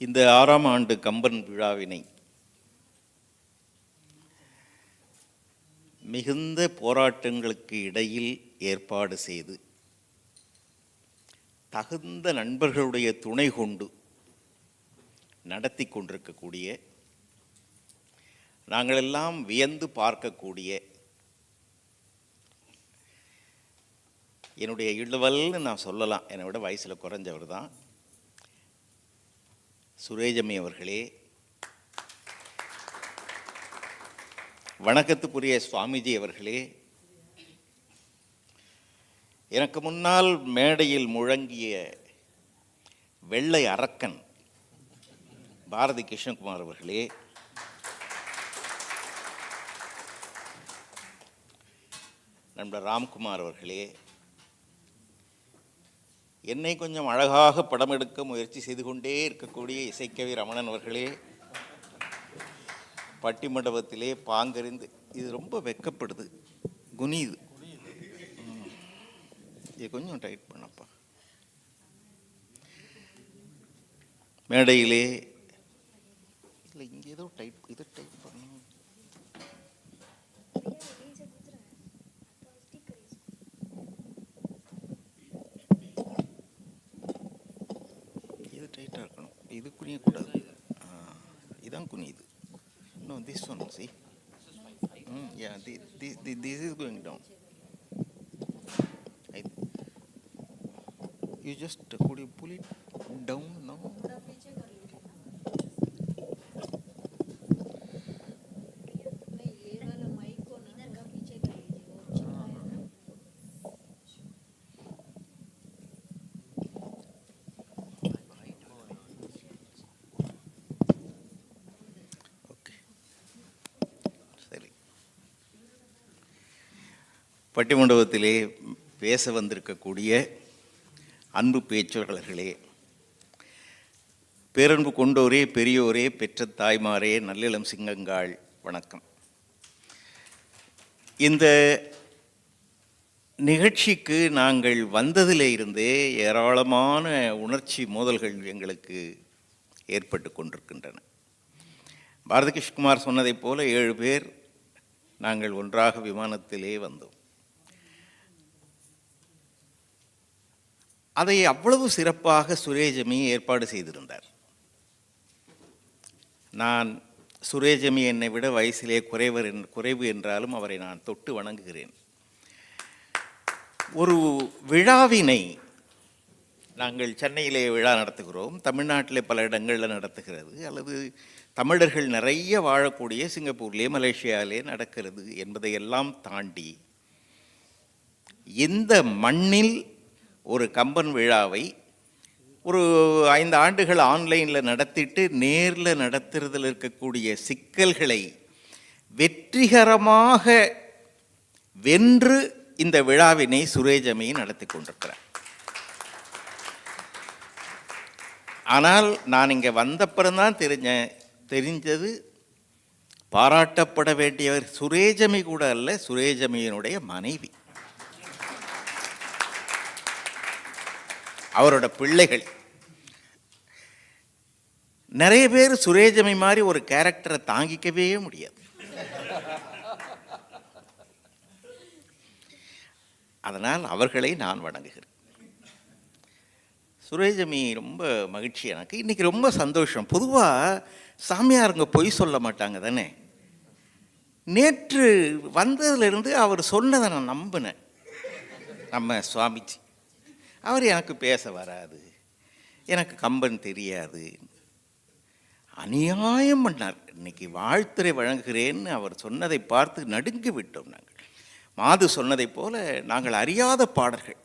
இந்த 6ஆம் ஆண்டு கம்பன் விழாவினை மிகுந்த போராட்டங்களுக்கு இடையில் ஏற்பாடு செய்து தகுந்த நண்பர்களுடைய துணை கொண்டு நடத்தி கொண்டிருக்கக்கூடிய, நாங்களெல்லாம் வியந்து பார்க்கக்கூடிய, என்னுடைய இழுவல்னு நான் சொல்லலாம், என்னை விட வயசில் குறைஞ்சவர் தான் சுரேஜமி அவர்களே, வணக்கத்துக்குரிய சுவாமிஜி அவர்களே, எனக்கு முன்னால் மேடையில் முழங்கிய வெள்ளை அரக்கன் பாரதி கிருஷ்ணகுமார் அவர்களே, நண்பர் ராம்குமார் அவர்களே, என்னை கொஞ்சம் அழகாக படம் எடுக்க முயற்சி செய்து கொண்டே இருக்கக்கூடிய இசைக்கவி ரமணன் அவர்களே, பட்டிமண்டபத்திலே பாங்கறிந்து, இது ரொம்ப வெக்கப்படுது, குனியுது, இது கொஞ்சம் டைட் பண்ணப்பா. மேடையிலே இல்லை, இங்கே ஏதோ டைட், இதை டைட் பண்ணணும். இது டைட்டாக இருக்கணும், இது குனியக்கூடாது, இதான் குனியுது. No, this one, see? Yeah, this is going down. You just, could you pull it down now? பட்டிமண்டபத்திலே பேச வந்திருக்கக்கூடிய அன்பு பேச்சாளர்களே, பேரன்பு கொண்டோரே, பெரியோரே, பெற்ற தாய்மாரே, நல்லிளம் சிங்கங்கள், வணக்கம். இந்த நிகழ்ச்சிக்கு நாங்கள் வந்ததிலே இருந்தே ஏராளமான உணர்ச்சி மோதல்கள் எங்களுக்கு ஏற்பட்டு கொண்டிருக்கின்றன. பாரதி கிருஷ்ணகுமார் சொன்னதைப் போல 7 பேர் நாங்கள் ஒன்றாக விமானத்திலே வந்தோம். அதை அவ்வளவு சிறப்பாக சுரேஜமி ஏற்பாடு செய்திருந்தார். நான் சுரேஜமி என்னை விட வயசிலே குறைவு என்றாலும் அவரை நான் தொட்டு வணங்குகிறேன். ஒரு விழாவினை நாங்கள் சென்னையிலே விழா நடத்துகிறோம், தமிழ்நாட்டிலே பல இடங்களில் நடத்துகிறது, அல்லது தமிழர்கள் நிறைய வாழக்கூடிய சிங்கப்பூர்லேயே மலேசியாவிலே நடக்கிறது என்பதையெல்லாம் தாண்டி இந்த மண்ணில் ஒரு கம்பன் விழாவை ஒரு 5 ஆண்டுகள் ஆன்லைனில் நடத்திட்டு நேரில் நடத்துறதில் இருக்கக்கூடிய சிக்கல்களை வெற்றிகரமாக வென்று இந்த விழாவினை சுரேஜமி நடத்தி கொண்டிருக்கிறார். ஆனால் நான் இங்கே வந்தப்புறம்தான் தெரிஞ்சது பாராட்டப்பட வேண்டியவர் சுரேஜமி கூட அல்ல, சுரேஜமியினுடைய மனைவி, அவரோட பிள்ளைகள். நிறைய பேர் சுரேஜமி மாதிரி ஒரு கேரக்டரை தாங்கிக்கவே முடியாது. அதனால் அவர்களை நான் வணங்குகிறேன். சுரேஜமி ரொம்ப மகிழ்ச்சி எனக்கு. இன்றைக்கி ரொம்ப சந்தோஷம். பொதுவாக சாமியாருங்க பொய் சொல்ல மாட்டாங்க தானே. நேற்று வந்ததுலேருந்து அவர் சொன்னதை நான் நம்பினேன். நம்ம சுவாமிஜி அவர் எனக்கு பேச வராது, எனக்கு கம்பன் தெரியாது, அநியாயம் பண்ணார். இன்னைக்கு வாழ்த்துரை வழங்குகிறேன்னு அவர் சொன்னதை பார்த்து நடுங்கி விட்டோம். நாங்கள் மாது சொன்னதை போல நாங்கள் அறியாத பாடல்கள்.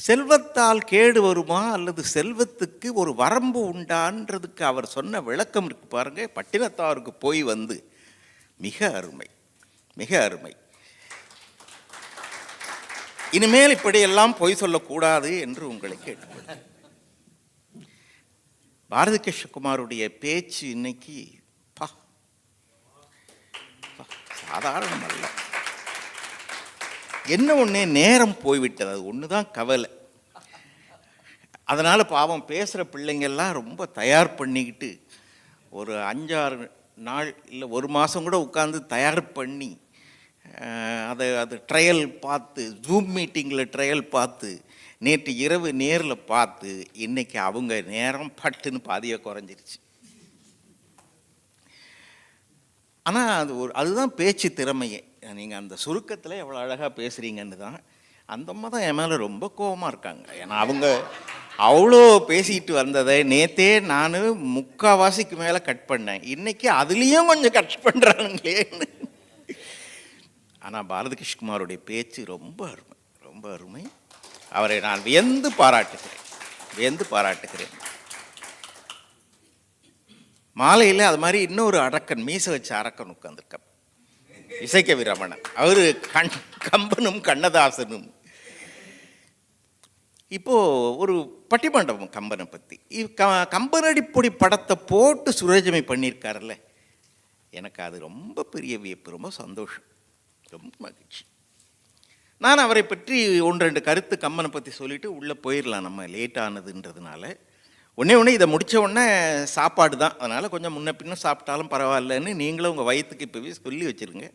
செல்வத்தால் கேடு வருமா அல்லது செல்வத்துக்கு ஒரு வரம்பு உண்டான்றதுக்கு அவர் சொன்ன விளக்கம் இருக்கு பாருங்க. பட்டினத்தாருக்கு போய் வந்து மிக அருமை, மிக அருமை. இனிமேல் இப்படியெல்லாம் பொய் சொல்லக்கூடாது என்று உங்களை கேட்டுக்கொள்கிறேன். பாரதி கிருஷ்ணகுமாருடைய பேச்சு இன்னைக்கு சாதாரணம் அல்ல. என்ன ஒன்று, நேரம் போய்விட்டது, அது ஒன்று தான் கவலை. அதனால் பாவம் பேசுகிற பிள்ளைங்கள்லாம் ரொம்ப தயார் பண்ணிக்கிட்டு ஒரு 5-6 நாள் இல்லை 1 மாதம் கூட உட்காந்து தயார் பண்ணி அது ட்ரையல் பார்த்து, ஜூம் மீட்டிங்கில் ட்ரையல் பார்த்து, நேற்று இரவு நேரில் பார்த்து, இன்றைக்கி அவங்க நேரம் பட்டுன்னு பாதியாக குறைஞ்சிருச்சு. ஆனால் அதுதான் பேச்சு திறமையே. நீங்கள் அந்த சுருக்கத்தில் எவ்வளோ அழகாக பேசுகிறீங்கன்னு தான். அந்த அம்மா தான் என் மேலே ரொம்ப கோபமாக இருக்காங்க. ஏன்னா அவங்க அவ்வளோ பேசிக்கிட்டு வந்ததை நேற்றே நான் 3/4 மேலே கட் பண்ணேன். இன்றைக்கி அதுலேயும் கொஞ்சம் கட் பண்ணுறானுங்களேன்னு. ஆனால் பாரதி கிருஷ்ணகுமாருடைய பேச்சு ரொம்ப அருமை, ரொம்ப அருமை. அவரை நான் வியந்து பாராட்டுகிறேன். மாலையில் அது மாதிரி இன்னொரு அரக்கன், மீசை வச்ச அரக்கன் உட்காந்துருக்க, இசைக்கவி ரமணன். அவர் கம்பனும் கண்ணதாசனும். இப்போது ஒரு பட்டிமண்டபம் கம்பனை பற்றி. கம்பனடிப்பொடி படத்தை போட்டு சுரேஜமை பண்ணியிருக்காருல்ல, எனக்கு அது ரொம்ப பெரிய வியப்பு, ரொம்ப சந்தோஷம், ரொம்ப மகிழ்ச்சி. நான் அவரை பற்றி 1-2 கருத்து கம்பனை பற்றி சொல்லிவிட்டு உள்ளே போயிடலாம், நம்ம லேட் ஆனதுன்றதுனால. ஒன்று இதை முடித்த உடனே சாப்பாடு தான், அதனால் கொஞ்சம் முன்ன பின்ன சாப்பிட்டாலும் பரவாயில்லன்னு நீங்களும் உங்கள் வயிற்றுக்கு இப்போவே சொல்லி வச்சுருங்க.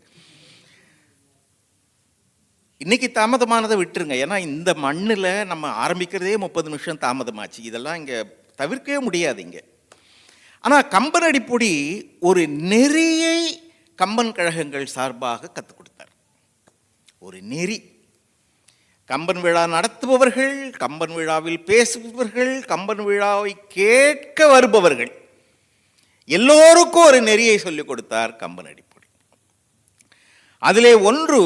இன்றைக்கி தாமதமானதை விட்டுருங்க, ஏன்னா இந்த மண்ணில் நம்ம ஆரம்பிக்கிறதே 30 நிமிஷம் தாமதமாச்சு. இதெல்லாம் இங்கே தவிர்க்கவே முடியாது இங்கே. ஆனால் கம்பன் அடிப்பொடி ஒரு நெறியை கம்பன் கழகங்கள் சார்பாக கற்றுக் கொடுத்தார். ஒரு நெறி. கம்பன் விழா நடத்துபவர்கள், கம்பன் விழாவில் பேசுபவர்கள், கம்பன் விழாவை கேட்க வருபவர்கள் எல்லோருக்கும் ஒரு நெறியை சொல்லிக் கொடுத்தார் கம்பன் அடிப்பொடி. அதிலே ஒன்று,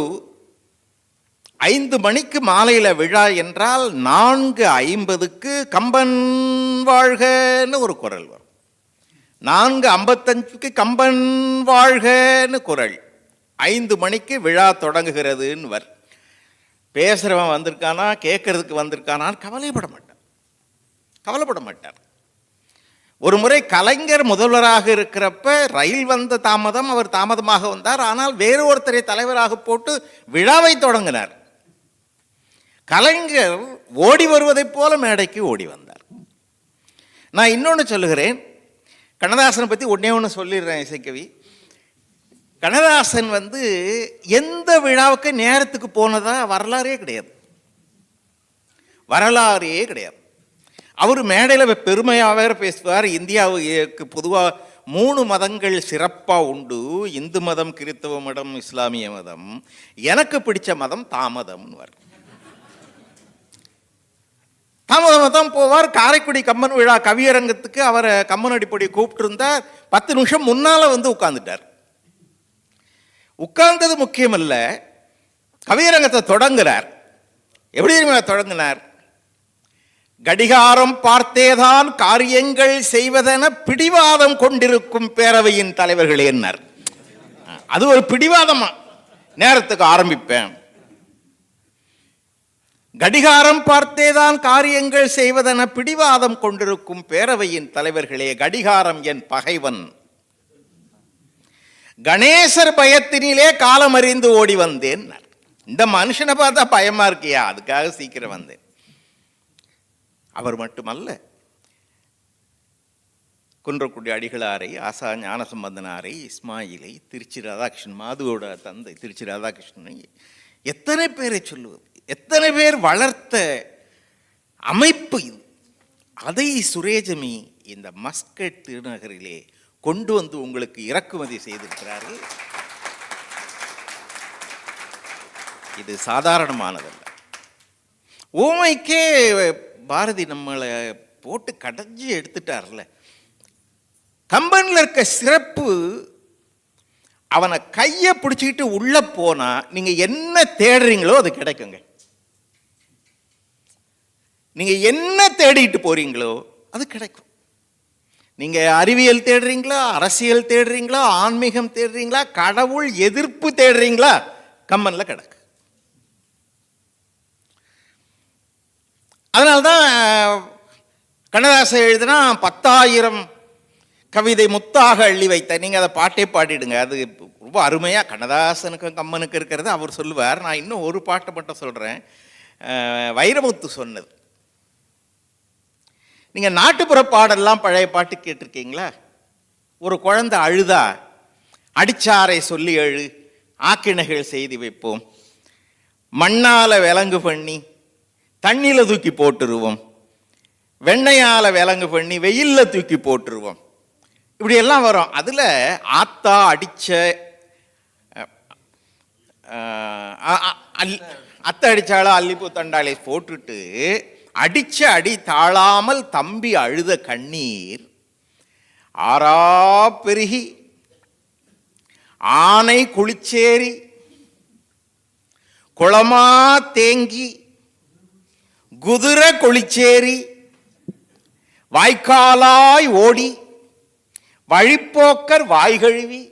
5 மணிக்கு மாலையில் விழா என்றால் 4:50க்கு கம்பன் வாழ்கன்னு ஒரு குரல் வரும். 4:55க்கு கம்பன் வாழ்கன்னு குரல். 5 மணிக்கு விழா தொடங்குகிறதுன்னு வர். பேசுகிறவன் வந்திருக்கானா, கேட்கறதுக்கு வந்திருக்கானான்னு கவலைப்பட மாட்டார். ஒரு முறை கலைஞர் முதல்வராக இருக்கிறப்ப ரயில் வந்த தாமதம், அவர் தாமதமாக வந்தார். ஆனால் வேறு ஒருத்தரை தலைவராக போட்டு விழாவை தொடங்கினார். கலைஞர் ஓடி வருவதைப் போல மேடைக்கு ஓடி வந்தார். நான் இன்னொன்று சொல்லுகிறேன், கண்ணதாசனை பற்றி ஒன்று சொல்லிடுறேன் இசைக்கவி. கண்ணதாசன் எந்த விழாவுக்கு நேரத்துக்கு போனதா வரலாறே கிடையாது. அவர் மேடையில் பெருமையாக வேறு பேசுவார். இந்தியாவுக்கு பொதுவாக 3 மதங்கள் சிறப்பாக உண்டு, இந்து மதம், கிறிஸ்தவ மதம், இஸ்லாமிய மதம். எனக்கு பிடிச்ச மதம் தாமதம்னுவார். தாமதமாக தான் போவார். காரைக்குடி கம்பன் விழா கவியரங்கத்துக்கு அவரை கம்பன் அடிப்பொடி கூப்பிட்டு இருந்தார். 10 நிமிஷம் முன்னால் உட்கார்ந்துட்டார். உட்கார்ந்தது முக்கியமல்ல, கவியரங்கத்தை தொடங்குறார். எப்படி தொடங்கினார்? கடிகாரம் பார்த்தேதான் காரியங்கள் செய்வதென பிடிவாதம் கொண்டிருக்கும் பேரவையின் தலைவர்களே என்னார். அது ஒரு பிடிவாதமா? நேரத்துக்கு ஆரம்பிப்பேன். கடிகாரம் பார்த்தேதான் காரியங்கள் செய்வதென பிடிவாதம் கொண்டிருக்கும் பேரவையின் தலைவர்களே, கடிகாரம் என் பகைவன். கணேசர் பயத்தினிலே காலம் அறிந்து ஓடி வந்தேன். இந்த மனுஷனை பார்த்தா பயமா இருக்கியா, அதுக்காக சீக்கிரம் வந்தேன். அவர் மட்டுமல்ல, குன்றக்குடி அடிகளாரை, ஆசா ஞானசம்பந்தனாரை, இஸ்மாயிலை, திருச்சி ராதாகிருஷ்ணன், மாதுவோட தந்தை திருச்சி ராதாகிருஷ்ணனை, எத்தனை பேரை சொல்லுவது, எத்தனை பேர் வளர்த்த அமைப்பு இது. அதை சுரேஜமி இந்த மஸ்கட் திருநகரிலே கொண்டு உங்களுக்கு இறக்குமதி செய்திருக்கிறார்கள். இது சாதாரணமானதல்ல. ஊமைக்கே பாரதி நம்மளை போட்டு கடைஞ்சி எடுத்துட்டார்ல. கம்பனில் இருக்க சிறப்பு, அவனை கையை பிடிச்சிக்கிட்டு உள்ள போனா நீங்க என்ன தேடுறீங்களோ அது கிடைக்குங்க. நீங்க என்ன தேடிட்டு போறீங்களோ அது கிடைக்கும். நீங்க அறிவியல் தேடுறீங்களா, அரசியல் தேடுறீங்களா, ஆன்மீகம் தேடுறீங்களா, கடவுள் எதிர்ப்பு தேடுறீங்களா, கம்பன்ல கிடக்கு. அதனால்தான் கண்ணதாசன் எழுதினா 10,000 கவிதை முத்தாக அள்ளி வைத்த. நீங்கள் அதை பாட்டே பாடிடுங்க, அது ரொம்ப அருமையாக கண்ணதாசனுக்கும் கம்மனுக்கு இருக்கிறது அவர் சொல்லுவார். நான் இன்னும் ஒரு பாட்டை மட்டும் சொல்கிறேன். வைரமுத்து சொன்னது, நீங்கள் நாட்டுப்புற பாடல்லாம் பழைய பாட்டு கேட்டிருக்கீங்களா? ஒரு குழந்தை அழுதா அடிச்சாரை சொல்லி அழு, ஆக்கிணைகள் செய்து வைப்போம், மண்ணால் விலங்கு பண்ணி தண்ணியில் தூக்கி போட்டுருவோம், வெண்ணையால் விலங்கு பண்ணி வெயிலில் தூக்கி போட்டுருவோம், இப்படியெல்லாம் வரும். அதில் ஆத்தா அடித்த அத்தை அடித்தாலும் அல்லிப்பூ தண்டாளை போட்டுட்டு அடித்த அடி தாழாமல் தம்பி அழுத கண்ணீர் ஆறா பெருகி ஆனை குளிச்சேரி குளமா தேங்கி குதிரை குளிச்சேரி வாய்க்காலாய் ஓடி வழிப்போக்கர் வாய்கழுவி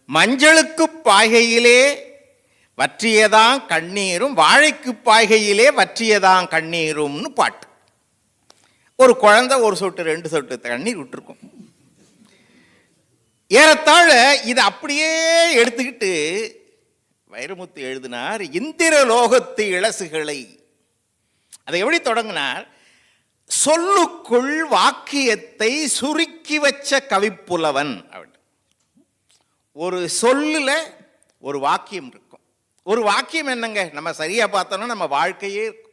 மஞ்சளுக்கு பாய்கையிலே வற்றியதான் கண்ணீரும் வாழைக்கு பாய்கையிலே வற்றியதான் கண்ணீரும்னு பாட்டு. ஒரு குழந்தை ஒரு சொட்டு 2 சொட்டு தண்ணீர் விட்டுருக்கும். ஏறத்தாழ இதை அப்படியே எடுத்துக்கிட்டு வைரமுத்து எழுதினார் இந்திரலோகத்து இளசுகளை. அதை எப்படி தொடங்கினார்? சொல்லுக்குள் வாக்கியத்தை சுருக்கி வச்ச கவிப்புலவன். ஒரு சொல்லுல ஒரு வாக்கியம் இருக்கும். ஒரு வாக்கியம் என்னங்க, நம்ம சரியா பார்த்தோம்னா நம்ம வாழ்க்கையே இருக்கும்.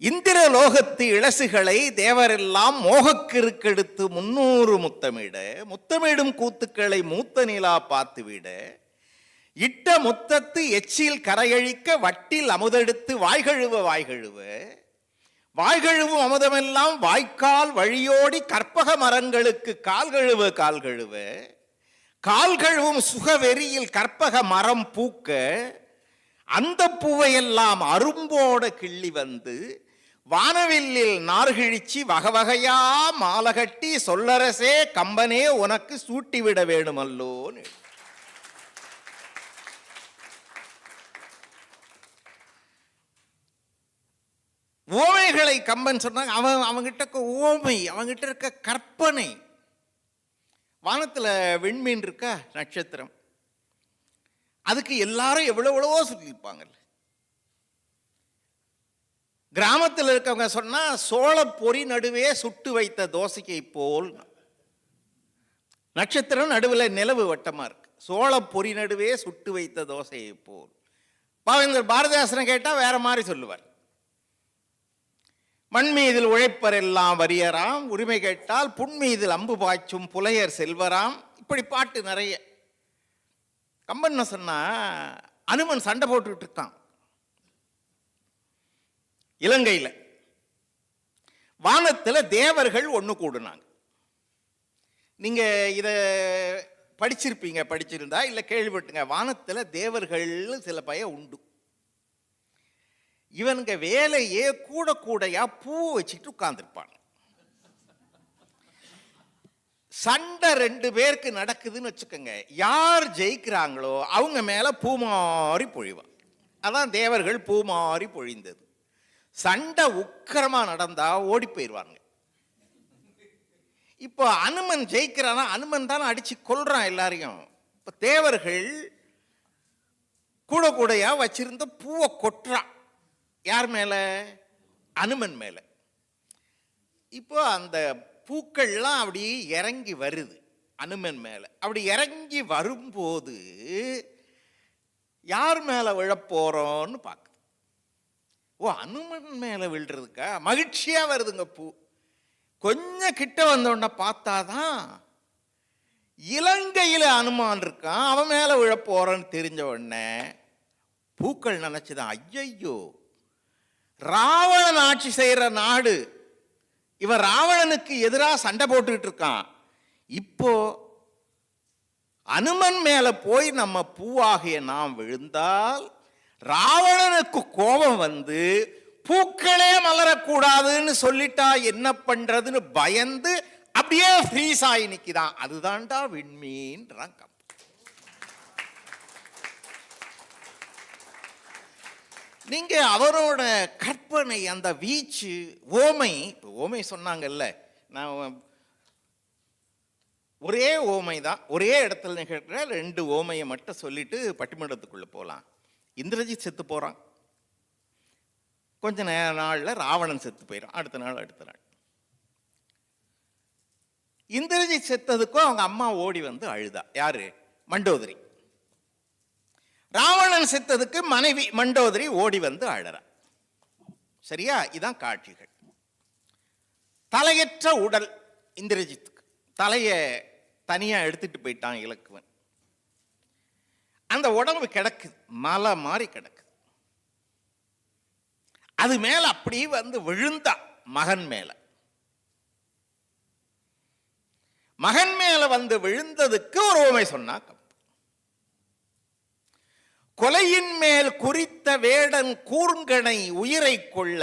இந்திரலோகத்து இளசுகளை தேவரெல்லாம் மோகக்கிருக்கெடுத்து 300 முத்தமிட, முத்தமிடும் கூத்துக்களை மூத்த நிலா பார்த்துவிட, இட்ட முத்தத்து எச்சில் கரையழிக்க வட்டில் அமுதெடுத்து வாய்கழுவ வாய்கழுவ, வாய்கழுவும் அமுதமெல்லாம் வாய்க்கால் வழியோடி கற்பக மரங்களுக்கு கால்கழுவ கால்கழுவ, கால்கழுவும் சுகவெறியில் கற்பக மரம் பூக்க, அந்த பூவையெல்லாம் அரும்போட கிள்ளி வந்து வானவில்லில் நார்கிழிச்சி வகவகையா மாலகட்டி சொல்லரசே கம்பனே உனக்கு சூட்டிவிட வேணுமல்லோன்னு. ஓமைகளை கம்பன் சொன்னாங்க. அவங்கிட்ட ஓமை, அவங்கிட்ட இருக்க கற்பனை. வானத்துல விண்மீன் இருக்க நட்சத்திரம், அதுக்கு எல்லாரும் எவ்வளவோ சொல்லியிருப்பாங்கல்ல. கிராமத்தில் இருக்கவங்க சொன்னா சோள பொறி நடுவே சுட்டு வைத்த தோசையை போல். நட்சத்திரம் நடுவில் நிலவு வட்டமா இருக்கு. சோள பொறி நடுவே சுட்டு வைத்த தோசையை போல். பாவேந்தர் பாரதிதாசனை கேட்டா வேற மாதிரி சொல்லுவார். மண் மீதில் உழைப்பர் எல்லாம் வரியராம், உரிமை கேட்டால் புண் மீதில் அம்பு பாய்ச்சும் புலையர் செல்வராம். இப்படி பாட்டு நிறைய. கம்பன் சொன்னா அனுமன் சண்டை போட்டுக்கிட்டு இருக்கான் இலங்கையில். வானத்தில் தேவர்கள் ஒன்று கூடுனாங்க. நீங்க இத படிச்சிருப்பீங்க, படிச்சிருந்தா இல்லை கேள்விப்பட்டுங்க. வானத்தில் தேவர்கள் சில பய உண்டு. இவனுங்க வேலையே கூட கூடையா பூ வச்சுட்டு உட்கார்ந்துருப்பாங்க. சண்டை 2 பேருக்கு நடக்குதுன்னு வச்சுக்கோங்க. யார் ஜெயிக்கிறாங்களோ அவங்க மேல பூமாரி பொழிவான். அதான் தேவர்கள் பூமாரி பொழிந்தது. சண்டை உக்கிரமா நடந்தா ஓடி போயிடுவாங்க. இப்போ அனுமன் ஜெயிக்கிறானா, அனுமன் தானே அடிச்சு கொல்றான் எல்லாரையும். இப்போ தேவர்கள் கூட கூடையா வச்சிருந்த பூவை கொட்டுறான். யார் மேல? அனுமன் மேல. இப்போ அந்த பூக்கள்லாம் அப்படி இறங்கி வருது அனுமன் மேல. அப்படி இறங்கி வரும்போது யார் மேல விழப்போறோன்னு பார்க்க, ஓ அனுமன் மேல விழுறதுக்கா? மகிழ்ச்சியா வருதுங்க பூ. கொஞ்சம் கிட்ட வந்தோடனே பார்த்தாதான் இலங்கையில அனுமான் இருக்கான், அவன் மேல விழப்போறன்னு தெரிஞ்ச உடனே பூக்கள் நினைச்சுதான், ஐயையோ ராவணன் ஆட்சி செய்யற நாடு, இவன் ராவணனுக்கு எதிராக சண்டை போட்டுக்கிட்டு இருக்கான். இப்போ அனுமன் மேல போய் நம்ம பூவாகிய நாம் விழுந்தால் ராவணனுக்கு கோபம் வந்து பூக்களே மலரக்கூடாதுன்னு சொல்லிட்டா என்ன பண்றதுன்னு பயந்து அப்படியே ஃப்ரீஸ் ஆகி நிக்குதான். அதுதான்டா விண்மீன்றான். நீங்க அவரோட கற்பனை, அந்த வீச்சு, ஓமை. ஓமை சொன்னாங்கல்ல, நான் ஒரே ஓமை தான், ஒரே இடத்துல நிகழ்கிற 2 ஓமையை மட்டும் சொல்லிட்டு பட்டிமன்றத்துக்குள்ள போகலாம். இந்திரஜித் செத்து போறான். கொஞ்ச நாளில் ராவணன் செத்து போயிடும். அடுத்த நாள் இந்திரஜித் செத்ததுக்கும் அவங்க அம்மா ஓடி வந்து அழுதா. யாரு? மண்டோதரி. ராவணன் செத்ததுக்கு மனைவி மண்டோதரி ஓடி வந்து அழறா. சரியா? இதான் காட்சிகள். தலையற்ற உடல் இந்திரஜித்துக்கு. தலையை தனியா எடுத்துட்டு போயிட்டான் இலக்குவன். அந்த உடம்பு கிடக்குது, மலை மாதிரி கிடக்குது. அது மேல அப்படியே வந்து விழுந்தா மகன் மேல. மகன் மேல வந்து விழுந்ததுக்கு ஒரு உவமை சொன்னா. கொலையின் மேல் குறித்த வேடன் கூர்ங்கனை உயிரை கொள்ள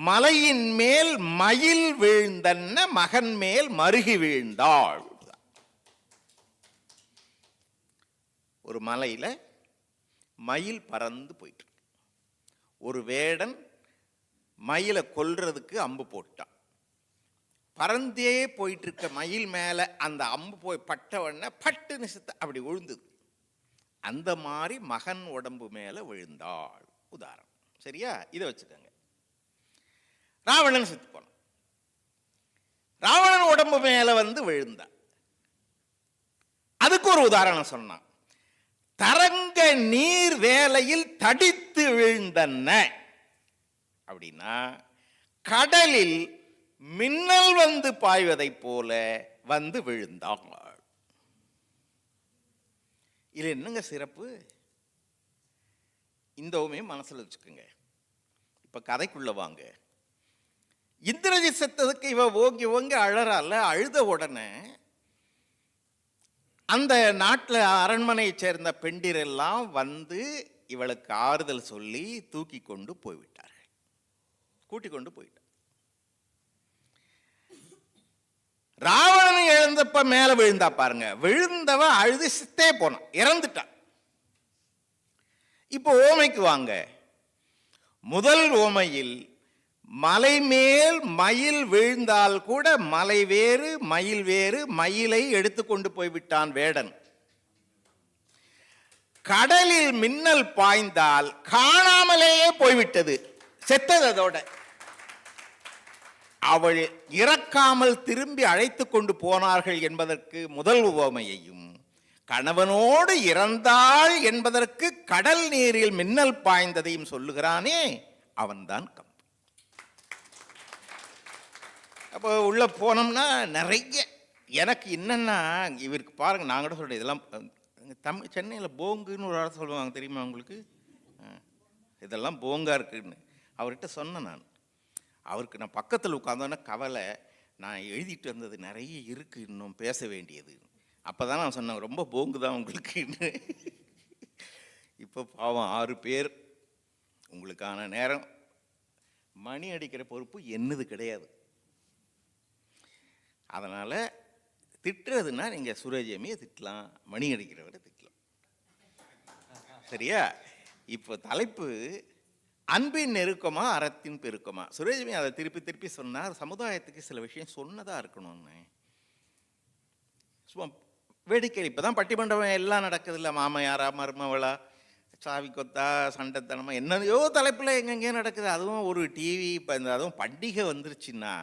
மலையின் மேல் மயில் வீழ்ந்தன்ன மகன் மேல் மருகி வீழ்ந்தாள். ஒரு மலையில மயில் பறந்து போயிட்டு இருக்கு. ஒரு வேடன் மயிலை கொல்றதுக்கு அம்பு போட்டான். பறந்தே போயிட்டு இருக்க மயில் மேல அந்த அம்பு போய் பட்ட உடனே பட்டு நிசத்தை அப்படி விழுந்தது. அந்த மாதிரி மகன் உடம்பு மேல விழுந்தாள். உதாரணம். சரியா? இதை வச்சுக்கோங்க. ராவணன் செத்து போனான். ராவணன் உடம்பு மேல வந்து விழுந்தான். அதுக்கு ஒரு உதாரணம் சொன்னான். தரங்க நீர் வேலையில் தடித்து விழுந்தன்ன அப்படின்னா, கடலில் மின்னல் வந்து பாய்வதை போல வந்து விழுந்தாள். இது என்னங்க சிறப்பு? இந்த உவமையும் மனசுல வச்சுக்கோங்க. இப்ப கதைக்குள்ள வாங்க. இந்திரஜித் செத்ததுக்கு இவ ஓங்கி ஓங்கி அழறால. அழுத உடனே அந்த நாட்டில் அரண்மனையை சேர்ந்த பெண்டிரெல்லாம் வந்து இவளுக்கு ஆறுதல் சொல்லி தூக்கி கொண்டு போய்விட்டார்கள். கூட்டிக் கொண்டு போயிட்டார். ராவணன் எழுந்தப்ப மேல விழுந்தா பாருங்க. விழுந்தவ அழுது சித்தே போனான், இறந்துட்டான். இப்போ ஓமைக்கு வாங்க. முதல் ஓமையில் மலை மேல் மயில் வீழ்ந்தால் கூட மலை வேறு மயில் வேறு, மயிலை எடுத்துக்கொண்டு போய்விட்டான் வேடன். கடலில் மின்னல் பாய்ந்தால் காணாமலேயே போய்விட்டது, செத்தது அதோட. அவள் இறக்காமல் திரும்பி அழைத்து கொண்டு போனார்கள் என்பதற்கு முதல் உவமையையும், கணவனோடு இறந்தாள் என்பதற்கு கடல் நீரில் மின்னல் பாய்ந்ததையும் சொல்லுகிறானே, அவன்தான் கம்பன். அப்போ உள்ள போனோம்னா நிறைய எனக்கு என்னன்னா, இவருக்கு பாருங்க, நான் கூட சொல்றேன், இதெல்லாம் தமிழ் சென்னையில் போங்குன்னு ஒரு ஆள் சொல்லுவாங்க, தெரியுமா உங்களுக்கு? இதெல்லாம் போங்கா இருக்குன்னு அவர்கிட்ட சொன்னேன் நான். அவருக்கு நான் பக்கத்தில் உட்காந்தோன்னே கவலை, நான் எழுதிட்டு வந்தது நிறைய இருக்குது, இன்னும் பேச வேண்டியது. அப்போ தான் நான் சொன்னேன், ரொம்ப போங்கு தான் உங்களுக்குன்னு. இப்போ பாவம் 6 பேர், உங்களுக்கான நேரம். மணி அடிக்கிற பொறுப்பு என்னது கிடையாது. அதனால் திட்டுறதுன்னா நீங்கள் சுரேஜமியை திட்டலாம், மணி அடிக்கிறவரை திட்டலாம். சரியா? இப்போ தலைப்பு அன்பின் நெருக்கமா அறத்தின் பெருக்கமா. சுரேஜமி அதை திருப்பி திருப்பி சொன்னார். சமுதாயத்துக்கு சில விஷயம் சொன்னதாக இருக்கணும்னு. சும்மா வேடிக்கை. இப்போ தான் பட்டிமண்டபம் எல்லாம் நடக்குது இல்லை, மாமையாரா மருமவளா, சாவி கொத்தா, சண்டைத்தனமா, என்னதையோ தலைப்பில் எங்கெங்கேயோ நடக்குது. அதுவும் ஒரு டிவி. இப்போ இந்த அதுவும் பண்டிகை வந்துருச்சுன்னா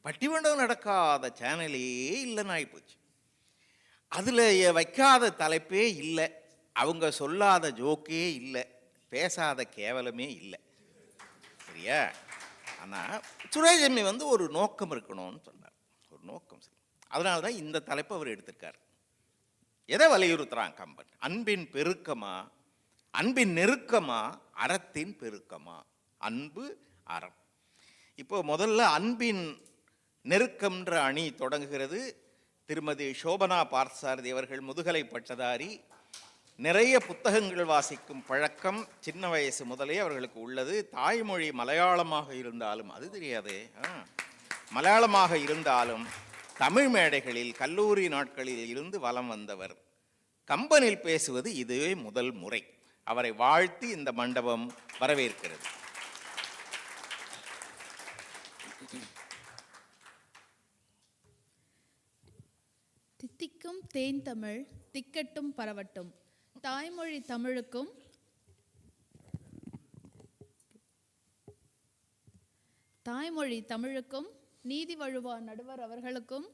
பட்டிமண்டபம் நடக்காத சேனலே இல்லைன்னு ஆகிப்போச்சு. அதில் வைக்காத தலைப்பே இல்லை, அவங்க சொல்லாத ஜோக்கே இல்லை, பேசாத கேவலமே இல்லை. சரியா? ஆனால் சுரேஜமி ஒரு நோக்கம் இருக்கணும்னு சொன்னார். ஒரு நோக்கம். சரி, அதனால தான் இந்த தலைப்பை அவர் எடுத்திருக்கார். எதை வலியுறுத்துறான் கம்பன்? அன்பின் பெருக்கமா, அன்பின் நெருக்கமா, அறத்தின் பெருக்கமா. அன்பு, அறம். இப்போ முதல்ல அன்பின் நெருக்கம்ன்ற அணி தொடங்குகிறது. திருமதி சோபனா பார்த்தசாரதி அவர்கள் முதுகலை பட்டதாரி. நிறைய புத்தகங்கள் வாசிக்கும் பழக்கம் சின்ன வயசு முதலே அவர்களுக்கு உள்ளது. தாய்மொழி மலையாளமாக இருந்தாலும், அது தெரியாது, மலையாளமாக இருந்தாலும் தமிழ் மேடைகளில் கல்லூரி நாட்களில் இருந்து வலம் வந்தவர். கம்பனில் பேசுவது இதுவே முதல் முறை. அவரை வாழ்த்தி இந்த மண்டபம் வரவேற்கிறது. தித்திக்கும் தேன் தமிழ் திக்கட்டும் பரவட்டும். தாய்மொழி தமிழுக்கும் தாய்மொழி தமிழுக்கும் நீதி வழுவா நடுவர் அவர்களுக்கும்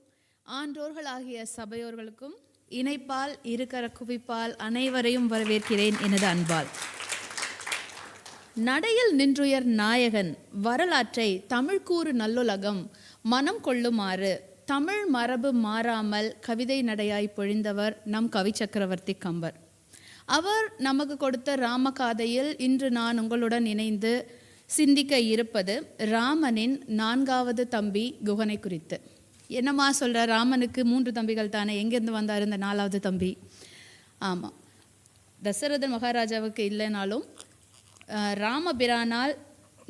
ஆன்றோர்களாகிய சபையோர்களுக்கும் இணைப்பால் இருக்கர குவிப்பால் அனைவரையும் வரவேற்கிறேன் எனது அன்பால். நடையில் நின்றுயர் நாயகன் வரலாற்றை தமிழ்கூறு நல்லுலகம் மனம் கொள்ளுமாறு தமிழ் மரபு மாறாமல் கவிதை நடையாய் பொழிந்தவர் நம் கவி சக்கரவர்த்தி கம்பர். அவர் நமக்கு கொடுத்த ராமகாதையில் இன்று நான் உங்களுடன் இணைந்து சிந்திக்க இருப்பது ராமனின் 4வது தம்பி குகனை குறித்து. என்னம்மா சொல்கிற, ராமனுக்கு 3 தம்பிகள் தானே, எங்கேருந்து வந்தார் இந்த 4வது தம்பி? ஆமாம், தசரத மகாராஜாவுக்கு இல்லைனாலும் ராமபிரானால்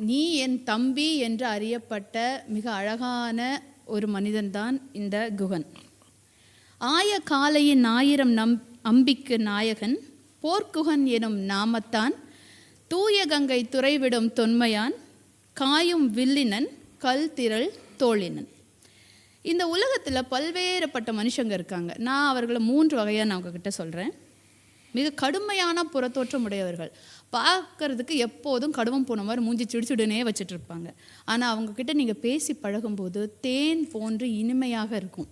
நீ என் தம்பி என்று அறியப்பட்ட மிக அழகான ஒரு மனிதன்தான் இந்த குகன். ஆய காலையின் 1000 அம்பிக்கு நாயகன் போர்க்குகன் எனும் நாமத்தான் தூய கங்கை துறைவிடும் தொன்மையான் காயும் வில்லினன் கல் திரள் தோழினன். இந்த உலகத்தில் பல்வேறுபட்ட மனுஷங்க இருக்காங்க. நான் அவர்களை 3 வகையாக நான் உங்ககிட்ட சொல்கிறேன். மிக கடுமையான புறத்தோற்றம் உடையவர்கள், பார்க்கறதுக்கு எப்போதும் கடுவம் போன மாதிரி மூஞ்சி சிடிச்சுடுனே வச்சுட்டு இருப்பாங்க. ஆனால் அவங்கக்கிட்ட நீங்கள் பேசி பழகும்போது தேன் போன்று இனிமையாக இருக்கும்.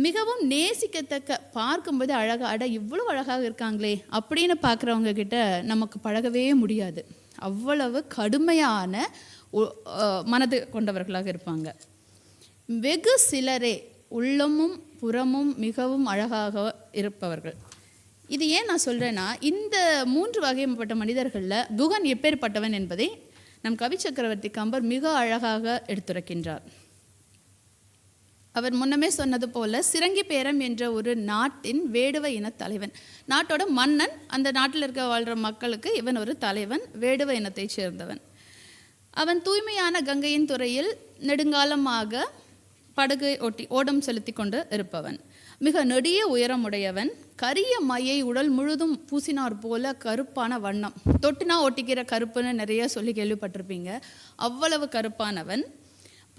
மிகவும் நேசிக்கத்தக்க, பார்க்கும்போது அழகாக இவ்வளோ அழகாக இருக்காங்களே அப்படின்னு பார்க்குறவங்க கிட்ட நமக்கு பழகவே முடியாது. அவ்வளவு கடுமையான மனது கொண்டவர்களாக இருப்பாங்க. வெகு சிலரே உள்ளமும் புறமும் மிகவும் அழகாக இருப்பவர்கள். இது ஏன் நான் சொல்கிறேன்னா, இந்த 3 வகைப்பட்ட மனிதர்களில் குகன் எப்பேற்பட்டவன் என்பதை நம் கவி சக்கரவர்த்தி கம்பர் மிக அழகாக எடுத்துரைக்கின்றார். அவர் முன்னமே சொன்னது போல சிரங்கி பேரம் என்ற ஒரு நாட்டின் வேடுவ இன தலைவன், நாட்டோட மன்னன். அந்த நாட்டில் இருக்க வாழ்கிற மக்களுக்கு இவன் ஒரு தலைவன், வேடுவ இனத்தை சேர்ந்தவன். அவன் தூய்மையான கங்கையின் துறையில் நெடுங்காலமாக படகு ஓடம் செலுத்தி கொண்டு இருப்பவன். மிக நெடிய உயரமுடையவன். கரிய மையை உடல் முழுதும் பூசினார் போல கருப்பான வண்ணம், தொட்டுனா ஒட்டிக்கிற கருப்புன்னு நிறைய சொல்லி கேள்விப்பட்டிருப்பீங்க. அவ்வளவு கருப்பானவன்.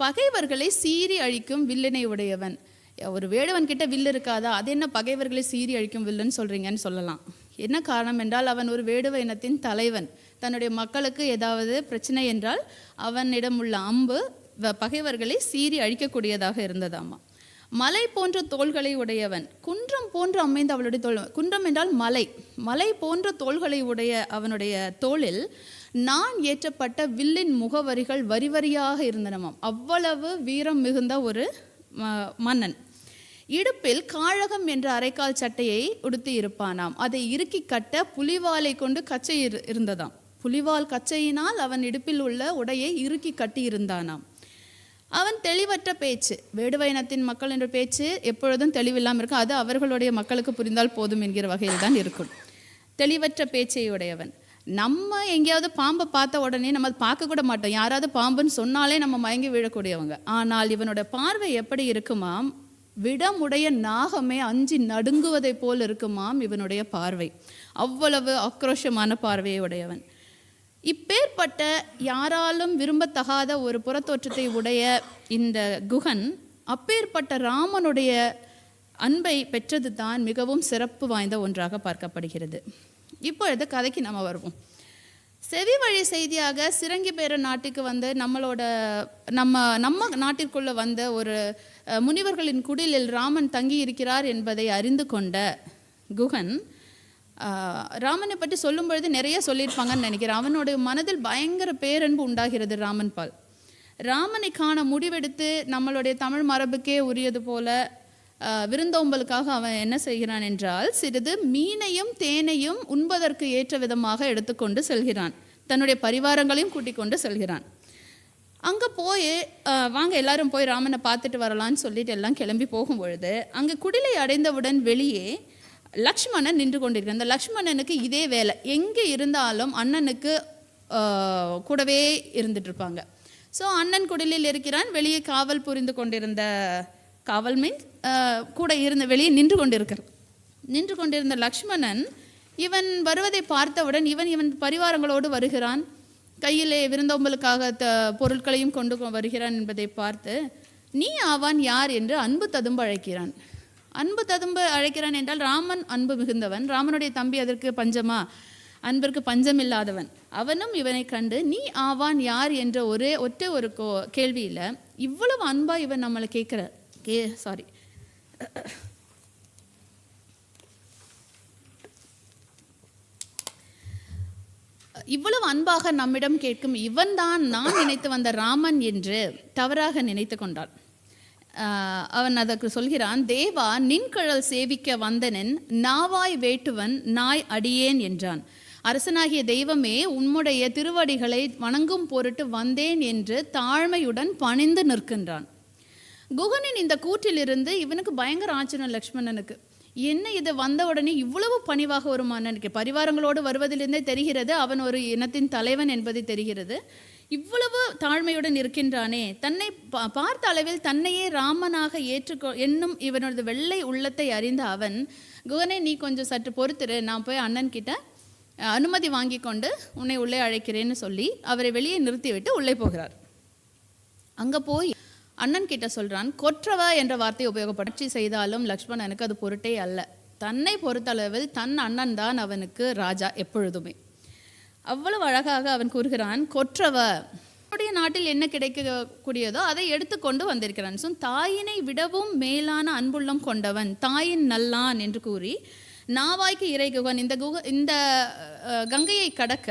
பகைவர்களை சீறி அழிக்கும் வில்லினை உடையவன். ஒரு வேடுவன் கிட்ட வில்லு இருக்காதா? அது என்ன பகைவர்களை சீறி அழிக்கும் வில்லுன்னு சொல்கிறீங்கன்னு சொல்லலாம். என்ன காரணம் என்றால், அவன் ஒரு வேடுவ இனத்தின் தலைவன். தன்னுடைய மக்களுக்கு ஏதாவது பிரச்சனை என்றால் அவனிடம் உள்ள அம்பு பகைவர்களை சீறி அழிக்கக்கூடியதாக இருந்ததாமா. மலை போன்ற தோள்களை உடையவன். குன்றம் போன்று அமைந்த அவளுடைய தோல், குன்றம் என்றால் மலை, மலை போன்ற தோள்களை உடைய அவனுடைய தோளில் நான் ஏற்றப்பட்ட வில்லின் முகவரிகள் வரி வரியாக இருந்தனமாம். அவ்வளவு வீரம் மிகுந்த ஒரு மன்னன். இடுப்பில் காழகம் என்ற அரைக்கால் சட்டையை உடுத்தி இருப்பானாம். அதை இறுக்கி கட்ட புலிவாலை கொண்டு கச்சை இருந்ததாம். புலிவால் கச்சையினால் அவன் இடுப்பில் உள்ள உடையை இறுக்கி கட்டி இருந்தானாம். அவன் தெளிவற்ற பேச்சு. வேடுவ இனத்தின் மக்கள் என்ற பேச்சு எப்பொழுதும் தெளிவில்லாமல் இருக்கும். அது அவர்களுடைய மக்களுக்கு புரிந்தால் போதும் என்கிற வகையில் தான் இருக்கும். தெளிவற்ற பேச்சை உடையவன். நம்ம எங்கேயாவது பாம்பை பார்த்த உடனே நம்ம பார்க்க கூட மாட்டோம். யாராவது பாம்புன்னு சொன்னாலே நம்ம மயங்கி விழக்கூடியவங்க. ஆனால் இவனோட பார்வை எப்படி இருக்குமாம்? விடமுடைய நாகமே அஞ்சி நடுங்குவதை போல் இருக்குமாம் இவனுடைய பார்வை. அவ்வளவு ஆக்ரோஷமான பார்வையை உடையவன். இப்பேற்பட்ட யாராலும் விரும்பத்தகாத ஒரு புறத்தோற்றத்தை உடைய இந்த குகன் அப்பேற்பட்ட ராமனுடைய அன்பை பெற்றது தான் மிகவும் சிறப்பு வாய்ந்த ஒன்றாக பார்க்கப்படுகிறது. இப்பொழுது கதைக்கு நம்ம வருவோம். செவி வழி செய்தியாக சிரங்கி பேர நாட்டுக்கு வந்து நம்ம நாட்டிற்குள்ளே வந்த ஒரு முனிவர்களின் குடிலில் ராமன் தங்கி இருக்கிறார் என்பதை அறிந்து கொண்ட குகன் ராமனை பற்றி சொல்லும் பொழுது நிறைய சொல்லியிருப்பாங்கன்னு நினைக்கிறேன். அவனுடைய மனதில் பயங்கர பேரன்பு உண்டாகிறது ராமன் பால். ராமனை காண முடிவெடுத்து நம்மளுடைய தமிழ் மரபுக்கே உரியது போல விருந்தோம்பலுக்காக அவன் என்ன செய்கிறான் என்றால், சிறிது மீனையும் தேனையும் உண்பதற்கு ஏற்ற விதமாக எடுத்துக்கொண்டு செல்கிறான். தன்னுடைய பரிவாரங்களையும் கூட்டிக் கொண்டு செல்கிறான். அங்கே போய் வாங்க எல்லாரும் போய் ராமனை பார்த்துட்டு வரலான்னு சொல்லிட்டு எல்லாம் கிளம்பி போகும் பொழுது அங்கே குடிலை அடைந்தவுடன் வெளியே லக்ஷ்மணன் நின்று கொண்டிருக்கிறான். அந்த லக்ஷ்மணனுக்கு இதே வேலை, எங்கே இருந்தாலும் அண்ணனுக்கு கூடவே இருந்துட்டு இருப்பாங்க. ஸோ அண்ணன் குடிலில் இருக்கிறான். வெளியே காவல் புரிந்து கொண்டிருந்த காவல் மீன்ஸ் கூட இருந்த வெளியே நின்று கொண்டிருந்த லக்ஷ்மணன் இவன் வருவதை பார்த்தவுடன் இவன் பரிவாரங்களோடு வருகிறான். கையிலே விருந்தோம்பலுக்காக பொருட்களையும் கொண்டு வருகிறான் என்பதை பார்த்து, நீ ஆவான் யார் என்று அன்பு ததும்ப அழைக்கிறான். அன்பு ததும்ப அழைக்கிறான் என்றால் ராமன் அன்பு மிகுந்தவன். ராமனுடைய தம்பி அதற்கு பஞ்சமா? அன்பிற்கு பஞ்சமில்லாதவன். அவனும் இவனை கண்டு நீ ஆவான் யார் என்ற ஒற்றை ஒரு கேள்வியில் இவ்வளவு அன்பா இவன் நம்மளை இவ்வளவு அன்பாக நம்மிடம் கேட்கும் இவன்தான் நான் நினைத்து வந்த ராமன் என்று தவறாக நினைத்து கொண்டான். அவன் அதற்கு சொல்கிறான், தேவா நின்கழல் சேவிக்க வந்தனன் நாவாய் வேட்டுவன் நாய் அடியேன் என்றான். அரசனாகிய தெய்வமே, உம்முடைய திருவடிகளை வணங்கும் பொருட்டு வந்தேன் என்று தாழ்மையுடன் பணிந்து நிற்கின்றான். குகனின் இந்த கூற்றிலிருந்து இவனுக்கு பயங்கர ஆச்சரியம் லக்ஷ்மணனுக்கு. என்ன இது, வந்த உடனே இவ்வளவு பணிவாக ஒரு மன்னனுக்கு பரிவாரங்களோடு வருவதிலிருந்தே தெரிகிறது அவன் ஒரு இனத்தின் தலைவன் என்பது தெரிகிறது. இவ்வளவு தாழ்மையுடன் இருக்கின்றானே, தன்னை பார்த்த அளவில் தன்னையே ராமனாக என்னும் இவனது வெள்ளை உள்ளத்தை அறிந்த அவன், குகனே நீ கொஞ்சம் சற்று பொறுத்துரு, நான் போய் அண்ணன் கிட்ட அனுமதி வாங்கி கொண்டு உன்னை உள்ளே அழைக்கிறேன்னு சொல்லி அவரை வெளியே நிறுத்திவிட்டு உள்ளே போகிறார். அங்கே போய் அண்ணன் கிட்ட சொல்கிறான். கொற்றவ என்ற வார்த்தையை உபயோகப்படுத்தி செய்தாலும் லக்ஷ்மணனுக்கு அது பொருட்டே அல்ல. தன்னை பொறுத்தளவில் தன் அண்ணன் தான் அவனுக்கு ராஜா எப்பொழுதுமே. அவ்வளவு அழகாக அவன் கூறுகிறான், கொற்றவ அவனுடைய நாட்டில் என்ன கிடைக்கக்கூடியதோ அதை எடுத்துக்கொண்டு வந்திருக்கிறான். ஸோ தாயினை விடவும் மேலான அன்புள்ளம் கொண்டவன், தாயின் நல்லான் என்று கூறி நாவாய்க்கு இறை குகன் இந்த கங்கையை கடக்க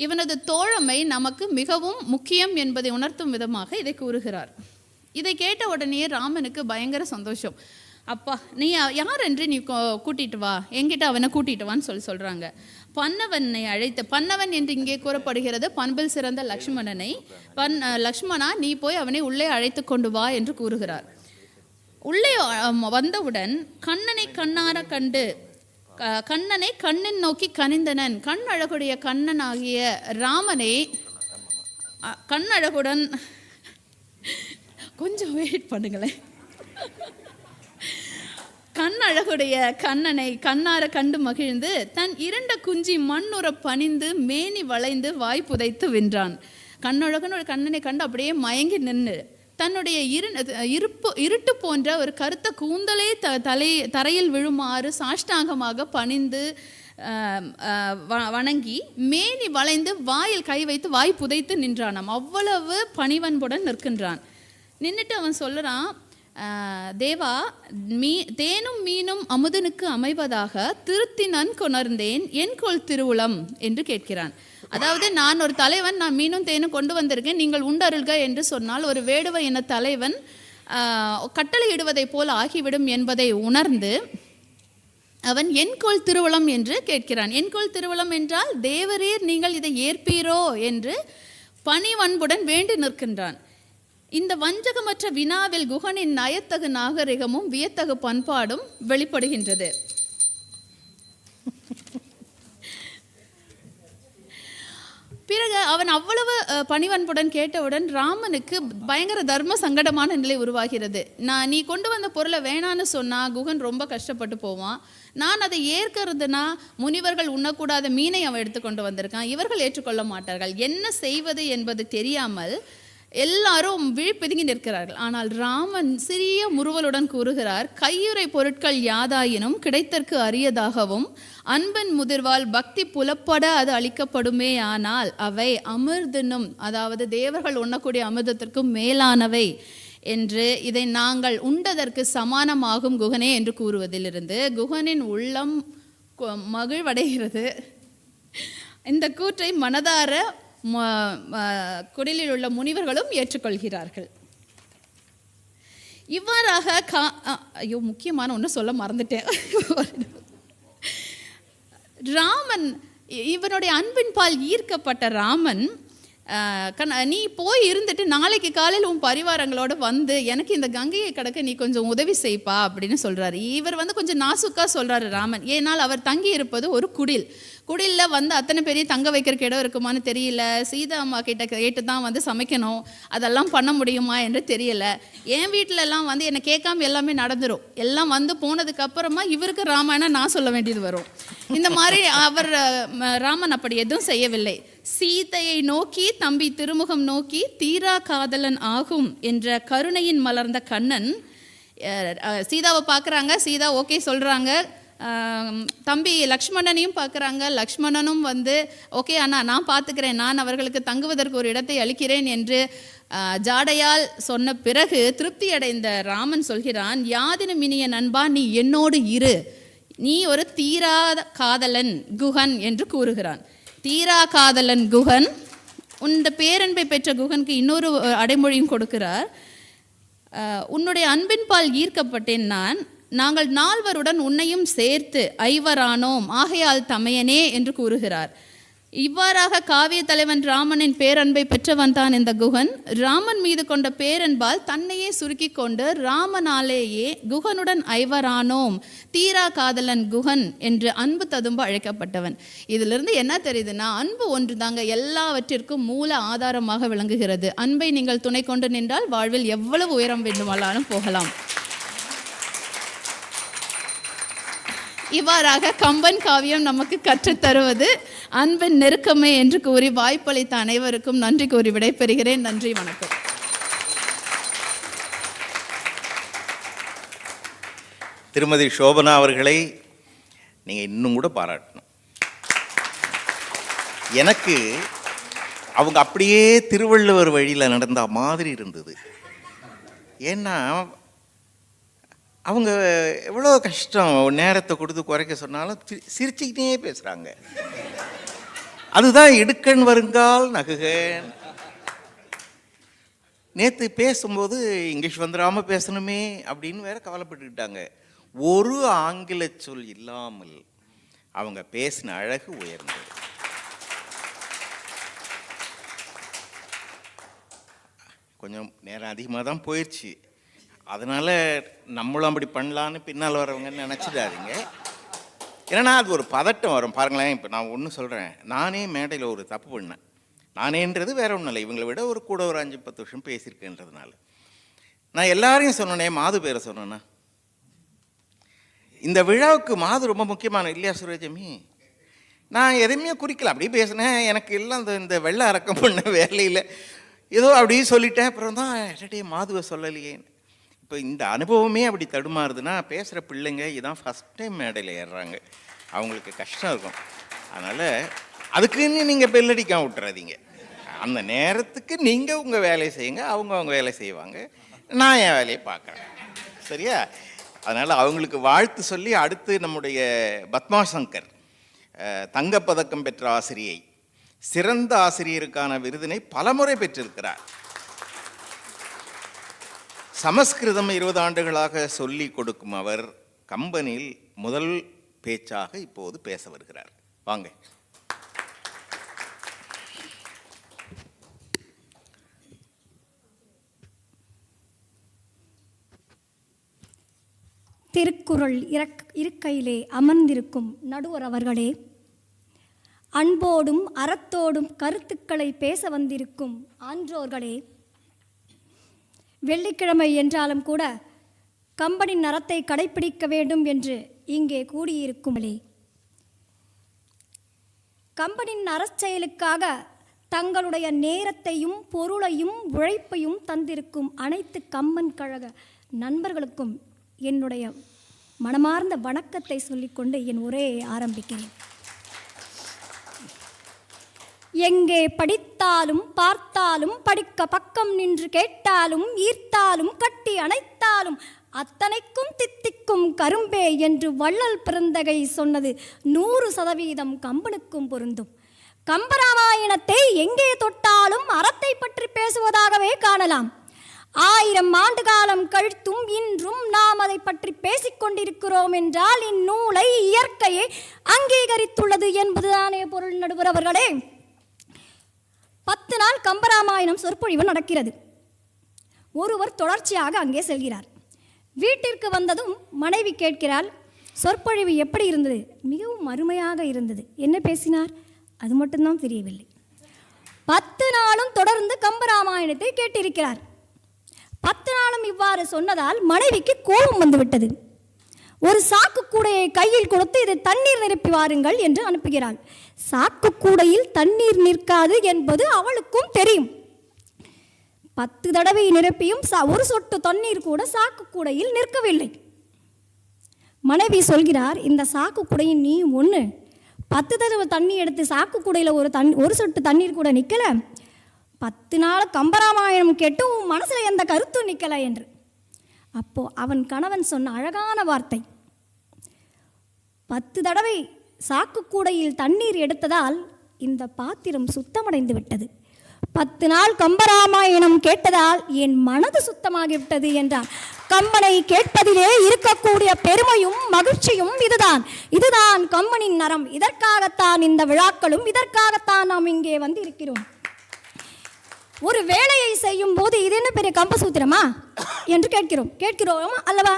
இவனது தோழமை நமக்கு மிகவும் முக்கியம் என்பதை உணர்த்தும் விதமாக இதை கூறுகிறார். இதை கேட்ட உடனே ராமனுக்கு பயங்கர சந்தோஷம். அப்பா, நீ யார் என்று நீ கூட்டிட்டு வா, என்கிட்ட அவனை கூட்டிட்டு வான்னு சொல்கிறாங்க. பன்னவனை அழைத்து, பன்னவன் என்று இங்கே கூறப்படுகிறது பண்பில் சிறந்த லக்ஷ்மணனை. லக்ஷ்மணா நீ போய் அவனை உள்ளே அழைத்து கொண்டு வா என்று கூறுகிறார். உள்ளே வந்தவுடன் கண்ணனை கண்ணார கண்டு, கண்ணனை கண்ணன் நோக்கி கனிந்தனன், கண் அழகுடைய கண்ணன் ஆகிய ராமனை கண்ணழகுடன், கொஞ்சம் வெயிட் பண்ணுங்களேன், கண்ணழகுடைய கண்ணனை கண்ணார கண்டு மகிழ்ந்து தன் இரண்ட குஞ்சி மண்ணுற பணிந்து மேனி வளைந்து வாய் புதைத்து வென்றான். கண்ணழகன் ஒரு கண்ணனை கண்டு அப்படியே மயங்கி நின்று தன்னுடைய இருட்டு போன்ற ஒரு கருத்த கூந்தலே தரையில் விழுமாறு சாஷ்டாங்கமாக பணிந்து வணங்கி மேனி வளைந்து வாயில் கை வைத்து வாய் புதைத்து நின்றானாம். அவ்வளவு பணிவன்புடன் நிற்கின்றான். நின்றுட்டு அவன் சொல்லுறான், தேவா தேனும் மீனும் அமுதனுக்கு அமைவதாக திருத்தினன் கொணர்ந்தேன் என்கொள் திருவுளம் என்று கேட்கிறான். அதாவது நான் ஒரு தலைவன், நான் மீனும் தேனும் கொண்டு வந்திருக்கேன், நீங்கள் உண்டருள்க என்று சொன்னால் ஒரு வேடுவ இன தலைவன் கட்டளையிடுவதை போல் ஆகிவிடும் என்பதை உணர்ந்து அவன் என்கொள் திருவுளம் என்று கேட்கிறான். என்கொள் திருவுளம் என்றால் தேவரீர் நீங்கள் இதை ஏற்பீரோ என்று பணிவன்புடன் வேண்டி நிற்கின்றான். இந்த வஞ்சகமற்ற வினாவில் குகனின் நயத்தகு நாகரிகமும் வியத்தகு பண்பாடும் வெளிப்படுகின்றது. பிறகு அவன் அவ்வளவு பணிவன்புடன் கேட்டவுடன் ராமனுக்கு பயங்கர தர்ம சங்கடமான நிலை உருவாகிறது. நீ கொண்டு வந்த பொருளை வேணான்னு சொன்னா குகன் ரொம்ப கஷ்டப்பட்டு போவான். நான் அதை ஏற்கிறதுனா முனிவர்கள் உண்ணக்கூடாத மீனை அவன் எடுத்துக்கொண்டு வந்திருக்கான், இவர்கள் ஏற்றுக்கொள்ள மாட்டார்கள். என்ன செய்வது என்பது தெரியாமல் எல்லாரும் விழிப்பெதுங்கி நிற்கிறார்கள். ஆனால் ராமன் சிறிய முறுவலுடன் கூறுகிறார், கையுறை பொருட்கள் யாதாயினும் கிடைத்தற்கு அரியதாகவும் அன்பன் முதிர்வால் பக்தி புலப்பட அது அளிக்கப்படுமே, ஆனால் அவை அமிர்தனும், அதாவது தேவர்கள் உண்ணக்கூடிய அமிர்தத்திற்கும் மேலானவை என்று இதை நாங்கள் உண்டதற்கு சமானமாகும் குகனே என்று கூறுவதிலிருந்து குகனின் உள்ளம் மகிழ்வடைகிறது. இந்த கூற்றை மனதார குடிலில் உள்ள முனிவர்களும் ஏற்றுக்கொள்கிறார்கள். இவ்வாறாக முக்கியமான ஒன்று சொல்ல மறந்துட்டேன். ராமன், இவனுடைய அன்பின் பால் ஈர்க்கப்பட்ட ராமன், நீ போய் இருந்துட்டு நாளைக்கு காலையில் உன் பரிவாரங்களோடு வந்து எனக்கு இந்த கங்கையை கடக்க நீ கொஞ்சம் உதவி செய்ப்பா அப்படின்னு சொல்கிறாரு. இவர் கொஞ்சம் நாசுக்காக சொல்கிறாரு ராமன். ஏனால் அவர் தங்கி இருப்பது ஒரு குடிலில் அத்தனை பெரிய தங்க வைக்கிறக்கு இடம் இருக்குமான்னு தெரியல. சீதா அம்மா கிட்ட கேட்டு தான் சமைக்கணும், அதெல்லாம் பண்ண முடியுமா என்று தெரியல. என் வீட்டிலலாம் என்னை கேட்காம எல்லாமே நடந்துடும். எல்லாம் போனதுக்கு அப்புறமா இவருக்கு ராமாயணம் நான் சொல்ல வேண்டியது வரும். இந்த மாதிரி ராமன் அப்படி எதுவும் செய்யவில்லை. சீதையை நோக்கி தம்பி திருமுகம் நோக்கி தீரா காதலன் ஆகும் என்ற கருணையின் மலர்ந்த கண்ணன் சீதாவை பார்க்குறாங்க. சீதா ஓகே சொல்கிறாங்க. தம்பி லக்ஷ்மணனையும் பார்க்குறாங்க. லக்ஷ்மணனும் வந்து ஓகே அண்ணா நான் பார்த்துக்கிறேன், நான் அவர்களுக்கு தங்குவதற்கு ஒரு இடத்தை அளிக்கிறேன் என்று ஜாடையால் சொன்ன பிறகு திருப்தி அடைந்த ராமன் சொல்கிறான், யாதினும் இனிய நண்பா நீ என்னோடு இரு, நீ ஒரு தீராத காதலன் குஹன் என்று கூறுகிறான். தீரா காதலன் குஹன். இந்த பேரன்பை பெற்ற குஹனுக்கு இன்னொரு அடைமொழியும் கொடுக்கிறார். உன்னுடைய அன்பின் பால் ஈர்க்கப்பட்டேன் நாங்கள் நால்வருடன் உன்னையும் சேர்த்து ஐவரானோம், ஆகையால் தமையனே என்று கூறுகிறார். இவ்வாறாக காவிய தலைவன் ராமனின் பேரன்பை பெற்றவன் தான் இந்த குஹன். ராமன் மீது கொண்ட பேரன்பால் தன்னையே சுருக்கி கொண்டு ராமனாலேயே குஹனுடன் ஐவரானோம், தீரா காதலன் குஹன் என்று அன்பு ததும்ப அழைக்கப்பட்டவன். இதிலிருந்து என்ன தெரியுதுன்னா, அன்பு ஒன்று தாங்க எல்லாவற்றிற்கும் மூல ஆதாரமாக விளங்குகிறது. அன்பை நீங்கள் துணை கொண்டு நின்றால் வாழ்வில் எவ்வளவு உயரம் வேண்டுமானாலும் போகலாம். இவ்வாறாக கம்பன் காவியம் நமக்கு கற்றுத்தருவது அன்பின் நெருக்கமே என்று கூறி வாய்ப்பளித்த அனைவருக்கும் நன்றி கூறி விடைபெறுகிறேன். நன்றி, வணக்கம். திருமதி சோபனா அவர்களை நீங்கள் இன்னும் கூட பாராட்டணும். எனக்கு அவங்க அப்படியே திருவள்ளுவர் வழியில் நடந்த மாதிரி இருந்தது. ஏன்னா அவங்க எவ்வளோ கஷ்டம், நேரத்தை கொடுத்து குறைக்க சொன்னாலும் சிரிச்சுக்கிட்டே பேசுகிறாங்க. அதுதான் இடுக்கண் வருங்கால் நகுகன். நேற்று பேசும்போது இங்கிலீஷ் வந்துடாமல் பேசணுமே அப்படின்னு வேற கவலைப்பட்டுக்கிட்டாங்க. ஒரு ஆங்கில சொல் இல்லாமல் அவங்க பேசின அழகு உயர்ந்தது. கொஞ்சம் நேரம் அதிகமாக தான் போயிடுச்சு, அதனால் நம்மளும் அப்படி பண்ணலான்னு பின்னால் வரவங்கன்னு நினச்சிடாதீங்க. ஏன்னா அது ஒரு பதட்டம் வரும். பாருங்களேன், இப்போ நான் ஒன்று சொல்கிறேன், நானே மேடையில் ஒரு தப்பு பண்ணேன். நானேன்றது வேற ஒன்றும் இல்லை, இவங்களை விட கூட ஒரு 5-10 வருஷம் பேசியிருக்கேன்றதுனால நான் எல்லாரையும் சொன்னேனே, மாது பேரை சொன்னேன்னா. இந்த விழாவுக்கு மாது ரொம்ப முக்கியமான இல்லையா சுரேஜமி? நான் எதையுமே குறிக்கல, அப்படியே பேசினேன். எனக்கு எல்லாம் இந்த வெள்ளை அடக்கம் பண்ண வேலையில் ஏதோ அப்படியே சொல்லிட்டேன். அப்புறம் தான் டே மாதுவை சொல்லலையே. இப்போ இந்த அனுபவமே அப்படி தடுமாறுதுன்னா, பேசுகிற பிள்ளைங்க இதான் ஃபஸ்ட் டைம் மேடையில் ஏறுறாங்க, அவங்களுக்கு கஷ்டம் இருக்கும். அதனால் அதுக்குன்னு நீங்கள் பெல்லடிக்காம விட்டுறாதீங்க. அந்த நேரத்துக்கு நீங்கள் உங்கள் வேலையை செய்யுங்க, அவங்க வேலையை செய்வாங்க, நான் என் வேலையை பார்க்குறேன். சரியா? அதனால் அவங்களுக்கு வாழ்த்து சொல்லி, அடுத்து நம்முடைய பத்மா சங்கர் தங்கப்பதக்கம் பெற்ற ஆசிரியை, சிறந்த ஆசிரியருக்கான விருதினை பலமுறை பெற்றிருக்கிறார். சமஸ்கிருதம் 20 ஆண்டுகளாக சொல்லி கொடுக்கும் அவர் கம்பனில் முதல் பேச்சாக இப்போது பேச வருகிறார். வாங்க. திருக்குறள் இருக்கையிலே அமர்ந்திருக்கும் நடுவர் அவர்களே, அன்போடும் அறத்தோடும் கருத்துக்களை பேச வந்திருக்கும் ஆன்றோர்களே, வெள்ளிக்கிழமை என்றாலும் கூட கம்பனின் அறத்தை கடைப்பிடிக்க வேண்டும் என்று இங்கே கூடியிருக்கும்படி, கம்பனின் அறச்செயலுக்காக தங்களுடைய நேரத்தையும் பொருளையும் உழைப்பையும் தந்திருக்கும் அனைத்து கம்பன் கழக நண்பர்களுக்கும் என்னுடைய மனமார்ந்த வணக்கத்தை சொல்லிக்கொண்டு என் உரையை ஆரம்பிக்கிறேன். எங்கே படித்தாலும் பார்த்தாலும், படிக்க பக்கம் நின்று கேட்டாலும், ஈர்த்தாலும் கட்டி அணைத்தாலும் அத்தனைக்கும் தித்திக்கும் கரும்பே என்று வள்ளல் பிறந்தகை சொன்னது 100% கம்பனுக்கும் பொருந்தும். கம்பராமாயணத்தை எங்கே தொட்டாலும் அறத்தை பற்றி பேசுவதாகவே காணலாம். 1000 ஆண்டு காலம் கழித்தும் இன்றும் நாம் அதை பற்றி பேசிக்கொண்டிருக்கிறோம் என்றால் இந்நூலை இயற்கையை அங்கீகரித்துள்ளது என்பதுதானே பொருள். நடுவர் அவர்களே, 10 நாள் கம்பராமாயணம் சொற்பொழிவு நடக்கிறது. ஒருவர் தொடர்ச்சியாக அங்கே செல்கிறார். வீட்டிற்கு வந்ததும் மனைவி கேட்கிறாள், சொற்பொழிவு எப்படி இருந்தது? மிகவும் அருமையாக இருந்தது. என்ன பேசினார்? அது மட்டும்தான் தெரியவில்லை. 10 நாளும் தொடர்ந்து கம்பராமாயணத்தை கேட்டிருக்கிறார். 10 நாளும் இவ்வாறு சொன்னதால் மனைவிக்கு கோபம் வந்துவிட்டது. ஒரு சாக்கு கூடையை கையில் கொடுத்து இதை தண்ணீர் நிரப்பி வாருங்கள் என்று அனுப்புகிறாள். சாக்கு கூடையில் தண்ணீர் நிற்காது என்பது அவளுக்கும் தெரியும். 10 தடவை நிரப்பியும் ஒரு சொட்டு தண்ணீர் கூட சாக்கு கூடையில் நிற்கவில்லை. மனைவி சொல்கிறார், இந்த சாக்கு குடையின் நீ ஒன்று 10 தடவை தண்ணி எடுத்து சாக்கு குடையில் ஒரு சொட்டு தண்ணீர் கூட நிற்கல, 10 நாள் கம்பராமாயணம் கேட்டு உன் மனசில் எந்த கருத்தும் நிற்கல என்று. அப்போ அவன் கணவன் சொன்ன அழகான வார்த்தை, 10 தடவை சாக்கு கூடையில் தண்ணீர் எடுத்ததால் இந்த பாத்திரம் சுத்தமடைந்து விட்டது, 10 நாள் கம்பராமாயணம் கேட்டதால் என் மனது சுத்தமாகிவிட்டது என்றான். கம்பனை கேட்பதிலே இருக்கக்கூடிய பெருமையும் மகிழ்ச்சியும் இதுதான் கம்பனின் நரம். இதற்காகத்தான் இந்த விழாக்களும், இதற்காகத்தான் நாம் இங்கே வந்து இருக்கிறோம். ஒரு வேலையை செய்யும் போது இது என்ன பெரிய கம்பசூத்திரமா என்று கேட்கிறோம் அல்லவா?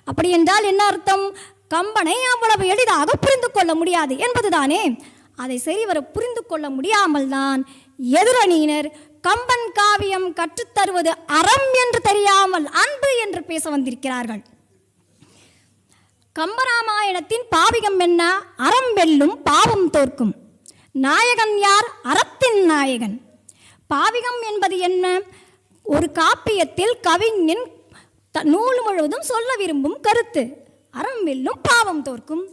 அப்படி என்றால் என்ன அர்த்தம்? கம்பனை அவ்வளவு எளிதாக புரிந்து கொள்ள முடியாது என்பதுதானே. அதை சரிவர புரிந்து கொள்ள முடியாமல் தான் எதிரணியினர் கம்பன் காவியம் கற்றுத்தருவது அறம் என்று தெரியாமல் அன்பு என்று பேச வந்திருக்கிறார்கள். கம்பராமாயணத்தின் பாவிகம் என்ன? அறம் வெல்லும் பாவம் தோற்கும். நாயகன் யார்? அறத்தின் நாயகன். பாவிகம் என்பது என்ன? ஒரு காப்பியத்தில் கவிஞன் நூல் முழுவதும் சொல்ல விரும்பும் கருத்து. அறம் வெல்லும் பாவம் தோற்கும்.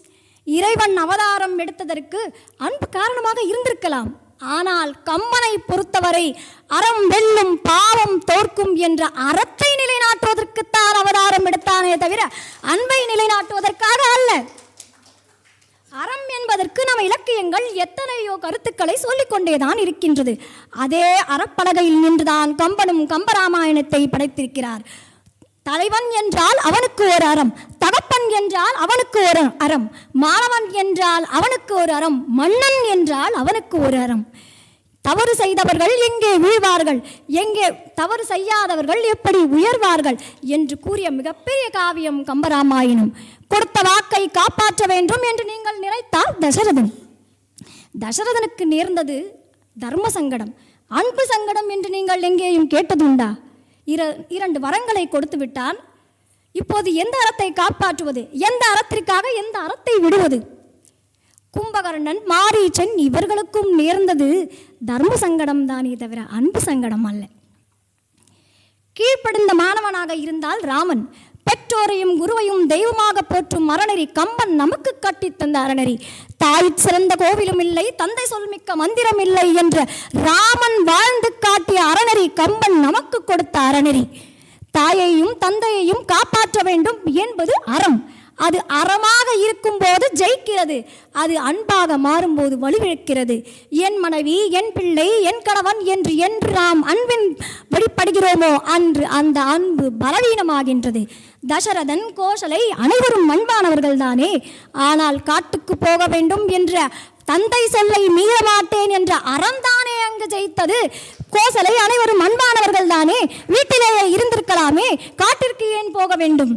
இறைவன் அவதாரம் எடுத்ததற்கு அன்பு காரணமாக இருந்திருக்கலாம். ஆனால் கம்பனை பொறுத்தவரை அறம் வெல்லும் பாவம் தோற்கும் என்ற அறத்தை நிலைநாட்டுவதற்குத்தான் அவதாரம் எடுத்தானே தவிர அன்பை நிலைநாட்டுவதற்காக அல்ல. அறம் என்பதற்கு நம்ம இலக்கியங்கள் எத்தனையோ கருத்துக்களை சொல்லிக்கொண்டேதான் இருக்கின்றது. அதே அறப்பலகையில் நின்றுதான் கம்பனும் கம்பராமாயணத்தை படைத்திருக்கிறார். தலைவன் என்றால் அவனுக்கு ஒரு அறம், தகப்பன் என்றால் அவனுக்கு ஒரு அறம், மாணவன் என்றால் அவனுக்கு ஒரு அறம், மன்னன் என்றால் அவனுக்கு ஒரு அறம். தவறு செய்தவர்கள் எங்கே வீழ்வார்கள், எங்கே தவறு செய்யாதவர்கள் எப்படி உயர்வார்கள் என்று கூறிய மிகப்பெரிய காவியம் கம்பராமாயணம். கொடுத்த வாக்கை காப்பாற்ற வேண்டும் என்று நீங்கள் நினைத்தால் தசரதனுக்கு நேர்ந்தது தர்ம சங்கடம், அன்பு சங்கடம் என்று நீங்கள் எங்கேயும் கேட்டதுண்டா? 2 வரங்களை கொடுத்து விட்டான். இப்போது எந்த அறத்தை காப்பாற்றுவது? எந்த அறத்திற்காக எந்த அறத்தை விடுவது? கும்பகர்ணன், மாரீச்சன் இவர்களுக்கும் நேர்ந்தது தர்ம சங்கடம் தானே தவிர அன்பு சங்கடம் அல்ல. கீழ்ப்படிந்த மாணவனாக இருந்தால் ராமன், பெற்றோரையும் குருவையும் தெய்வமாக போற்றும் அறநெறி கம்பன் நமக்கு கட்டித்தந்த அறநெறி. தாய் சிறந்த கோவிலும் இல்லை, தந்தை சொல்மிக்க மந்திரம் இல்லை என்ற ராமன் வாழ்ந்து காட்டிய அறநெறி கம்பன் நமக்கு கொடுத்த அறநெறி. தாயையும் தந்தையையும் காப்பாற்ற வேண்டும் என்பது அறம். அது அறமாக இருக்கும் போது ஜெயிக்கிறது, அது அன்பாக மாறும்போது வலுவிழக்கிறது. என் மனைவி, என் பிள்ளை, என் கணவன் என்று நாம் அன்பின் வெளிப்படுகிறோமோ அன்று அந்த அன்பு பலவீனமாகின்றது. தசரதன், கோசலை அனைவரும் அன்பானவர்கள் தானே. ஆனால் காட்டுக்கு போக வேண்டும் என்ற தந்தை சொல்லை மீற மாட்டேன் என்ற அறம்தானே அங்கு ஜெயித்தது. கோசலை அனைவரும் அன்பானவர்கள் தானே, வீட்டிலேயே இருந்திருக்கலாமே, காட்டிற்கு ஏன் போக வேண்டும்?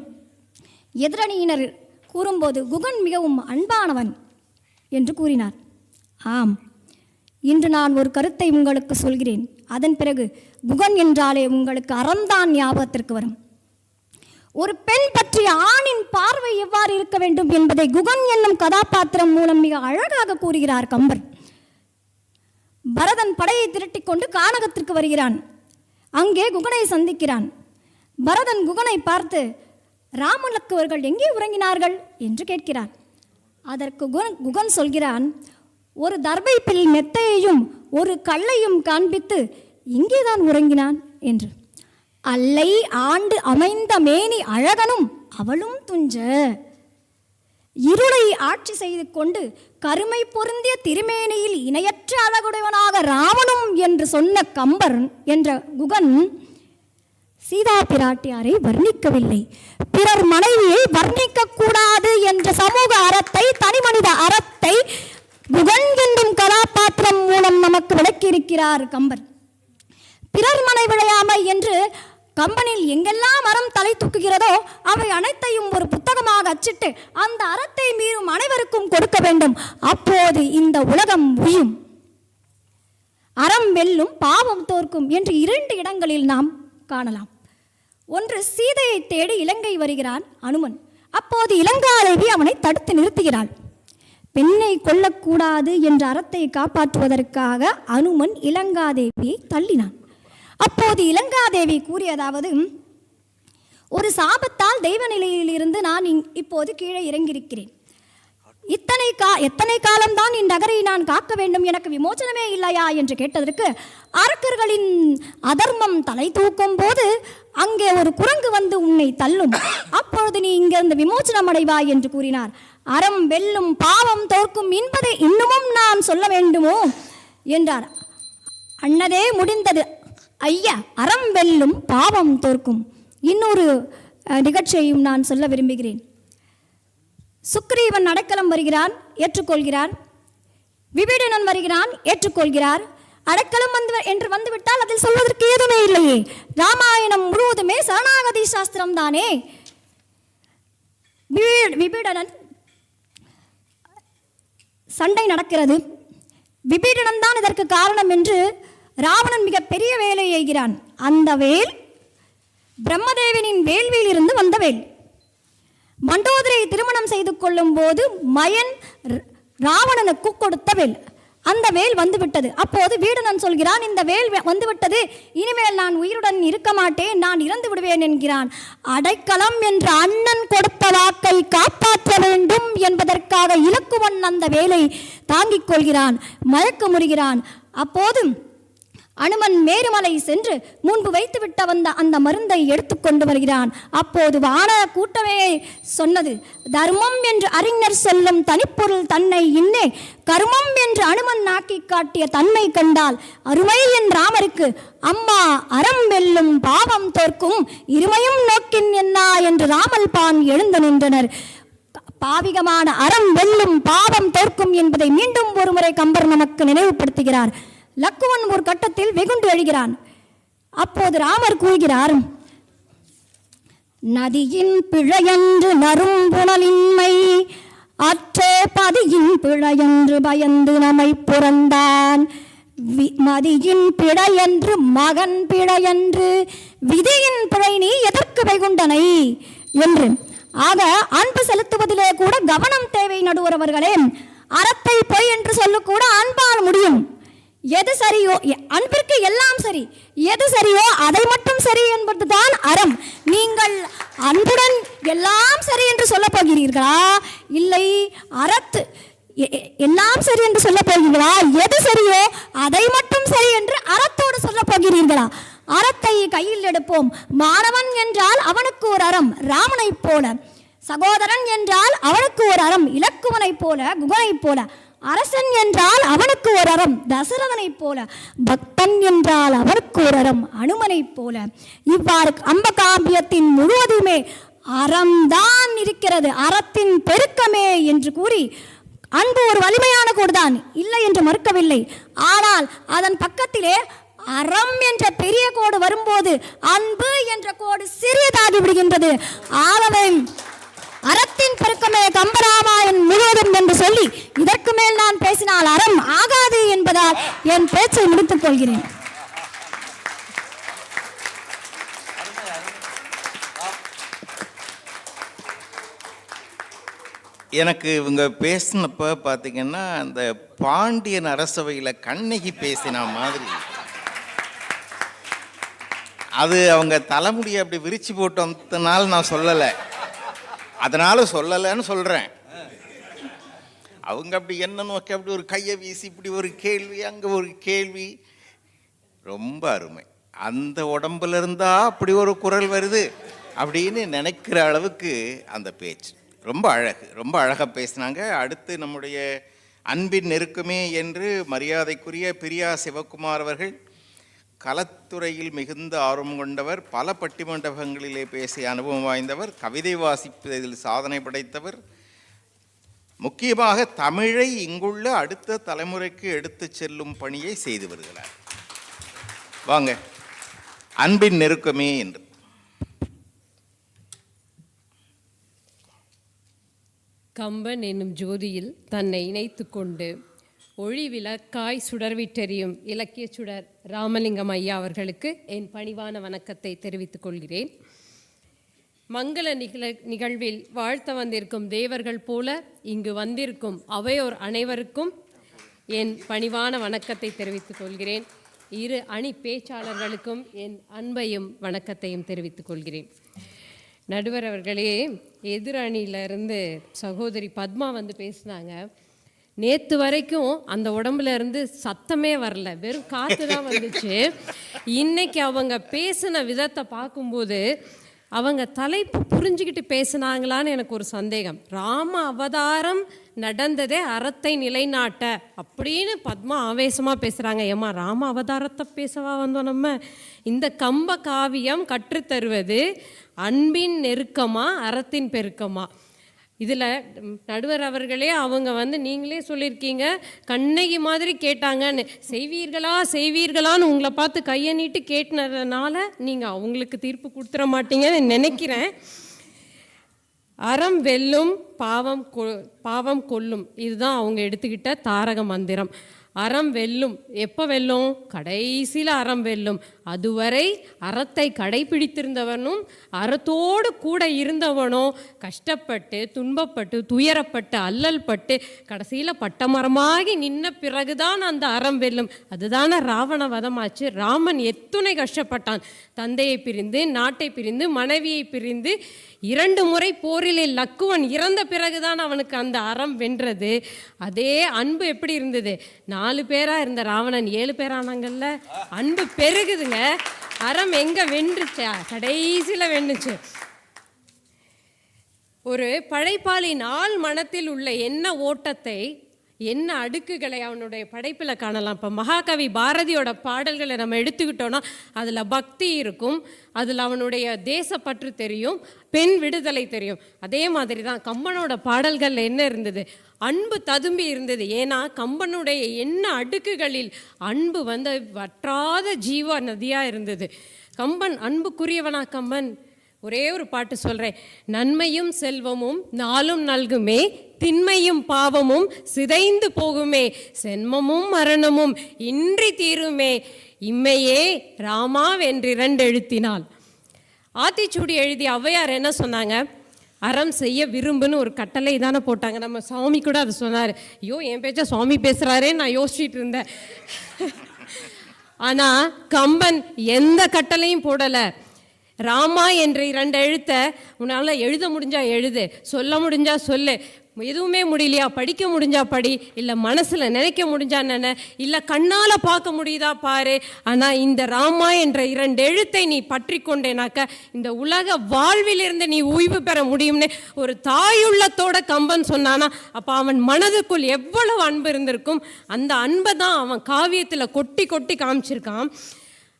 எதிரணியினர் கூறும்போது குகன் மிகவும் அன்பானவன் என்று கூறினார். ஆம், இன்று நான் ஒரு கருத்தை உங்களுக்கு சொல்கிறேன். அதன் பிறகு குகன் என்றாலே உங்களுக்கு அறம்தான் ஞாபகத்திற்கு வரும். ஒரு பெண் பற்றிய ஆணின் பார்வை எவ்வாறு இருக்க வேண்டும் என்பதை குகன் என்னும் கதாபாத்திரம் மூலம் மிக அழகாக கூறுகிறார் கம்பர். பரதன் படையை திரட்டிக் கொண்டு கானகத்திற்கு வருகிறான். அங்கே குகனை சந்திக்கிறான். பரதன் குகனை பார்த்து, ராமலக்குவர்கள் எங்கே உறங்கினார்கள் என்று கேட்கிறான். அதற்கு குகன் சொல்கிறான், ஒரு தர்பை பில் மெத்தையையும் ஒரு கல்லையும் காண்பித்து இங்கேதான் உறங்கினான் என்று. அல்லை ஆண்டு அமைந்த மேனி அழகனும் அவளும் துஞ்ச, இருளை ஆட்சி செய்து கொண்டு கருமை பொருந்திய திருமேனியில் இணையற்ற அழகுடையவனாக ராவனும் என்று சொன்ன கம்பர் என்ற குகன் சீதா பிராட்டியாரை வர்ணிக்கவில்லை. பிறர் மனைவியை வர்ணிக்க கூடாது என்ற சமூக அறத்தை, தனிமனித அறத்தை குகன் என்னும் கதாபாத்திரம் மூலம் நமக்கு விளக்கியிருக்கிறார் கம்பர். பிறர் மனை விளையாமை என்று கம்பனில் எங்கெல்லாம் அறம் தலை தூக்குகிறதோ அவை அனைத்தையும் ஒரு புத்தகமாக அச்சிட்டு அந்த அறத்தை மீறும் அனைவருக்கும் கொடுக்க வேண்டும். அப்போது இந்த உலகம் உயும். அறம் வெல்லும் பாவம் தோற்கும் என்று 2 இடங்களில் நாம் காணலாம். ஒன்று, சீதையை தேடி இலங்கை வருகிறான் அனுமன். அப்போது இலங்காதேவி அவனை தடுத்து நிறுத்துகிறாள். பெண்ணை கொல்லக்கூடாது என்ற அறத்தை காப்பாற்றுவதற்காக அனுமன் இலங்காதேவியை தள்ளினான். அப்போது இலங்காதேவி கூறியதாவது, ஒரு சாபத்தால் தெய்வ நிலையிலிருந்து நான் இப்போது கீழே இறங்கியிருக்கிறேன். எத்தனை காலம்தான் இந்நகரை நான் காக்க வேண்டும், எனக்கு விமோசனமே இல்லையா என்று கேட்டதற்கு, அரக்கர்களின் அதர்மம் தலை தூக்கும் போது அங்கே ஒரு குரங்கு வந்து உன்னை தள்ளும், அப்பொழுது நீ இங்கிருந்து விமோசனம் அடைவாய் என்று கூறினார். அறம் வெல்லும் பாவம் தோற்கும் என்பதை இன்னமும் நான் சொல்ல வேண்டுமோ என்றார். அன்னதே முடிந்தது ஐயா, அறம் வெல்லும் பாவம் தோற்கும். இன்னொரு நிகழ்ச்சியையும் நான் சொல்ல விரும்புகிறேன். சுக்ரீவன் அடைக்கலம் வருகிறான், ஏற்றுக்கொள்கிறார். விபீடனன் வருகிறான், ஏற்றுக்கொள்கிறார். அடைக்கலம் என்று வந்துவிட்டால் அதில் சொல்வதற்கு ஏதுமே இல்லையே. ராமாயணம் முழுவதுமே சரணாகதி சாஸ்திரம் தானே. விபீடனன் சண்டை நடக்கிறது. விபீடனன் தான் இதற்கு காரணம் என்று ராவணன் மிக பெரிய வேலை செய்கிறான். அந்த வேல் பிரம்மதேவனின் வேள்வியிலிருந்து வந்த வேல். மண்டோதரியை திருமணம் செய்து கொள்ளும் போது மயன் ராவணனுக்கு கொடுத்த வேல். அந்த வேல் வந்துவிட்டது. அப்போது வீடனன் சொல்கிறான், இந்த வேல் வந்துவிட்டது, இனிமேல் நான் உயிருடன் இருக்க மாட்டேன், நான் இறந்து விடுவேன் என்கிறான். அடைக்கலம் என்ற அண்ணன் கொடுத்த வாக்கை காப்பாற்ற வேண்டும் என்பதற்காக இலக்குவன் அந்த வேலை தாங்கிக் கொள்கிறான், மயக்க முறுகிறான். அப்போது அனுமன் மேருமலை சென்று முன்பு வைத்துவிட்ட வந்த அந்த மருந்தை எடுத்துக்கொண்டு வருகிறான். அப்போது வான கூட்டமே சொன்னது, தர்மம் என்று அறிஞர் சொல்லும் தனிப்பொருள் தன்னை இன்னே கர்மம் என்று அனுமன் நாக்கி காட்டிய தன்மை கண்டால் அருமை என் ராமருக்கு அம்மா அறம் வெல்லும் பாவம் தோற்கும் இருமையும் நோக்கின் என்னா என்று ராமல் பான் எழுந்து நின்றனர். பாவிகமான அறம் வெல்லும் பாவம் தோற்கும் என்பதை மீண்டும் ஒருமுறை கம்பர் நமக்கு நினைவுபடுத்துகிறார். லக்குவன் ஒரு கட்டத்தில் வெகுண்டு எழுகிறான். அப்போது ராமர் கூறுகிறார், நதியின் பிழையன்று நறும்புணலின்மை அற்றே பதியின் பிழையன்று பயந்து நம்மை புறந்தான் மதியின் பிழையன்று மகன் பிழையன்று விதியின் பிழை நீ எதற்கு வெகுண்டனை என்று. ஆக அன்பு செலுத்துவதிலே கூட கவனம் தேவை நடுவரவர்களே. அறத்தை பொய் என்று சொல்லக்கூட அன்பால் முடியும். எது சரியோ, அன்பிற்கு எல்லாம் சரி, எது சரியோ அதை மட்டும் சரி என்பதுதான் அறம். நீங்கள் அன்புடன் எல்லாம் சரி என்று சொல்ல போகிறீர்களா, இல்லை அறத்து எல்லாம் சரி என்று சொல்ல போகிறீர்களா, எது சரியோ அதை மட்டும் சரி என்று அறத்தோடு சொல்ல போகிறீர்களா? அறத்தை கையில் எடுப்போம். மாணவன் என்றால் அவனுக்கு ஒரு அறம் ராமனை போல, சகோதரன் என்றால் அவனுக்கு ஒரு அறம் இலக்குவனை போல குகனை போல, அரசன் என்றால் அவனுக்கு ஒரு அறம் தசரதனை போல, பக்தன் என்றால் அவனுக்கு ஒரு அறம் அனுமனை போல. இவ்வாறு அம்பகாம்பியத்தின் முழுவதுமே அறம்தான் இருக்கிறது, அறத்தின் பெருக்கமே என்று கூறி, அன்பு ஒரு வலிமையான கோடுதான், இல்லை என்று மறுக்கவில்லை. ஆனால் அதன் பக்கத்திலே அறம் என்ற பெரிய கோடு வரும்போது அன்பு என்ற கோடு சிறியதாகி விடுகின்றது. ஆகவே அறத்தின் பெருக்கமே கம்பராமாயண் முழுவதும் என்று சொல்லி இதற்கு மேல் நான் பேசினால் அறம் ஆகாது என்பதால் என் பேச்சை முடித்துக் கொள்கிறேன். எனக்கு இவங்க பேசினப்ப பார்த்தீங்கன்னா அந்த பாண்டியன் அரசவையில் கண்ணகி பேசின மாதிரி, அது அவங்க தலைமுடியை அப்படி விரிச்சு போட்டதுனால நான் சொல்லலை, அதனால சொல்லலைன்னு சொல்கிறேன். அவங்க அப்படி என்ன நோக்கி அப்படி ஒரு கையை வீசி இப்படி ஒரு கேள்வி அங்கே ஒரு கேள்வி, ரொம்ப அருமை. அந்த உடம்புல இருந்தா அப்படி ஒரு குரல் வருது அப்படின்னு நினைக்கிற அளவுக்கு அந்த பேச்சு ரொம்ப அழகு, ரொம்ப அழகாக பேசினாங்க. அடுத்து நம்முடைய அன்பின் நெருக்கமே என்று மரியாதைக்குரிய பிரியா சிவகுமார் அவர்கள் கலத்துறையில் மிகுந்த ஆர்வம் கொண்டவர், பல பட்டிமண்டபங்களிலே பேசிய அனுபவம் வாய்ந்தவர், கவிதை வாசிப்பதில் சாதனை படைத்தவர், முக்கியமாக தமிழை இங்குள்ள அடுத்த தலைமுறைக்கு எடுத்து செல்லும் பணியை செய்து வருகிறார். வாங்க, அன்பின் நெருக்கமே என்று. கம்பன் என்னும் ஜோதியில் தன்னை இணைத்து கொண்டு ஒளி விளக்காய் சுடர்விட்டெறியும் இலக்கிய சுடர் ராமலிங்கம் ஐயா அவர்களுக்கு என் பணிவான வணக்கத்தை தெரிவித்துக் கொள்கிறேன். மங்கள நிகழ்வில் வாழ்த்த வந்திருக்கும் தேவர்கள் போல இங்கு வந்திருக்கும் அவையோர் அனைவருக்கும் என் பணிவான வணக்கத்தை தெரிவித்துக் கொள்கிறேன். இரு அணி பேச்சாளர்களுக்கும் என் அன்பையும் வணக்கத்தையும் தெரிவித்துக் கொள்கிறேன். நடுவர் அவர்களே, எதிரணியிலேருந்து சகோதரி பத்மா வந்து பேசினாங்க. நேற்று வரைக்கும் அந்த உடம்புல இருந்து சத்தமே வரல, வெறும் காற்று தான் வந்துச்சு. இன்னைக்கு அவங்க பேசின விதத்தை பார்க்கும்போது அவங்க தலைப்பு புரிஞ்சுக்கிட்டு பேசுனாங்களான்னு எனக்கு ஒரு சந்தேகம். ராம அவதாரம் நடந்ததே அறத்தை நிலைநாட்ட அப்படின்னு பத்மா ஆவேசமாக பேசுகிறாங்க. ஏம்மா, ராம அவதாரத்தை பேசவா வந்தோம் நம்ம? இந்த கம்ப காவியம் கற்றுத்தருவது அன்பின் நெருக்கமா அறத்தின் பெருக்கமா? இதில் நடுவர் அவர்களே அவங்க வந்து நீங்களே சொல்லியிருக்கீங்க, கண்ணகி மாதிரி கேட்டாங்கன்னு. செய்வீர்களா செய்வீர்களான்னு உங்களை பார்த்து கையை நீட்டு கேட்டினதுனால நீங்கள் அவங்களுக்கு தீர்ப்பு கொடுத்துட மாட்டீங்கன்னு நினைக்கிறேன். அறம் வெல்லும் பாவம் கொல்லும், இதுதான் அவங்க எடுத்துக்கிட்ட தாரக மந்திரம். அறம் வெல்லும். எப்போ வெல்லும்? கடைசியில் அறம் வெல்லும். அதுவரை அறத்தை கடைபிடித்திருந்தவனும் அறத்தோடு கூட இருந்தவனோ கஷ்டப்பட்டு துன்பப்பட்டு துயரப்பட்டு அல்லல் பட்டு கடைசியில் பட்டமரமாகி நின்ன பிறகுதான் அந்த அறம் வெல்லும். அதுதானே ராவண வதமாச்சு. ராமன் எத்துணை கஷ்டப்பட்டான். தந்தையை பிரிந்து, நாட்டை பிரிந்து, மனைவியை பிரிந்து 2 முறை போரிலே லக்குவன் இறந்த பிறகுதான் அவனுக்கு அந்த அறம் வென்றது. அதே அன்பு எப்படி இருந்தது? 4 பேரா இருந்த ராவணன் 7 பேரானாங்கல்ல. அன்பு பெருகுதுங்க. அறம் எங்க வென்றுச்சா? கடைசியில் வென்றுச்சு. ஒரு படைப்பாளின் ஆள் மனத்தில் உள்ள என்ன ஓட்டத்தை, என்ன அடுக்குகளை அவனுடைய படைப்பில் காணலாம். இப்போ மகாகவி பாரதியோட பாடல்களை நம்ம எடுத்துக்கிட்டோன்னா அதில் பக்தி இருக்கும், அதில் அவனுடைய தேசப்பற்று தெரியும், பெண் விடுதலை தெரியும். அதே மாதிரி தான் கம்பனோட பாடல்களில் என்ன இருந்தது? அன்பு ததும்பி இருந்தது. ஏன்னா கம்பனுடைய என்ன அடுக்குகளில் அன்பு வந்து வற்றாத ஜீவ நதியாக இருந்தது. கம்பன் அன்புக்குரியவனா கம்பன்? ஒரே ஒரு பாட்டு சொல்கிறேன். நன்மையும் செல்வமும் நாளும் நல்குமே, திண்மையும் பாவமும் சிதைந்து போகுமே, சென்மமும் மரணமும் இன்றி தீருமே, இம்மையே ராமா வென்று 2 எழுத்தினால். ஆத்திச்சூடி எழுதிய ஔவையார் என்ன சொன்னாங்க? அறம் செய்ய விரும்புன்னு ஒரு கட்டளை தானே போட்டாங்க. நம்ம சுவாமி கூட அதை சொன்னார். ஐயோ, என் பேச்சா சுவாமி பேசுகிறாரே நான் யோசிச்சுட்டு இருந்தேன். ஆனால் கம்பன் எந்த கட்டளையும் போடலை. ராமா என்ற 2 எழுத்தை உன்னால் எழுத முடிஞ்சா எழுது, சொல்ல முடிஞ்சா சொல்லு, எதுவுமே முடியலையா படிக்க முடிஞ்சா படி, இல்லை மனசில் நினைக்க முடிஞ்சா நினை, இல்லை கண்ணால் பார்க்க முடியுதா பாரு. ஆனால் இந்த ராமா என்ற 2 எழுத்தை நீ பற்றி கொண்டேனாக்க இந்த உலக வாழ்விலிருந்து நீ ஓய்வு பெற முடியும்னு ஒரு தாயுள்ளத்தோட கம்பன் சொன்னானா, அப்போ அவன் மனதுக்குள் எவ்வளவு அன்பு இருந்திருக்கும். அந்த அன்பை தான் அவன் காவியத்தில் கொட்டி கொட்டி காமிச்சிருக்கான்.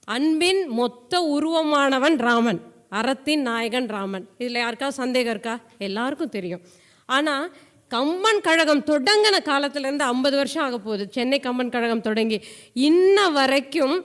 அன்பின் மொத்த உருவமானவன் ராமன், அறத்தின் நாயகன் ராமன். இதில் யாருக்காவது சந்தேகம் இருக்கா? எல்லாருக்கும் தெரியும். ஆனால் கம்பன் கழகம் தொடங்கின காலத்திலேருந்து 50 வருஷம் ஆக போகுது. சென்னை கம்பன் கழகம் தொடங்கி இன்ன வரைக்கும்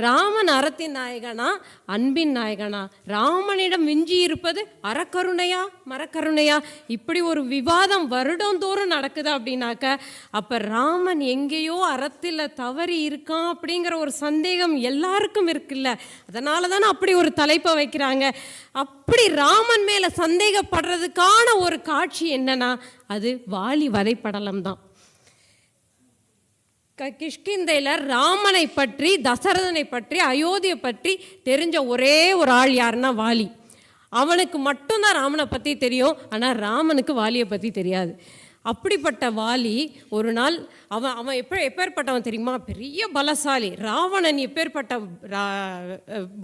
ராமன் அறத்தின் நாயகனா அன்பின் நாயகனா? ராமனிடம் மிஞ்சி இருப்பது அறக்கருணையா மரக்கருணையா? இப்படி ஒரு விவாதம் வருடந்தோறும் நடக்குது. அப்படின்னாக்க அப்போ ராமன் எங்கேயோ அறத்தில் தவறி இருக்கான் அப்படிங்கிற ஒரு சந்தேகம் எல்லாருக்கும் இருக்குல்ல. அதனால தானே அப்படி ஒரு தலைப்பை வைக்கிறாங்க. அப்படி ராமன் மேலே சந்தேகப்படுறதுக்கான ஒரு காட்சி என்னன்னா, அது வாலி வதைப்படலம் தான். கிஷ்கிந்தையில் ராமனை பற்றி, தசரதனை பற்றி, அயோத்தியை பற்றி தெரிஞ்ச ஒரே ஒரு ஆள் யாருன்னா வாலி. அவனுக்கு மட்டும்தான் ராமனை பற்றி தெரியும், ஆனால் ராமனுக்கு வாலியை பற்றி தெரியாது. அப்படிப்பட்ட வாலி ஒரு நாள் அவன் எப்பேற்பட்டவன் தெரியுமா? பெரிய பலசாலி. ராவணன் எப்பேற்பட்ட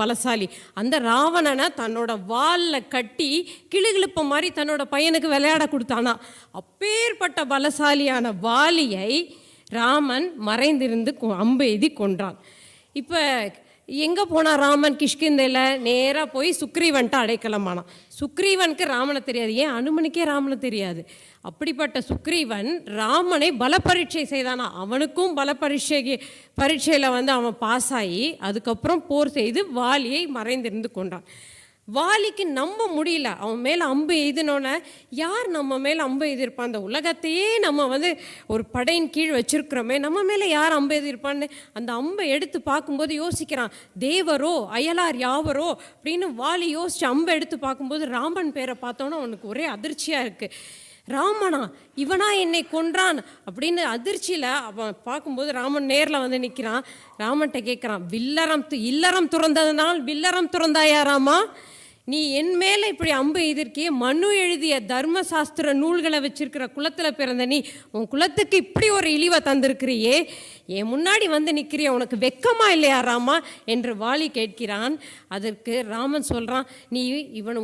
பலசாலி? அந்த ராவணனை தன்னோட வாலில் கட்டி கிளுகிழுப்ப மாதிரி தன்னோட பையனுக்கு விளையாட கொடுத்தானா. அப்பேற்பட்ட பலசாலியான வாலியை ராமன் மறைந்திருந்து அம்பு எய்தி கொன்றான். இப்போ எங்கே போனான் ராமன்? கிஷ்கிந்தையில் நேராக போய் சுக்ரீவன்ட்ட அடைக்கலமானான். சுக்ரீவனுக்கு ராமனை தெரியாது. ஏன் அனுமனுக்கே ராமனை தெரியாது. அப்படிப்பட்ட சுக்ரீவன் ராமனை பல பரீட்சை செய்தானா. அவனுக்கும் பல பரீட்சையில் அவன் பாஸ் ஆகி அதுக்கப்புறம் போர் செய்து வாலியை மறைந்திருந்து கொண்டான். வாலிக்கு நம்ப முடியல. அவன் மேலே அம்பு எய்தினோன்னே, யார் நம்ம மேலே அம்பு எய்திருப்பான்? அந்த உலகத்தையே நம்ம ஒரு படையின் கீழ் வச்சிருக்கிறோமே, நம்ம மேலே யார் அம்பு எய்திருப்பான்னு அந்த அம்பை எடுத்து பார்க்கும்போது யோசிக்கிறான். தேவரோ அயலார் யாவரோ அப்படின்னு வாலி யோசிச்சு அம்பை எடுத்து பார்க்கும்போது ராமன் பேரை பார்த்தோன்னா அவனுக்கு ஒரே அதிர்ச்சியாக இருக்குது. ராமனா, இவனா என்னை கொன்றான் அப்படின்னு அதிர்ச்சியில் அவன் பார்க்கும்போது ராமன் நேரில் நிற்கிறான். ராமன்கிட்ட கேட்குறான், இல்லறம் துறந்ததுனால் வில்லறம் துறந்தாயா ராமா? நீ என் மேலே இப்படி அம்பு எதிர்க்கிய மனு எழுதிய தர்மசாஸ்திர நூல்களை வச்சிருக்கிற குலத்தில் பிறந்த நீ உன் குலத்துக்கு இப்படி ஒரு இழிவை தந்திருக்கிறியே, என் முன்னாடி வந்து நிற்கிறிய, உனக்கு வெக்கமா இல்லையா ராமா என்று வாலி கேட்கிறான். அதற்கு ராமன் சொல்கிறான், நீ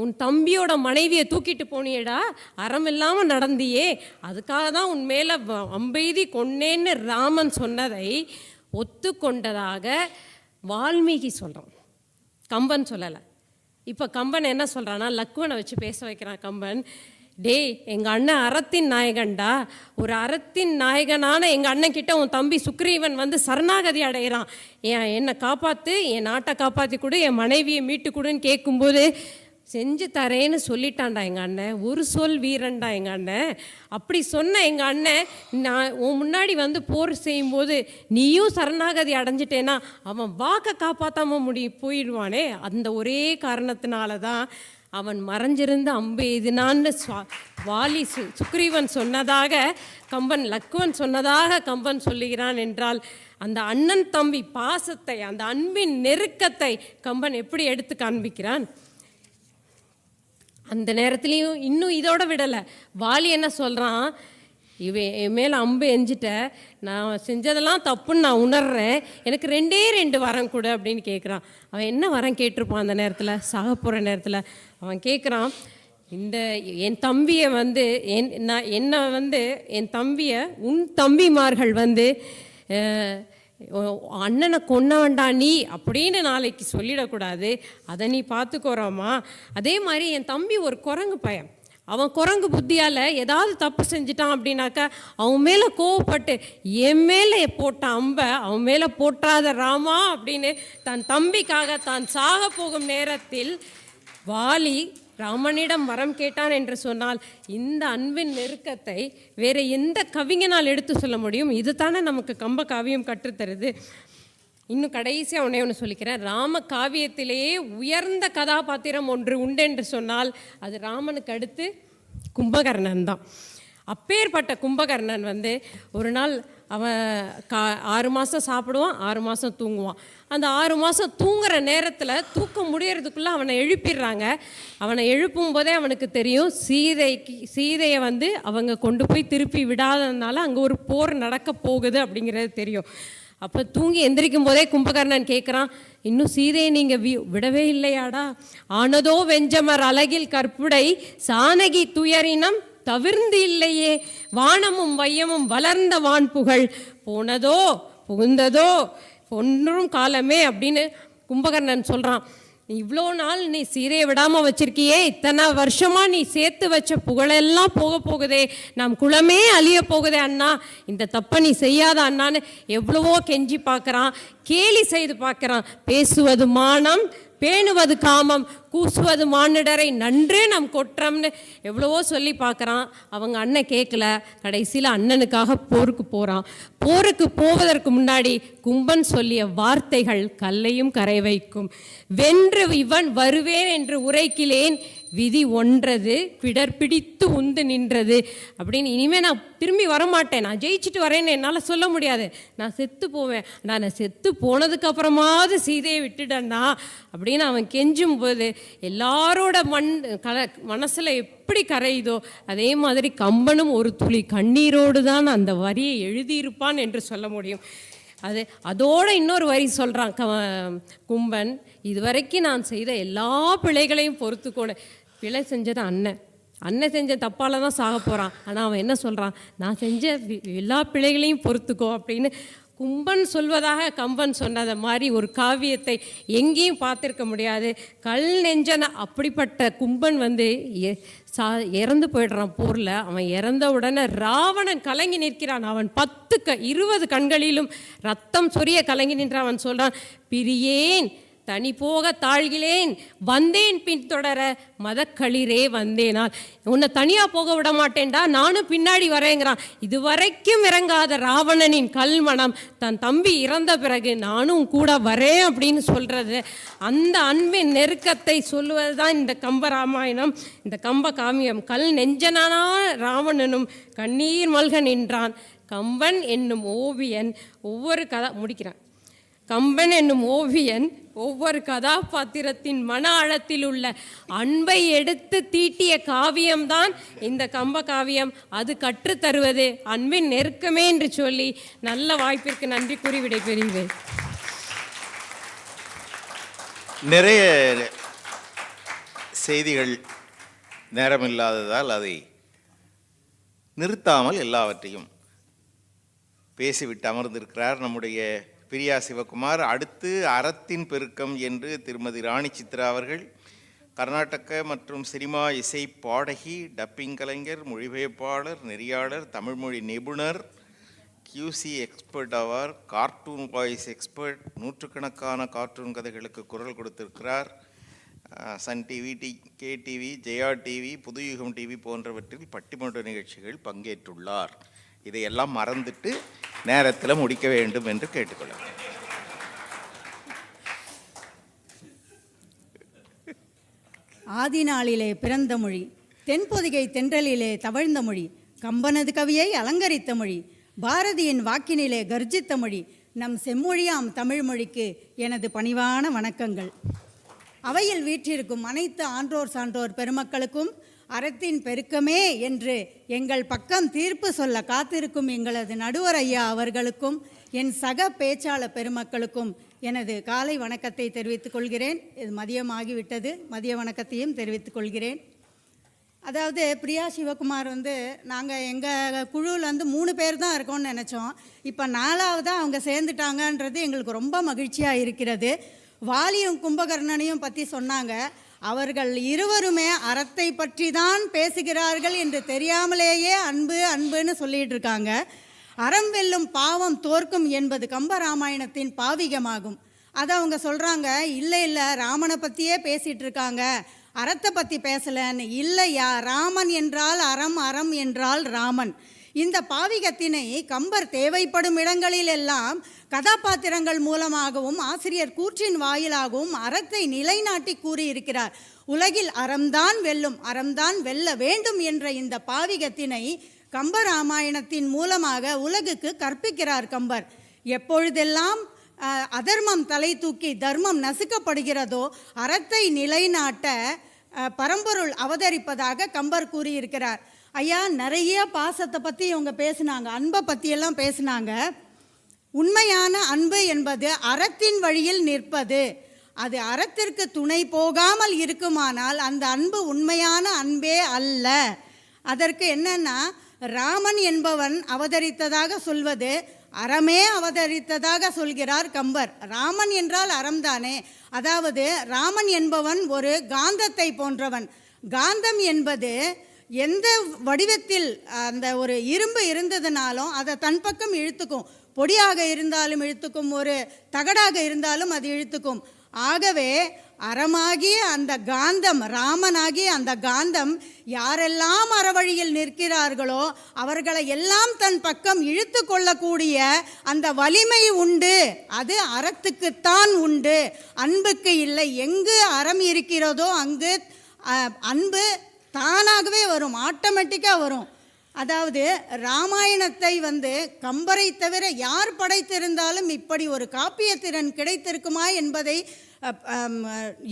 உன் தம்பியோட மனைவியை தூக்கிட்டு போனியடா, அறம் இல்லாமல் நடந்தியே, அதுக்காக தான் உன் மேலே அம்பெய்தி கொன்னேன்னு ராமன் சொன்னதை ஒத்துக்கொண்டதாக வால்மீகி சொல்கிறான், கம்பன் சொல்லலை. இப்போ கம்பன் என்ன சொல்கிறான்னா, லக்குவனை வச்சு பேச வைக்கிறான் கம்பன். டேய், எங்கள் அண்ணன் அறத்தின் நாயகன்டா, ஒரு அறத்தின் நாயகனான எங்கள் அண்ணன் கிட்ட உன் தம்பி சுக்ரீவன் வந்து சரணாகதி அடைகிறான். என்னை காப்பாற்று, என் நாட்டை காப்பாற்றி கொடு, என் மனைவியை மீட்டு கொடுன்னு கேட்கும்போது செஞ்சு தரேன்னு சொல்லிட்டான்டா எங்கள் அண்ணன். ஒரு சொல் வீரன்டா எங்கள் அண்ணன். அப்படி சொன்ன எங்கள் அண்ணன் நான் உன் முன்னாடி வந்து போர் செய்யும்போது நீயும் சரணாகதி அடைஞ்சிட்டேன்னா அவன் வாக்கை காப்பாற்றாமல் போயிடுவானே. அந்த ஒரே காரணத்தினால தான் அவன் மறைஞ்சிருந்து அம்பு எதினான்னு வாலி சுக்ரீவன் சொன்னதாக கம்பன், லக்குவன் சொன்னதாக கம்பன் சொல்லுகிறான் என்றால், அந்த அண்ணன் தம்பி பாசத்தை, அந்த அன்பின் நெருக்கத்தை கம்பன் எப்படி எடுத்து காண்பிக்கிறான். அந்த நேரத்துலையும் இன்னும் இதோட விடலை. வாலி என்ன சொல்கிறான், என் மேலே அம்பு எஞ்சிட்ட, நான் செஞ்சதெல்லாம் தப்புன்னு நான் உணர்றேன், எனக்கு 2 வரம் கொடு அப்படின்னு கேட்குறான். அவன் என்ன வரம் கேட்டிருப்பான் அந்த நேரத்தில், சாக போகிற நேரத்தில்? அவன் கேட்குறான், இந்த என் தம்பியை வந்து என் தம்பியை உன் தம்பிமார்கள் வந்து அண்ணனை கொன்ன வேண்டாம் நீ அப்படின்னு நாளைக்கு சொல்லிடக்கூடாது, அதை நீ பார்த்துக்கோறாமா. அதே மாதிரி என் தம்பி ஒரு குரங்கு பையன், அவன் குரங்கு புத்தியால் ஏதாவது தப்பு செஞ்சிட்டான் அப்படின்னாக்கா அவன் மேலே கோவப்பட்டு என் மேலே போட்ட அம்பை அவன் மேலே போட்டாத ராமா அப்படின்னு தன் தம்பிக்காக தான் சாக போகும் நேரத்தில் வாலி ராமனிடம் வரம் கேட்டான் என்று சொன்னால், இந்த அன்பின் நெருக்கத்தை வேறு எந்த கவிஞனால் எடுத்து சொல்ல முடியும்? இது தானே நமக்கு கம்ப காவியம் கற்றுத்தருது. இன்னும் கடைசியாக ஒன்று சொல்லிக்கிறேன். ராம காவியத்திலேயே உயர்ந்த கதாபாத்திரம் ஒன்று உண்டு என்று சொன்னால் அது ராமனுக்கு அடுத்து கும்பகர்ணன் தான். அப்பேற்பட்ட கும்பகர்ணன் வந்து ஒரு நாள் அவன் 6 மாதம் சாப்பிடுவான், 6 மாதம் தூங்குவான். அந்த 6 மாதம் தூங்குற நேரத்தில் தூக்கம் முடியறதுக்குள்ளே அவனை எழுப்பிடுறாங்க. அவனை எழுப்பும் போதே அவனுக்கு தெரியும் சீதையை வந்து அவங்க கொண்டு போய் திருப்பி விடாததுனால அங்கே ஒரு போர் நடக்க போகுது அப்படிங்கிறது தெரியும். அப்போ தூங்கி எந்திரிக்கும் போதே கும்பகர்ணன் கேட்குறான், இன்னும் சீதையை நீங்கள் விடவே இல்லையாடா? ஆனதோ வெஞ்சமர் அழகில் கற்புடை சானகி துயரினம் தவிர்ந்து இல்லையே, வானமும் வையமும் வளர்ந்த வான்புகழ் போனதோ புகுந்ததோ பொன்றும் காலமே அப்படின்னு கும்பகர்ணன் சொல்கிறான். இவ்வளோ நாள் நீ சீரையை விடாமல் வச்சிருக்கியே, இத்தனை வருஷமாக நீ சேர்த்து வச்ச புகழெல்லாம் போகுதே, நம் குலமே அழிய போகுதே அண்ணா, இந்த தப்பை நீ செய்யாத அண்ணான்னு எவ்வளவோ கெஞ்சி பார்க்குறான், கேலி செய்து பார்க்குறான். பேசுவது மானம், பேணுவது காமம், கூசுவது மானிடரை நன்றே நம் கொற்றம்னு எவ்வளவோ சொல்லி பார்க்குறான். அவங்க அண்ணன் கேட்கல. கடைசியில் அண்ணனுக்காக போருக்கு போகிறான். போருக்கு போவதற்கு முன்னாடி கும்பன் சொல்லிய வார்த்தைகள் கல்லையும் கரை வைக்கும். வென்று இவன் வருவேன் என்று உரைக்கிலேன், விதி ஒன்றது பிடர் பிடித்து உந்து நின்றது அப்படின்னு. இனிமேல் நான் திரும்பி வரமாட்டேன், நான் ஜெயிச்சுட்டு வரேன்னு என்னால் சொல்ல முடியாது, நான் செத்து போவேன், நான் செத்து போனதுக்கப்புறமாவது சீதையை விட்டுட்டேன்னா அப்படின்னு அவன் கெஞ்சும் போது எல்லாரோட மனசில் எப்படி கரையுதோ அதே மாதிரி கம்பனும் ஒரு துளி கண்ணீரோடு தான் அந்த வரியை எழுதியிருப்பான் என்று சொல்ல முடியும். அதோடு இன்னொரு வரி சொல்கிறான் கும்பன், இதுவரைக்கும் நான் செய்த எல்லா பிழைகளையும் பொறுத்துக்கோடு. பிழை செஞ்சது அண்ணன் செஞ்ச தப்பால் தான் சாக போகிறான். ஆனால் அவன் என்ன சொல்கிறான், நான் செஞ்ச எல்லா பிழைகளையும் பொறுத்துக்கோ அப்படின்னு கும்பன் சொல்வதாக கம்பன் சொன்னதை மாதிரி ஒரு காவியத்தை எங்கேயும் பார்த்துருக்க முடியாது. கல் நெஞ்சன அப்படிப்பட்ட கும்பன் வந்து இறந்து போயிடுறான் போரில். அவன் இறந்த உடனே ராவணன் கலங்கி நிற்கிறான். அவன் 20 கண்களிலும் ரத்தம் சொரிய கலங்கி நின்ற அவன் சொல்கிறான், பிரியேன் தனி போக தாழ்கிலேன், வந்தேன் பின்தொடர மதக்களிரே வந்தேனால். உன்னை தனியாக போக விட மாட்டேன்டா, நானும் பின்னாடி வரேங்கிறான். இதுவரைக்கும் இறங்காத ராவணனின் கல்மணம் தன் தம்பி இறந்த பிறகு நானும் கூட வரேன் அப்படின்னு சொல்கிறது. அந்த அன்பின் நெருக்கத்தை சொல்லுவது தான் இந்த கம்பராமாயணம், இந்த கம்ப காவியம். கல் நெஞ்சனான ராவணனும் கண்ணீர் மல்க நின்றான். கம்பன் என்னும் ஓவியன் ஒவ்வொரு கதை முடிக்கிறான். கம்பன் என்னும் ஓவியன் ஒவ்வொரு கதாபாத்திரத்தின் மன ஆழத்தில் உள்ள அன்பை எடுத்து தீட்டிய காவியம்தான் இந்த கம்ப காவியம். அது கற்றுத்தருவது அன்பின் நெருக்கமே என்று சொல்லி நல்ல வாய்ப்பிற்கு நன்றி கூறி விடைபெறுகிறேன். நிறைய செய்திகள் நேரமில்லாததால் அதை நிறுத்தாமல் எல்லாவற்றையும் பேசிவிட்டு அமர்ந்திருக்கிறார் நம்முடைய பிரியா சிவகுமார். அடுத்து அறத்தின் பெருக்கம் என்று திருமதி ராணி சித்ரா அவர்கள் கர்நாடக மற்றும் சினிமா இசை பாடகி, டப்பிங் கலைஞர், மொழிபெயர்ப்பாளர், நெறியாளர், தமிழ்மொழி நிபுணர், QC எக்ஸ்பர்ட் ஆவார், கார்ட்டூன் வாய்ஸ் எக்ஸ்பர்ட், நூற்றுக்கணக்கான கார்ட்டூன் கதைகளுக்கு குரல் கொடுத்திருக்கிறார். Sun TV, KTV, Jaya TV, Puthuyugam TV போன்றவற்றில் பட்டிமன்ற நிகழ்ச்சிகள் பங்கேற்றுள்ளார். இதையெல்லாம் மறந்துட்டு நேரத்தில் முடிக்க வேண்டும் என்று கேட்டுக்கொள்கிறேன். ஆதி நாளிலே பிறந்த மொழி, தென்பொதிகை தென்றலிலே தவழ்ந்த மொழி, கம்பனது கவியை அலங்கரித்த மொழி, பாரதியின் வாக்கினிலே கர்ஜித்த மொழி, நம் செம்மொழியாம் தமிழ் மொழிக்கு எனது பணிவான வணக்கங்கள். அவையில் வீற்றிருக்கும் அனைத்து ஆன்றோர் சான்றோர் பெருமக்களுக்கும் அறத்தின் பெருக்கமே என்று எங்கள் பக்கம் தீர்ப்பு சொல்ல காத்திருக்கும் எங்களது நடுவர் ஐயா அவர்களுக்கும் என் சக பேச்சாளர் பெருமக்களுக்கும் எனது காலை வணக்கத்தை தெரிவித்துக் கொள்கிறேன். இது மதியமாகிவிட்டது, மதிய வணக்கத்தையும் தெரிவித்துக் கொள்கிறேன். அதாவது பிரியா சிவகுமார் நாங்கள் எங்கள் குழுவில் 3 பேர் தான் இருக்கோம்னு நினச்சோம். இப்போ 4ஆவதாக அவங்க சேர்ந்துட்டாங்கன்றது எங்களுக்கு ரொம்ப மகிழ்ச்சியாக இருக்கிறது. வாலியும் கும்பகர்ணனையும் பற்றி சொன்னாங்க. அவர்கள் இருவருமே அறத்தை பற்றி தான் பேசுகிறார்கள் என்று தெரியாமலேயே அன்பு அன்புன்னு சொல்லிட்டு இருக்காங்க. அறம் வெல்லும் பாவம் தோற்கும் என்பது கம்பராமாயணத்தின் பாவிகமாகும். அதை அவங்க சொல்கிறாங்க. இல்லை ராமனை பற்றியே பேசிகிட்டு இருக்காங்க, அறத்தை பற்றி பேசலன்னு. இல்லையா, ராமன் என்றால் அறம், அறம் என்றால் ராமன். இந்த பாவிகத்தினை கம்பர் தேவைப்படும் இடங்களில் எல்லாம் கதாபாத்திரங்கள் மூலமாகவும் ஆசிரியர் கூற்றின் வாயிலாகவும் அறத்தை நிலைநாட்டி கூறியிருக்கிறார். உலகில் அறம்தான் வெல்லும், அறம்தான் வெல்ல வேண்டும் என்ற இந்த பாவிகத்தினை கம்பராமாயணத்தின் மூலமாக உலகுக்கு கற்பிக்கிறார் கம்பர். எப்பொழுதெல்லாம் அதர்மம் தலை தூக்கி தர்மம் நசுக்கப்படுகிறதோ அறத்தை நிலைநாட்ட பரம்பொருள் அவதரிப்பதாக கம்பர் கூறியிருக்கிறார். ஐயா, நிறைய பாசத்தை பற்றி இவங்க பேசினாங்க, அன்பை பற்றியெல்லாம் பேசினாங்க. உண்மையான அன்பு என்பது அறத்தின் வழியில் நிற்பது. அது அறத்திற்கு துணை போகாமல் இருக்குமானால் அந்த அன்பு உண்மையான அன்பே அல்ல. அதற்கு என்னன்னா, ராமன் என்பவன் அவதரித்ததாக சொல்வது அறமே அவதரித்ததாக சொல்கிறார் கம்பர். ராமன் என்றால் அறம்தானே. அதாவது ராமன் என்பவன் ஒரு காந்தத்தை போன்றவன். காந்தம் என்பது எந்த வடிவத்தில் அந்த ஒரு இரும்பு இருந்ததுனாலும் அதை தன் பக்கம் இழுத்துக்கும். பொடியாக இருந்தாலும் இழுத்துக்கும், ஒரு தகடாக இருந்தாலும் அது இழுத்துக்கும். ஆகவே அறமாகிய அந்த காந்தம், ராமனாகிய அந்த காந்தம் யாரெல்லாம் அறவழியில் நிற்கிறார்களோ அவர்களை எல்லாம் தன் பக்கம் இழுத்து கொள்ளக்கூடிய அந்த வலிமை உண்டு. அது அறத்துக்குத்தான் உண்டு, அன்புக்கு இல்லை. எங்கு அறம் இருக்கிறதோ அங்கு அன்பு தானாகவே வரும், ஆட்டோமேட்டிக்காக வரும். அதாவது ராமாயணத்தை கம்பரை தவிர யார் படைத்திருந்தாலும் இப்படி ஒரு காப்பியத்திறன் கிடைத்திருக்குமா என்பதை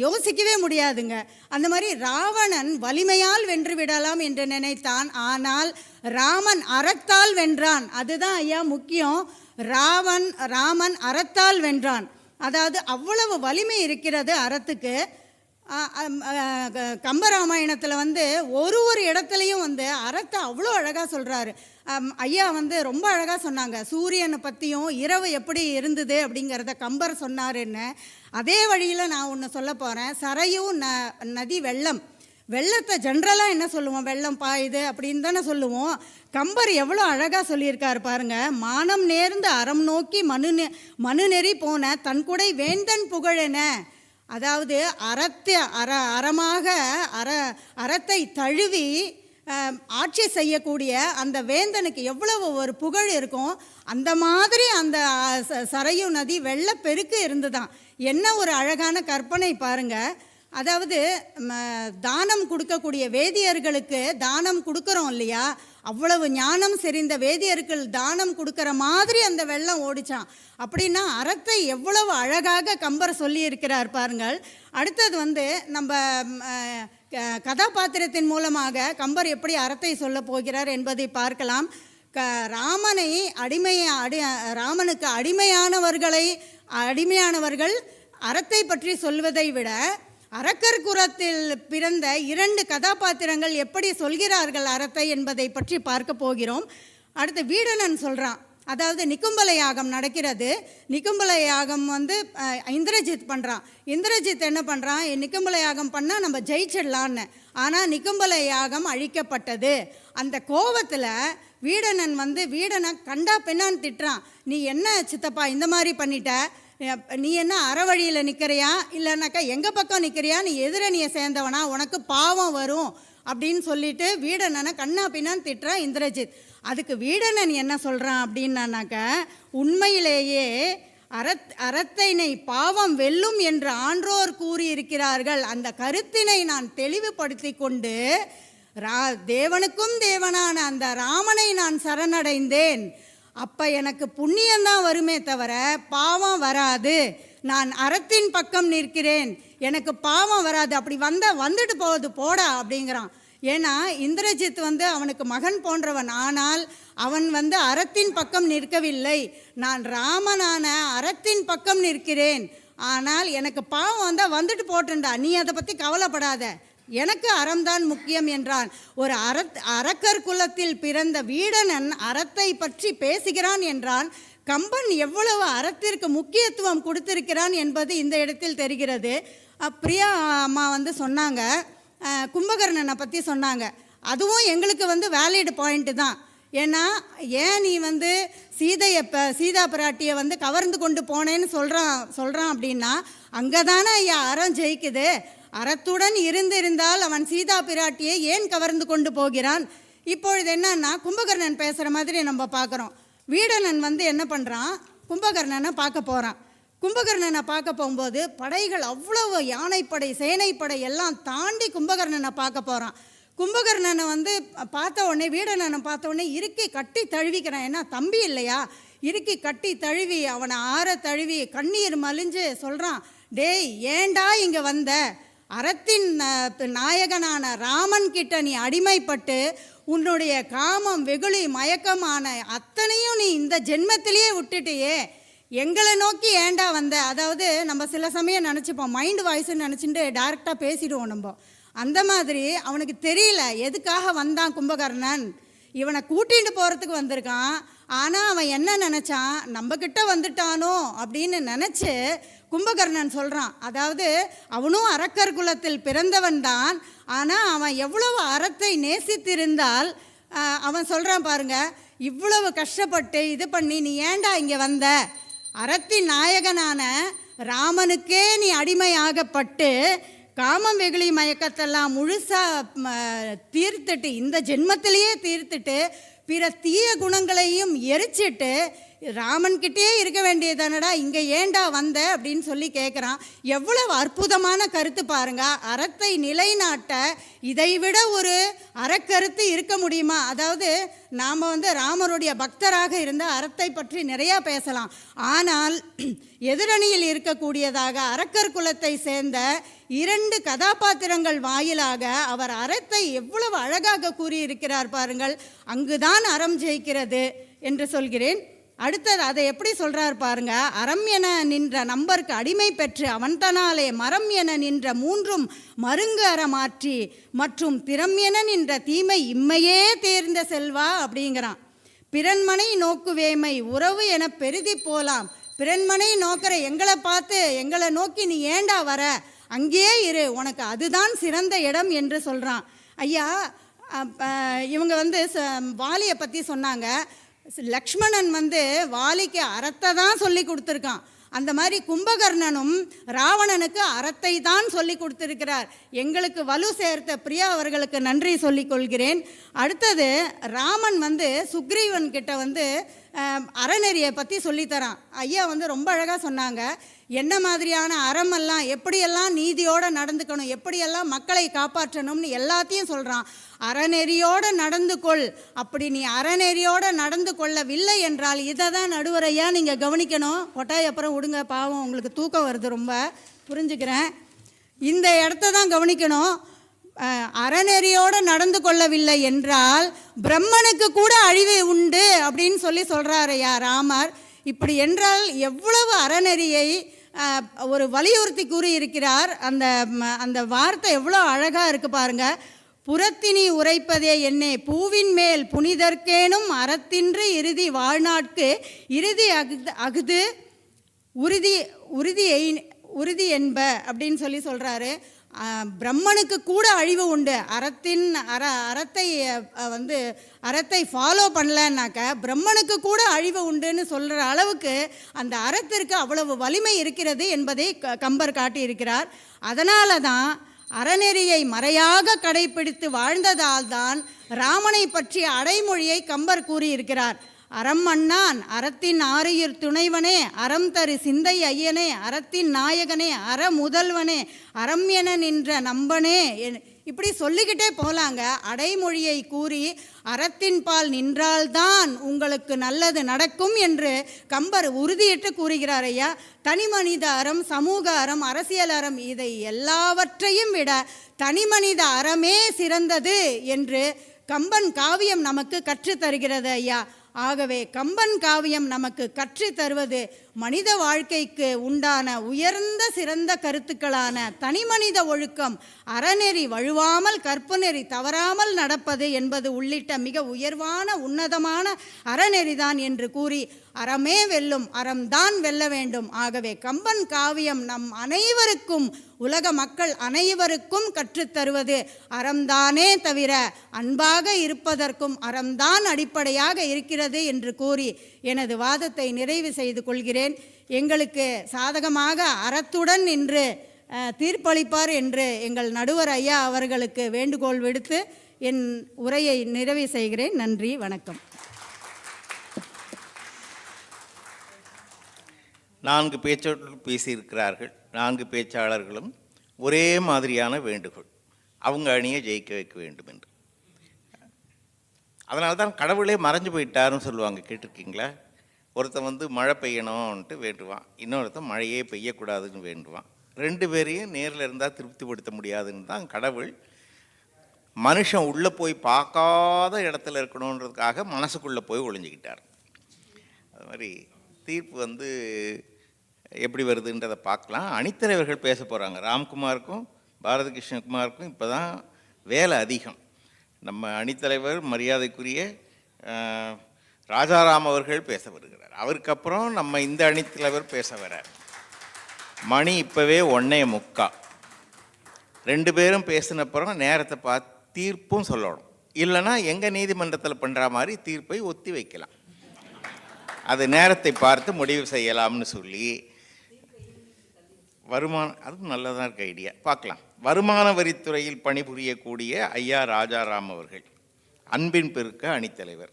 யோசிக்கவே முடியாதுங்க. அந்த மாதிரி ராவணன் வலிமையால் வென்று விடலாம் என்று நினைத்தான். ஆனால் ராமன் அறத்தால் வென்றான். அதுதான் ஐயா முக்கியம். ராமன் அறத்தால் வென்றான். அதாவது அவ்வளவு வலிமை இருக்கிறது அறத்துக்கு. கம்பராமாயணத்தில் ஒரு இடத்துலையும் அறத்தை அவ்வளோ அழகாக சொல்கிறாரு. ஐயா ரொம்ப அழகாக சொன்னாங்க. சூரியனை பற்றியும் இரவு எப்படி இருந்தது அப்படிங்கிறத கம்பர் சொன்னாருன்னு. அதே வழியில் நான் ஒன்று சொல்ல போகிறேன். சரையு நதி வெள்ளத்தை ஜென்ரலாக என்ன சொல்லுவோம், வெள்ளம் பாயுது அப்படின்னு தானே சொல்லுவோம். கம்பர் எவ்வளோ அழகாக சொல்லியிருக்கார் பாருங்கள். மானம் நேர்ந்து அறம் நோக்கி மனுநெறி போன தன்குடை வேந்தன் புகழென. அதாவது அறத்தை தழுவி ஆட்சி செய்யக்கூடிய அந்த வேந்தனுக்கு எவ்வளவு ஒரு புகழ் இருக்கும். அந்த மாதிரி அந்த சரையு நதி வெள்ளப்பெருக்கு இருந்துதான். என்ன ஒரு அழகான கற்பனை பாருங்க. அதாவது தானம் கொடுக்கக்கூடிய வேதியர்களுக்கு தானம் கொடுக்குறோம் இல்லையா, அவ்வளவு ஞானம் செறிந்த வேதியர்கள் தானம் கொடுக்குற மாதிரி அந்த வெள்ளம் ஓடிச்சான். அப்படின்னா அறத்தை எவ்வளவு அழகாக கம்பர் சொல்லியிருக்கிறார் பாருங்கள். அடுத்தது நம்ம கதாபாத்திரத்தின் மூலமாக கம்பர் எப்படி அறத்தை சொல்ல போகிறார் என்பதை பார்க்கலாம். ராமனை ராமனுக்கு அடிமையானவர்கள் அறத்தை பற்றி சொல்வதை விட அரக்கர் குலத்தில் பிறந்த 2 கதாபாத்திரங்கள் எப்படி சொல்கிறார்கள் அறத்தை என்பதை பற்றி பார்க்க போகிறோம். அடுத்து வீடணன் சொல்கிறான், அதாவது நிக்கும்பல யாகம் நடக்கிறது. நிக்கும்பல யாகம் இந்திரஜித் பண்ணுறான். இந்திரஜித் என்ன பண்ணுறான், நிக்கும்பல யாகம் பண்ணால் நம்ம ஜெயிச்சிடலான்னு. ஆனால் நிக்கும்பல யாகம் அழிக்கப்பட்டது. அந்த கோபத்தில் வீடணன் வீடனை கண்டா பெண்ணான்னு திட்டுறான். நீ என்ன சித்தப்பா இந்த மாதிரி பண்ணிட்ட, நீ என்ன அறவழியில் நிற்கிறியா இல்லைனாக்கா எங்கள் பக்கம் நிற்கிறியா, நீ எதிரணியை சேர்ந்தவனா, உனக்கு பாவம் வரும் அப்படின்னு சொல்லிட்டு வீடணனை கண்ணா பின்னான்னு திட்டுறான் இந்திரஜித். அதுக்கு வீடணன் என்ன சொல்கிறான் அப்படின்னாக்கா, உண்மையிலேயே அறத்தினை பாவம் வெல்லும் என்று ஆன்றோர் கூறியிருக்கிறார்கள். அந்த கருத்தினை நான் தெளிவுபடுத்தி கொண்டு தேவனுக்கும் தேவனான அந்த ராமனை நான் சரணடைந்தேன். அப்போ எனக்கு புண்ணியம்தான் வருமே தவிர பாவம் வராது. நான் அறத்தின் பக்கம் நிற்கிறேன், எனக்கு பாவம் வராது. அப்படி வந்துட்டு போகுது போடா அப்படிங்கிறான். ஏன்னா இந்திரஜித் அவனுக்கு மகன் போன்றவன். ஆனால் அவன் அறத்தின் பக்கம் நிற்கவில்லை. நான் ராமனான அறத்தின் பக்கம் நிற்கிறேன். ஆனால் எனக்கு பாவம் வந்துட்டு போட்டுண்டா, நீ அதை பற்றி கவலைப்படாத, எனக்கு அறம்தான் முக்கியம் என்றான். ஒரு அரக்கர் குலத்தில் பிறந்த வீடணன் அறத்தை பற்றி பேசுகிறான் என்றான். கம்பன் எவ்வளவு அறத்திற்கு முக்கியத்துவம் கொடுத்திருக்கிறான் என்பது இந்த இடத்தில் தெரிகிறது. பிரியா அம்மா சொன்னாங்க, கும்பகர்ணனை பற்றி சொன்னாங்க. அதுவும் எங்களுக்கு வேலிட் பாயிண்ட்டு தான். ஏன்னா ஏன் நீ சீதா பிராட்டியை கவர்ந்து கொண்டு போனேன்னு சொல்கிறான் அப்படின்னா, அங்கே தானே ஐயா அறம் ஜெயிக்குது. அறத்துடன் இருந்திருந்தால் அவன் சீதா பிராட்டியை ஏன் கவர்ந்து கொண்டு போகிறான்? இப்பொழுது என்னன்னா கும்பகர்ணன் பேசுகிற மாதிரி நம்ம பார்க்குறோம். வீடணன் என்ன பண்ணுறான், கும்பகர்ணனை பார்க்க போகிறான். கும்பகர்ணனை பார்க்க போகும்போது படைகள் அவ்வளவு யானைப்படை சேனைப்படை எல்லாம் தாண்டி கும்பகர்ணனை பார்க்க போகிறான். கும்பகர்ணனை பார்த்த உடனே வீடணனை பார்த்த உடனே இறுக்கி கட்டி தழுவிக்கிறான். ஏன்னா தம்பி இல்லையா, இறுக்கி கட்டி தழுவி அவனை ஆற தழுவி கண்ணீர் மலிஞ்சு சொல்கிறான், டேய் ஏண்டா இங்கே வந்த, அறத்தின் நாயகனான ராமன் கிட்ட நீ அடிமைப்பட்டு உன்னுடைய காமம் வெகுளி மயக்கமான அத்தனையும் நீ இந்த ஜென்மத்திலேயே விட்டுட்டியே, எங்களை நோக்கி ஏண்டா வந்த. அதாவது நம்ம சில சமயம் நினச்சிப்போம், மைண்டு வாய்ஸ்ன்னு நினச்சிட்டு டைரெக்டாக பேசிடுவோம் நம்ம. அந்த மாதிரி அவனுக்கு தெரியல எதுக்காக வந்தான் கும்பகர்ணன். இவனை கூட்டிகிட்டு போகிறதுக்கு வந்திருக்கான். ஆனால் அவன் என்ன நினச்சான், நம்மக்கிட்ட வந்துட்டானோ அப்படின்னு நினச்சி கும்பகர்ணன் சொல்கிறான். அதாவது அவனும் அரக்கர் குலத்தில் பிறந்தவன் தான். ஆனால் அவன் எவ்வளவு அறத்தை நேசித்திருந்தால் அவன் சொல்கிறான் பாருங்க, இவ்வளவு கஷ்டப்பட்டு இது பண்ணி நீ ஏண்டா இங்கே வந்த, அறத்தின் நாயகனான ராமனுக்கே நீ அடிமையாகப்பட்டு காமம் வெகுளி மயக்கத்தெல்லாம் முழுசாக தீர்த்துட்டு இந்த ஜென்மத்திலேயே தீர்த்துட்டு பிற தீய குணங்களையும் எரிச்சிட்டு ராமன்கிட்டே இருக்க வேண்டியதானடா, இங்கே ஏண்டா வந்த அப்படின்னு சொல்லி கேட்குறான். எவ்வளவு அற்புதமான கருத்து பாருங்க. அறத்தை நிலைநாட்ட இதைவிட ஒரு அறக்கருத்து இருக்க முடியுமா? அதாவது நாம் ராமருடைய பக்தராக இருந்த அறத்தை பற்றி நிறையா பேசலாம். ஆனால் எதிரணியில் இருக்கக்கூடியதாக அரக்கர் குலத்தை சேர்ந்த 2 கதாபாத்திரங்கள் வாயிலாக அவர் அறத்தை எவ்வளவு அழகாக கூறியிருக்கிறார் பாருங்கள். அங்குதான் அறம் ஜெயிக்கிறது என்று சொல்கிறேன். அடுத்தது அதை எப்படி சொல்கிறார் பாருங்க. அறம் என நின்ற நம்பருக்கு அடிமை பெற்று அவன்தனாலே மரம் என நின்ற 3 மருங்கு அறமாற்றி மற்றும் திறம் என நின்ற தீமை இம்மையே தேர்ந்த செல்வா அப்படிங்கிறான். பிறன்மனை நோக்குவேமை உறவு என பெருதி போலாம். பிறன்மனை நோக்கிற எங்களை பார்த்து எங்களை நோக்கி நீ ஏண்டா வர, அங்கேயே இரு, உனக்கு அதுதான் சிறந்த இடம் என்று சொல்கிறான். ஐயா இவங்க வாலியை பற்றி சொன்னாங்க. லக்ஷ்மணன் வாலிக்கு அறத்தை தான் சொல்லி கொடுத்துருக்கான். அந்த மாதிரி கும்பகர்ணனும் ராவணனுக்கு அறத்தை தான் சொல்லி கொடுத்துருக்கிறார். எங்களுக்கு வலு சேர்த்த பிரியா அவர்களுக்கு நன்றி சொல்லிக் கொள்கிறேன். அடுத்தது ராமன் சுக்ரீவன் கிட்ட அறநெறியை பற்றி சொல்லித்தரான். ஐயா ரொம்ப அழகாக சொன்னாங்க. என்ன மாதிரியான அறமெல்லாம் எப்படியெல்லாம் நீதியோடு நடந்துக்கணும், எப்படியெல்லாம் மக்களை காப்பாற்றணும்னு எல்லாத்தையும் சொல்கிறான். அறநெறியோடு நடந்து கொள். அப்படி நீ அறநெறியோடு நடந்து கொள்ளவில்லை என்றால் இதை தான் நடுவரையா நீங்கள் கவனிக்கணும். கொட்டாய் அப்புறம் விடுங்க, பாவம் உங்களுக்கு தூக்கம் வருது, ரொம்ப புரிஞ்சுக்கிறேன். இந்த இடத்த தான் கவனிக்கணும். அறநெறியோடு நடந்து கொள்ளவில்லை என்றால் பிரம்மனுக்கு கூட அழிவு உண்டு அப்படின்னு சொல்கிறாரையா ராமர். இப்படி என்றால் எவ்வளவு அறநெறியை ஒரு வலியுறுத்தி கூறியிருக்கிறார். அந்த வார்த்தை எவ்வளோ அழகாக இருக்குது பாருங்கள். புறத்தினி உரைப்பதே என்னே பூவின் மேல் புனிதர்க்கேனும் அறத்தின்று இறுதி வாழ்நாட்கு இறுதி அகுது உறுதி என்ப அப்படின்னு சொல்கிறாரு. பிரம்மனுக்கு கூட அழிவு உண்டு. அறத்தை ஃபாலோ பண்ணலன்னாக்க பிரம்மனுக்கு கூட அழிவு உண்டுன்னு சொல்கிற அளவுக்கு அந்த அறத்திற்கு அவ்வளவு வலிமை இருக்கிறது என்பதை கம்பர் காட்டியிருக்கிறார். அதனால தான் அறநெறியை மறையாக கடைபிடித்து வாழ்ந்ததால் தான் ராமனை பற்றிய அடைமொழியை கம்பர் கூறியிருக்கிறார். அறம் அண்ணான் அறத்தின் ஆரியுர் துணைவனே, அறம் தரு சிந்தை ஐயனே, அறத்தின் நாயகனே, அற முதல்வனே, அறம் என நின்ற நம்பனே, இப்படி சொல்லிக்கிட்டே போகலாங்க. அடைமொழியை கூறி அறத்தின் பால் நின்றால்தான் உங்களுக்கு நல்லது நடக்கும் என்று கம்பர் உறுதியிட்டு கூறுகிறார் ஐயா. தனி மனித அறம், சமூக அறம், அரசியல் அறம், இதை எல்லாவற்றையும் விட தனி மனித அறமே சிறந்தது என்று கம்பன் காவியம் நமக்கு கற்றுத்தருகிறது ஐயா. ஆகவே கம்பன் காவியம் நமக்கு கற்று தருவது மனித வாழ்க்கைக்கு உண்டான உயர்ந்த சிறந்த கருத்துக்களான தனிமனித ஒழுக்கம், அறநெறி வழுவாமல் கற்பு நெறி தவறாமல் நடப்பது என்பது உள்ளிட்ட மிக உயர்வான உன்னதமான அறநெறிதான் என்று கூறி அறமே வெல்லும், அறம்தான் வெல்ல வேண்டும். ஆகவே கம்பன் காவியம் நம் அனைவருக்கும், உலக மக்கள் அனைவருக்கும் கற்றுத்தருவது அறம்தானே தவிர அன்பாக இருப்பதற்கும் அறம்தான் அடிப்படையாக இருக்கிறது என்று கூறி எனது வாதத்தை நிறைவு செய்து கொள்கிறேன். எங்களுக்கு சாதகமாக அறத்துடன் நின்று தீர்ப்பளிப்பார் என்று எங்கள் நடுவர் ஐயா அவர்களுக்கு வேண்டுகோள் விடுத்து என் உரையை நிறைவு செய்கிறேன். நன்றி, வணக்கம். 4 பேச்சாளர்கள் பேசியிருக்கிறார்கள். 4 பேச்சாளர்களும் ஒரே மாதிரியான வேண்டுகோள், அவங்க அணியை ஜெயிக்க வைக்க வேண்டும் என்று. அதனால தான் கடவுளே மறைஞ்சு போயிட்டாருன்னு சொல்லுவாங்க, கேட்டிருக்கீங்களா? ஒருத்தன் மழை பெய்யணும்ன்ட்டு வேண்டுவான், இன்னொருத்தன் மழையே பெய்யக்கூடாதுன்னு வேண்டுவான். 2 பேரையும் நேரில் இருந்தால் திருப்திப்படுத்த முடியாதுன்னு தான் கடவுள் மனுஷன் உள்ளே போய் பார்க்காத இடத்துல இருக்கணுன்றதுக்காக மனசுக்குள்ளே போய் ஒளிஞ்சிக்கிட்டார். அது மாதிரி தீர்ப்பு எப்படி வருதுன்றதை பார்க்கலாம். அணித்தலைவர்கள் பேச போகிறாங்க. ராம்குமாருக்கும் பாரதி கிருஷ்ணகுமாருக்கும் இப்போ தான் வேலை அதிகம். நம்ம அணித்தலைவர் மரியாதைக்குரிய ராஜாராம் அவர்கள் பேச வருகிறார். அவருக்கு அப்புறம் நம்ம இந்த அணித்தலைவர் பேச வரார். மணி இப்போவே 1:45. 2 பேரும் பேசினப்புறம் நேரத்தை பார்த்து தீர்ப்பும் சொல்லணும். இல்லைன்னா எங்கள் நீதிமன்றத்தில் பண்ணுற மாதிரி தீர்ப்பை ஒத்தி வைக்கலாம். அது நேரத்தை பார்த்து முடிவு செய்யலாம்னு சொல்லி அதுவும் நல்லதாக இருக்க ஐடியா, பார்க்கலாம். வருமான வரித்துறையில் பணிபுரியக்கூடிய ஐயா ராஜாராம் அவர்கள், அன்பின் பெருக்க அணித்தலைவர்.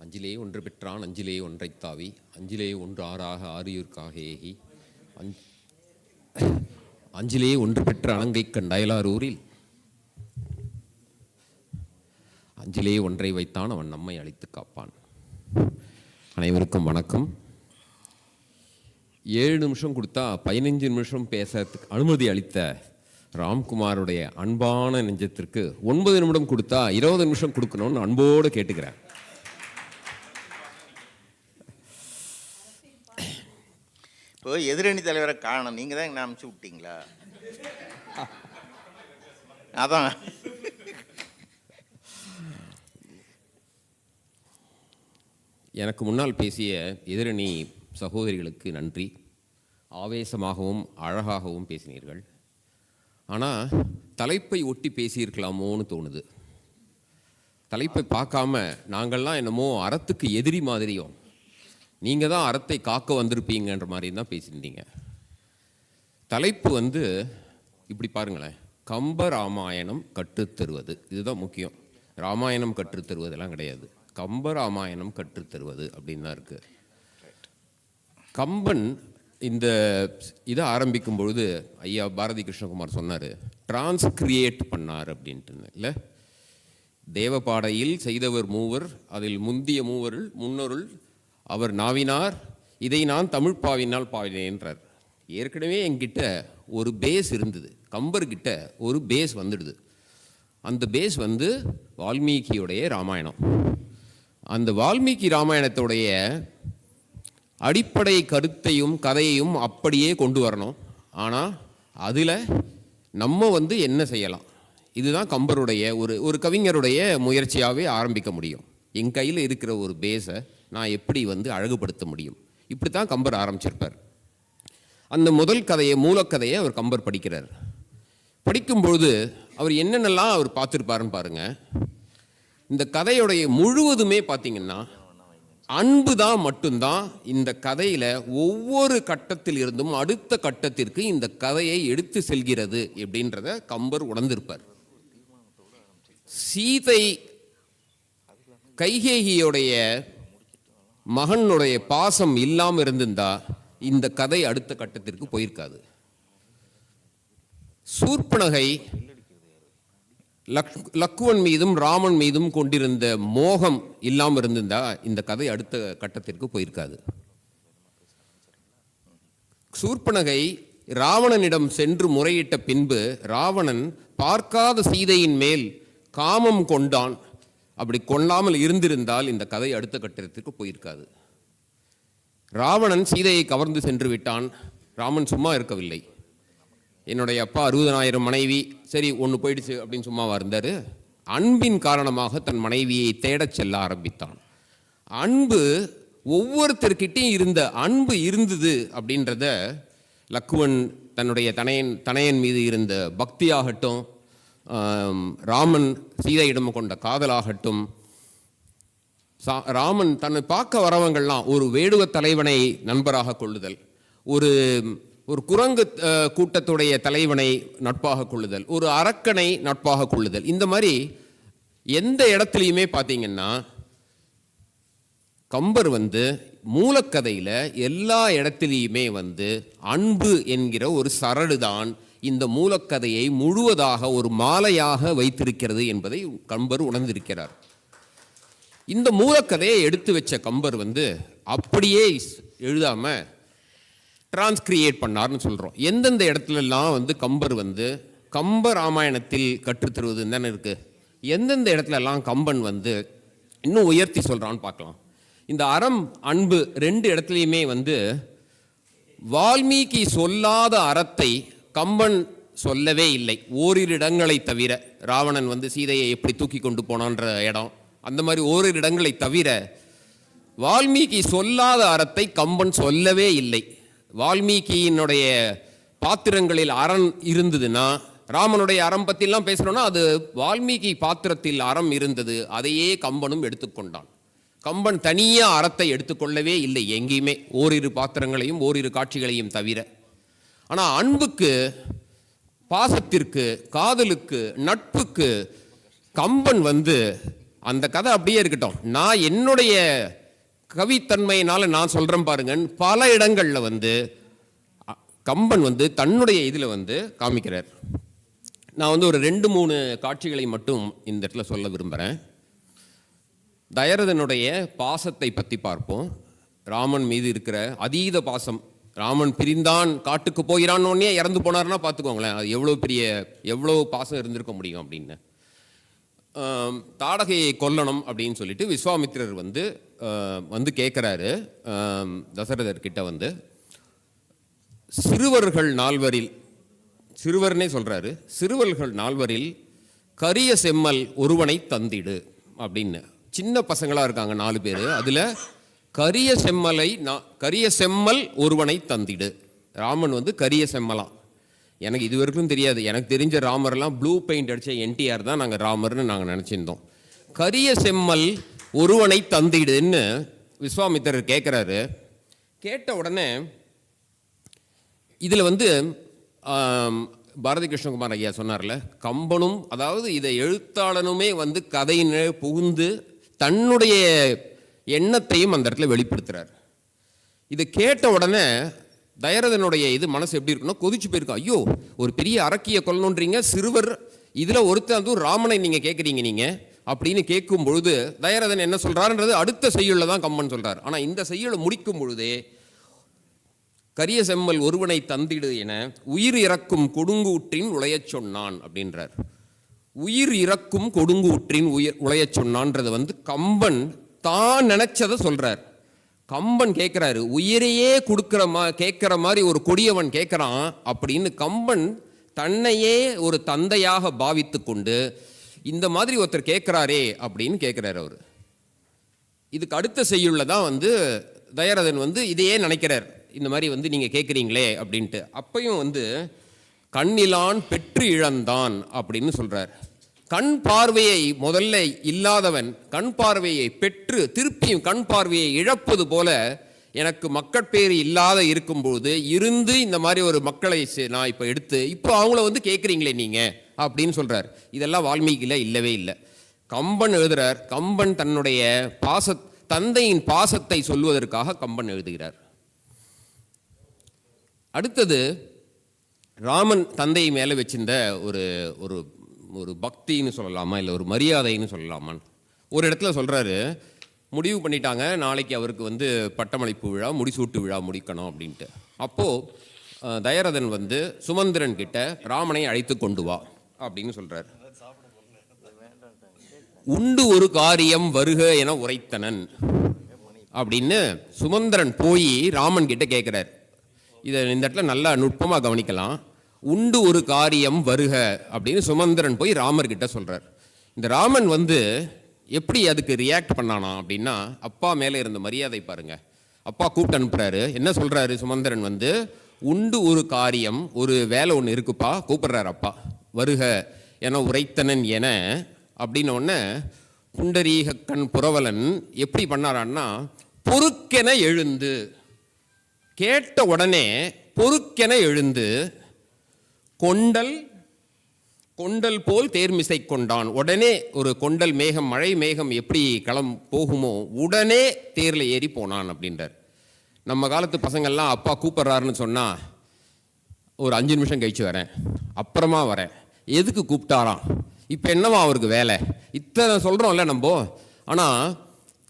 அஞ்சிலே ஒன்று பெற்றான் அஞ்சிலே ஒன்றைத் தாவி, அஞ்சிலே ஒன்று ஆறாக ஆரியூர்க்காக ஏகி, அஞ்சிலே ஒன்று பெற்ற அலங்கை கண்டயலாரூரில் அஞ்சிலே ஒன்றை வைத்தான் அவன் நம்மை அழித்து காப்பான். அனைவருக்கும் வணக்கம். 7 நிமிஷம் கொடுத்தா 15 நிமிஷம் பேசறதுக்கு அனுமதி அளித்த ராம்குமாருடைய அன்பான நெஞ்சத்திற்கு 9 நிமிடம் கொடுத்தா 20 நிமிஷம் கொடுக்கணும்னு அன்போடு கேட்டுக்கிறேன். இப்போ எதிரணி தலைவரை காணணும், நீங்கள் தான் என்ன அனுப்பிச்சு விட்டீங்களா? அதான் எனக்கு முன்னால் பேசிய எதிரணி சகோதரிகளுக்கு நன்றி. ஆவேசமாகவும் அழகாகவும் பேசினீர்கள். ஆனால் தலைப்பை ஒட்டி பேசியிருக்கலாமோன்னு தோணுது. தலைப்பை பார்க்காம நாங்கள்லாம் என்னமோ அறத்துக்கு எதிரி மாதிரியும், நீங்கள் தான் அறத்தை காக்க வந்திருப்பீங்கன்ற மாதிரி தான் பேசியிருந்தீங்க. தலைப்பு இப்படி பாருங்களேன், கம்ப ராமாயணம் கற்றுத்தருவது, இதுதான் முக்கியம். ராமாயணம் கற்றுத்தருவதெல்லாம் கிடையாது, கம்பராமாயணம் கற்றுத்தருவது அப்படின்னு தான் இருக்குது. கம்பன் இந்த இதை ஆரம்பிக்கும் பொழுது ஐயா பாரதி கிருஷ்ணகுமார் சொன்னார், டிரான்ஸ்கிரியேட் பண்ணார் அப்படின்ட்டு. இல்லை, தேவபாடையில் செய்தவர் மூவர், அதில் முந்திய மூவருள் முன்னொருள் அவர் நாவினார், இதை நான் தமிழ் பாவினால் பாவினேன்றார். ஏற்கனவே என்கிட்ட ஒரு பேஸ் இருந்தது, கம்பர்கிட்ட ஒரு பேஸ் வந்துடுது. அந்த பேஸ் வந்து வால்மீகியோடைய ராமாயணம். அந்த வால்மீகி ராமாயணத்துடைய அடிப்படை கருத்தையும் கதையையும் அப்படியே கொண்டு வரணும். ஆனால் அதில் நம்ம வந்து என்ன செய்யலாம், இதுதான் கம்பருடைய ஒரு கவிஞருடைய முயற்சியாகவே ஆரம்பிக்க முடியும். என் கையில் இருக்கிற ஒரு பேஸை நான் எப்படி வந்து அழகுபடுத்த முடியும், இப்படி தான் கம்பர் ஆரம்பிச்சிருப்பார். அந்த முதல் கதையை, மூலக்கதையை அவர் கம்பர் படிக்கிறார். படிக்கும்பொழுது அவர் என்னென்னலாம் அவர் பார்த்துருப்பாருன்னு பாருங்கள். இந்த கதையுடைய முழுவதுமே பார்த்திங்கன்னா அன்பு தான் மட்டும்தான் இந்த கதையில் ஒவ்வொரு கட்டத்தில் இருந்தும் அடுத்த கட்டத்திற்கு இந்த கதையை எடுத்து செல்கிறது அப்படின்றத கம்பர் உணர்ந்திருப்பார். சீதை கைகேயியோடைய மகனுடைய பாசம் இல்லாமல் இருந்திருந்தா இந்த கதை அடுத்த கட்டத்திற்கு போயிருக்காது. சூர்பனகை லக்குவன் மீதும் ராமன் மீதும் கொண்டிருந்த மோகம் இல்லாமல் இருந்திருந்தா இந்த கதை அடுத்த கட்டத்திற்கு போயிருக்காது. சூர்பனகை ராவணனிடம் சென்று முறையிட்ட பின்பு ராவணன் பார்க்காத சீதையின் மேல் காமம் கொண்டான். அப்படி கொள்ளாமல் இருந்திருந்தால் இந்த கதை அடுத்த கட்டத்திற்கு போயிருக்காது. ராவணன் சீதையை கவர்ந்து சென்று விட்டான். ராமன் சும்மா இருக்கவில்லை. என்னுடைய அப்பா 60,000 மனைவி, சரி ஒன்று போயிடுச்சு அப்படின்னு சும்மாவா இருந்தார். அன்பின் காரணமாக தன் மனைவியை தேடச் செல்ல ஆரம்பித்தான். அன்பு ஒவ்வொருத்தர்கிட்டையும் இருந்த அன்பு இருந்தது அப்படின்றத லக்குவன் தன்னுடைய தனையன் மீது இருந்த பக்தியாகட்டும், ராமன் சீதையிடம் கொண்ட காதலாகட்டும், ராமன் தன்னை பார்க்க வரவங்கள்லாம் ஒரு வேடுவ தலைவனை நண்பராக கொள்ளுதல், ஒரு குரங்கு கூட்டத்துடைய தலைவனை நட்பாக கொள்ளுதல், ஒரு அரக்கனை நட்பாக கொள்ளுதல், இந்த மாதிரி எந்த இடத்துலையுமே பார்த்தீங்கன்னா கம்பர் வந்து மூலக்கதையில் எல்லா இடத்துலையுமே வந்து அன்பு என்கிற ஒரு சரடு தான் இந்த மூலக்கதையை முழுவதாக ஒரு மாலையாக வைத்திருக்கிறது என்பதை கம்பர் உணர்ந்திருக்கிறார். இந்த மூலக்கதையை எடுத்து வச்ச கம்பர் வந்து அப்படியே எழுதாமல் டிரான்ஸ்கிரியேட் பண்ணார்னு சொல்கிறோம். எந்தெந்த இடத்துலலாம் வந்து கம்பர் வந்து கம்ப ராமாயணத்தில் கற்றுத்தருவதுன்னு தானே இருக்குது. எந்தெந்த இடத்துலலாம் கம்பன் வந்து இன்னும் உயர்த்தி சொல்கிறான்னு பார்க்கலாம். இந்த அறம் அன்பு 2 இடத்துலையுமே வந்து வால்மீகி சொல்லாத அறத்தை கம்பன் சொல்லவே இல்லை. ஓரிரு இடங்களை தவிர, ராவணன் வந்து சீதையை எப்படி தூக்கி கொண்டு போனான்ற இடம், அந்த மாதிரி ஓரிரு இடங்களை தவிர வால்மீகி சொல்லாத அறத்தை கம்பன் சொல்லவே இல்லை. வால்மீகியினுடைய பாத்திரங்களில் அறம் இருந்ததுன்னா, ராமனுடைய அறம் பற்றிலாம் பேசுகிறோன்னா அது வால்மீகி பாத்திரத்தில் அறம் இருந்தது, அதையே கம்பனும் எடுத்துக்கொண்டான். கம்பன் தனியாக அறத்தை எடுத்துக்கொள்ளவே இல்லை எங்கேயுமே, ஓரிரு பாத்திரங்களையும் ஓரிரு காட்சிகளையும் தவிர. ஆனால் அன்புக்கு, பாசத்திற்கு, காதலுக்கு, நட்புக்கு கம்பன் வந்து அந்த கதை அப்படியே இருக்கட்டும், நான் என்னுடைய கவித்தன்மையினால நான் சொல்கிறேன் பாருங்க, பல இடங்களில் வந்து கம்பன் வந்து தன்னுடைய இதில் வந்து காமிக்கிறார். நான் வந்து ஒரு 2-3 காட்சிகளை மட்டும் இந்த இடத்துல சொல்ல விரும்புகிறேன். தயரதனுடைய பாசத்தை பற்றி பார்ப்போம். ராமன் மீது இருக்கிற அதீத பாசம். ராமன் பிரிந்தான், காட்டுக்கு போகிறான்னொன்னே இறந்து போனார்னா பார்த்துக்கோங்களேன், அது எவ்வளோ பாசம் இருந்திருக்க முடியும் அப்படின்னு. தாடகையை கொல்லணும் அப்படின்னு சொல்லிட்டு விஸ்வாமித்திரர் வந்து கேட்குறாரு தசரதர்கிட்ட வந்து, சிறுவர்கள் 4 சிறுவர்னே சொல்கிறாரு, சிறுவர்கள் 4 கரிய செம்மல் ஒருவனை தந்திடு அப்படின்னு. சின்ன பசங்களாக இருக்காங்க 4 பேர், அதில் கரிய செம்மல் ஒருவனை தந்திடு. ராமன் வந்து கரிய செம்மலாம். எனக்கு இது வரைக்கும் தெரியாது. எனக்கு தெரிஞ்ச ராமர்லாம் ப்ளூ பெயிண்ட் அடித்த என்டிஆர் தான் நாங்கள் ராமர்னு நாங்கள் நினச்சிருந்தோம். கரிய செம்மல் ஒருவனை தந்திடுன்னு விஸ்வாமித்திரர் கேட்குறாரு. கேட்ட உடனே இதில் வந்து பாரதி கிருஷ்ணகுமார் ஐயா சொன்னார்ல, கம்பனும் அதாவது இதை எழுத்தாளனுமே வந்து கதையின புகுந்து தன்னுடைய எண்ணத்தையும் அந்த இடத்துல வெளிப்படுத்துறார். இதை கேட்ட உடனே தயரதனுடைய இது மனசு எப்படி இருக்குன்னா கொதிச்சு போயிருக்கும். ஐயோ, ஒரு பெரிய அரக்கியை கொல்லணுன்றீங்க, சிறுவர் இதில் ஒருத்தர் அதுவும் ராமனை நீங்கள் கேட்குறீங்க நீங்கள் அப்படின்னு கேட்கும் பொழுது தயரதன் என்ன சொல்கிறாருன்றது அடுத்த செய்யுள்ள தான் கம்பன் சொல்கிறார். ஆனால் இந்த செய்யுளை முடிக்கும் பொழுதே கரிய செம்மல் ஒருவனை தந்திடு என உயிர் இறக்கும் கொடுங்கூற்றின் உளையச் சொன்னான் அப்படின்றார். உயிர் இறக்கும் கொடுங்கூற்றின் உளையச் சொன்னான்றது வந்து கம்பன் தான் நினைச்சதை சொல்றார். கம்பன் கேட்குறாரு, உயிரையே கேட்குற மாதிரி ஒரு கொடியவன் கேட்குறான் அப்படின்னு கம்பன் தன்னையே ஒரு தந்தையாக பாவித்து கொண்டு இந்த மாதிரி ஒருத்தர் கேட்குறாரே அப்படின்னு கேட்குறாரு அவர். இதுக்கு அடுத்த செய்யுள்ள தான் வந்து தயரதன் வந்து இதையே நினைக்கிறார், இந்த மாதிரி வந்து நீங்கள் கேட்குறீங்களே அப்படின்ட்டு. அப்பையும் வந்து கண்ணிலான் பெற்று இழந்தான் அப்படின்னு சொல்கிறார். கண் பார்வையை முதல்ல இல்லாதவன் கண் பார்வையை பெற்று திருப்பியும் கண் பார்வையை இழப்பது போல எனக்கு மக்கட்பேறு இல்லாத இருக்கும்போது இருந்து இந்த மாதிரி ஒரு மக்களை நான் இப்போ எடுத்து இப்போ அவங்கள வந்து கேட்குறீங்களே நீங்கள் அப்படின்னு சொல்கிறார். இதெல்லாம் வால்மீகியில் இல்லவே இல்லை. கம்பன் எழுதுகிறார். கம்பன் தன்னுடைய தந்தையின் பாசத்தை சொல்வதற்காக கம்பன் எழுதுகிறார். அடுத்தது ராமன் தந்தை மேலே வச்சிருந்த ஒரு ஒரு ஒரு பக்தின்னு சொல்லலாமா இல்லை ஒரு மரியாதைன்னு சொல்லலாமான்னு ஒரு இடத்துல சொல்கிறாரு. முடிவு பண்ணிட்டாங்க, நாளைக்கு அவருக்கு வந்து பட்டமளிப்பு விழா முடிசூட்டு விழா முடிக்கணும் அப்படின்ட்டு. அப்போது தயரதன் வந்து சுமந்திரன் கிட்ட ராமனை அழைத்து கொண்டு வா அப்படின்னு சொல்கிறார். உண்டு ஒரு காரியம் வருக என உரைத்தனன் அப்படின்னு சுமந்திரன் போய் ராமன் கிட்ட கேட்குறார். இதை இந்த இடத்துல நல்லா நுட்பமாக கவனிக்கலாம். உண்டு ஒரு காரியம் வருக அப்படின்னு சுமந்திரன் போய் ராமர்கிட்ட சொல்கிறார். இந்த ராமன் வந்து எப்படி அதுக்கு ரியாக்ட் பண்ணானா அப்படின்னா, அப்பா மேலே இருந்த மரியாதை பாருங்க. அப்பா கூப்பிட்டு அனுப்புறாரு. என்ன சொல்கிறாரு சுமந்திரன் வந்து, உண்டு ஒரு காரியம், ஒரு வேலை ஒன்று இருக்குப்பா, கூப்பிடுறாரு அப்பா. வருக என உரைத்தனன் என அப்படின்ன உடனே புண்டரீக கண் புரவலன் எப்படி பண்ணாரான்னா, பொறுக்கென எழுந்து, கேட்ட உடனே பொறுக்கென எழுந்து கொண்டல் போல் தேர்மிசை கொண்டான். உடனே ஒரு கொண்டல் மேகம், மழை மேகம் எப்படி போகுமோ உடனே தேரில் ஏறி போனான் அப்படின்றார். நம்ம காலத்து பசங்கள்லாம் அப்பா கூப்பிட்றாருன்னு சொன்னால் ஒரு 5 நிமிஷம் கழிச்சு வரேன், அப்புறமா வரேன், எதுக்கு கூப்பிட்டாராம், இப்போ என்னவா அவருக்கு வேலை, இத்தனை சொல்கிறோம்ல நம்ம. ஆனால்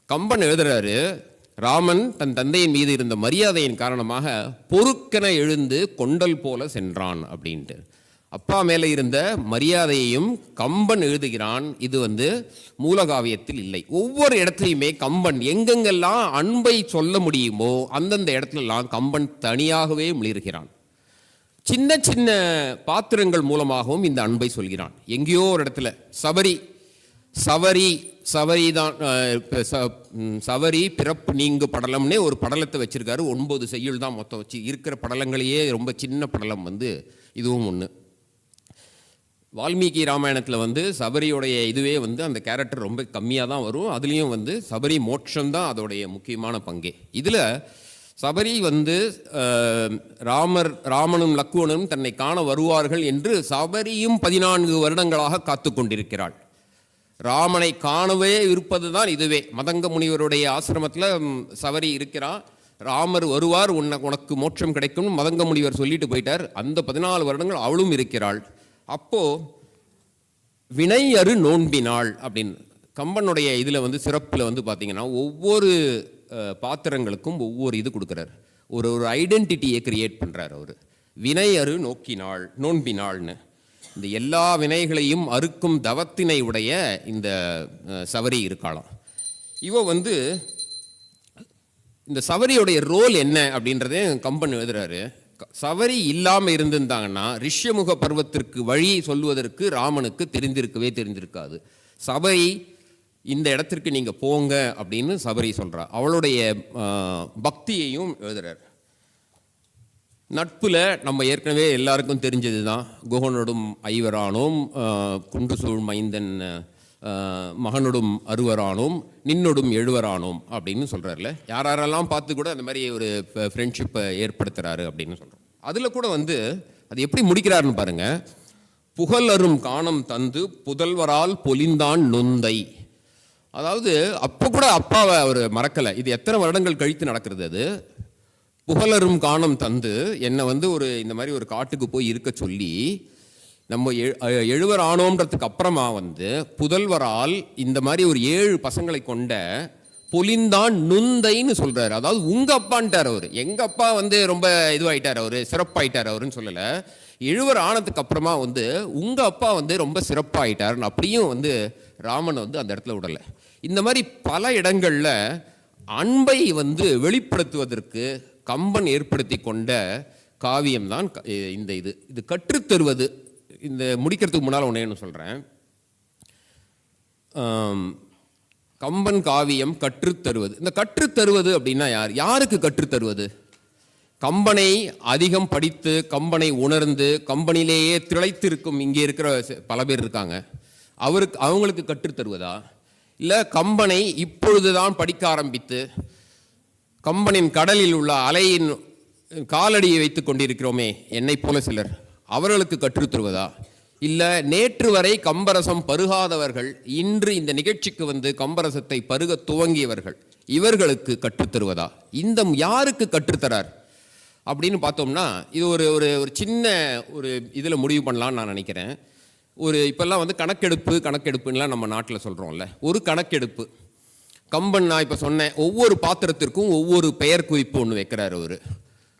கம்பன் எழுதுறாரு, ராமன் தன் தந்தையின் மீது இருந்த மரியாதையின் காரணமாக பொறுக்கென எழுந்து கொண்டல் போல சென்றான் அப்படின்ட்டு. அப்பா மேலே இருந்த மரியாதையையும் கம்பன் எழுதுகிறான். இது வந்து மூலகாவியத்தில் இல்லை. ஒவ்வொரு இடத்துலையுமே கம்பன் எங்கெங்கெல்லாம் அன்பை சொல்ல முடியுமோ அந்தந்த இடத்துலலாம் கம்பன் தனியாகவே மிளிர்கிறான். சின்ன சின்ன பாத்திரங்கள் மூலமாகவும் இந்த அன்பை சொல்கிறான். எங்கேயோ ஒரு இடத்துல சவரி பிறப்பு நீங்கு படலம்னே ஒரு படலத்தை வச்சிருக்காரு. 9 செய்யுள் தான் மொத்தம் வச்சு இருக்கிற படலங்களையே ரொம்ப சின்ன படலம் வந்து இதுவும் ஒன்று. வால்மீகி ராமாயணத்தில் வந்து சபரியோடைய இதுவே வந்து அந்த கேரக்டர் ரொம்ப கம்மியாக தான் வரும். அதுலேயும் வந்து சபரி மோட்சம்தான் அதோடைய முக்கியமான பங்கே. இதில் சபரி வந்து ராமனும் லக்குவனும் தன்னை காண வருவார்கள் என்று சபரியும் 14 வருடங்களாக காத்து கொண்டிருக்கிறாள். ராமனை காணவே இருப்பது தான் இதுவே. மதங்க முனிவருடைய ஆசிரமத்தில் சபரி இருக்கிறான். ராமர் வருவார், உனக்கு மோட்சம் கிடைக்கும் மதங்க முனிவர் சொல்லிட்டு போயிட்டார். அந்த 14 வருடங்கள் அவளும் இருக்கிறாள். அப்போ வினை அரு நோன்பினாள் அப்படின்னு கம்பனுடைய இதில் வந்து சிறப்பில் வந்து பார்த்தீங்கன்னா ஒவ்வொரு பாத்திரங்களுக்கும் ஒவ்வொரு இது கொடுக்குறார். ஒரு ஐடென்டிட்டியை கிரியேட் பண்ணுறார் அவர். வினை அரு நோன்பினாள்னு இந்த எல்லா வினைகளையும் அறுக்கும் தவத்தினை உடைய இந்த சவரி இருக்காளாம். இவ வந்து இந்த சவரியோடைய ரோல் என்ன அப்படின்றதே கம்பன் எழுதுறாரு. சவரி இல்லாமல் இருந்திருந்தாங்கன்னா ரிஷ்யமுக பர்வத்திற்கு வழி சொல்வதற்கு ராமனுக்கு தெரிந்திருக்காது. சபரி இந்த இடத்திற்கு நீங்கள் போங்க அப்படின்னு சபரி சொல்கிறா. அவளுடைய பக்தியையும் எழுதுறார். நட்பில் நம்ம ஏற்கனவே எல்லாருக்கும் தெரிஞ்சது தான். குகனொடும் ஐவரானோம், குண்டு சூழ் மைந்தன் மகனொடும் அறுவரானோம், நின்னொடும் எழுவரானோம் அப்படின்னு சொல்கிறார்ல. யாரெல்லாம் பார்த்து கூட அந்த மாதிரி ஒரு ஃப்ரெண்ட்ஷிப்பை ஏற்படுத்துகிறாரு அப்படின்னு சொல்கிறோம். அதில் கூட வந்து அது எப்படி முடிக்கிறாருன்னு பாருங்கள். புகழ் அரும் காணம் தந்து புதல்வரால் பொலிந்தான் நொந்தை. அதாவது அப்போ கூட அப்பாவை அவர் மறக்கலை. இது எத்தனை வருடங்கள் கழித்து நடக்கிறது. அது புகழரும் காணம் தந்து என்னை வந்து இந்த மாதிரி ஒரு காட்டுக்கு போய் இருக்க சொல்லி நம்ம எழுவர் ஆனோன்றதுக்கு அப்புறமா புதல்வரால் இந்த மாதிரி ஒரு 7 பசங்களை கொண்ட பொலிந்தான் நுந்தைன்னு சொல்றாரு. அதாவது உங்க அப்பான்ட்டார் அவரு. எங்க அப்பா ரொம்ப இதுவாயிட்டார், அவரு சிறப்பாயிட்டார் அவருன்னு சொல்லல. எழுவர் ஆனதுக்கு அப்புறமா உங்க அப்பா ரொம்ப சிறப்பாயிட்டார் அப்படியும் ராமன் அந்த இடத்துல விடல. இந்த மாதிரி பல இடங்கள்ல அன்பை வெளிப்படுத்துவதற்கு கம்பன் ஏற்படுத்தி கொண்ட காவியம்தான் இந்த இது கற்றுத்தருவது. இந்த முடிக்கிறதுக்கு முன்னால் ஒன்று சொல்கிறேன். கம்பன் காவியம் கற்றுத்தருவது. இந்த கற்றுத்தருவது அப்படின்னா யாருக்கு கற்றுத்தருவது? கம்பனை அதிகம் படித்து கம்பனை உணர்ந்து கம்பனிலேயே திளைத்திருக்கும் இங்கே இருக்கிற பல பேர் இருக்காங்க. அவங்களுக்கு கற்றுத்தருவதா? இல்லை கம்பனை இப்பொழுதுதான் படிக்க ஆரம்பித்து கம்பனின் கடலில் உள்ள அலையின் காலடியை வைத்து கொண்டிருக்கிறோமே என்னை போல சிலர், அவர்களுக்கு கற்றுத்தருவதா? இல்லை நேற்று வரை கம்பரசம் பருகாதவர்கள் இன்று இந்த நிகழ்ச்சிக்கு கம்பரசத்தை பருக துவங்கியவர்கள், இவர்களுக்கு கற்றுத்தருவதா? இந்த யாருக்கு கற்றுத்தரார் அப்படின்னு பார்த்தோம்னா இது ஒரு சின்ன இதில் முடிவு பண்ணலான்னு நான் நினைக்கிறேன். இப்போல்லாம் கணக்கெடுப்புன்னெலாம் நம்ம நாட்டில் சொல்கிறோம்ல. ஒரு கணக்கெடுப்பு கம்பன், நான் இப்போ சொன்னேன், ஒவ்வொரு பாத்திரத்திற்கும் ஒவ்வொரு பெயர் குறிப்பு ஒன்று வைக்கிறாரு. அவர்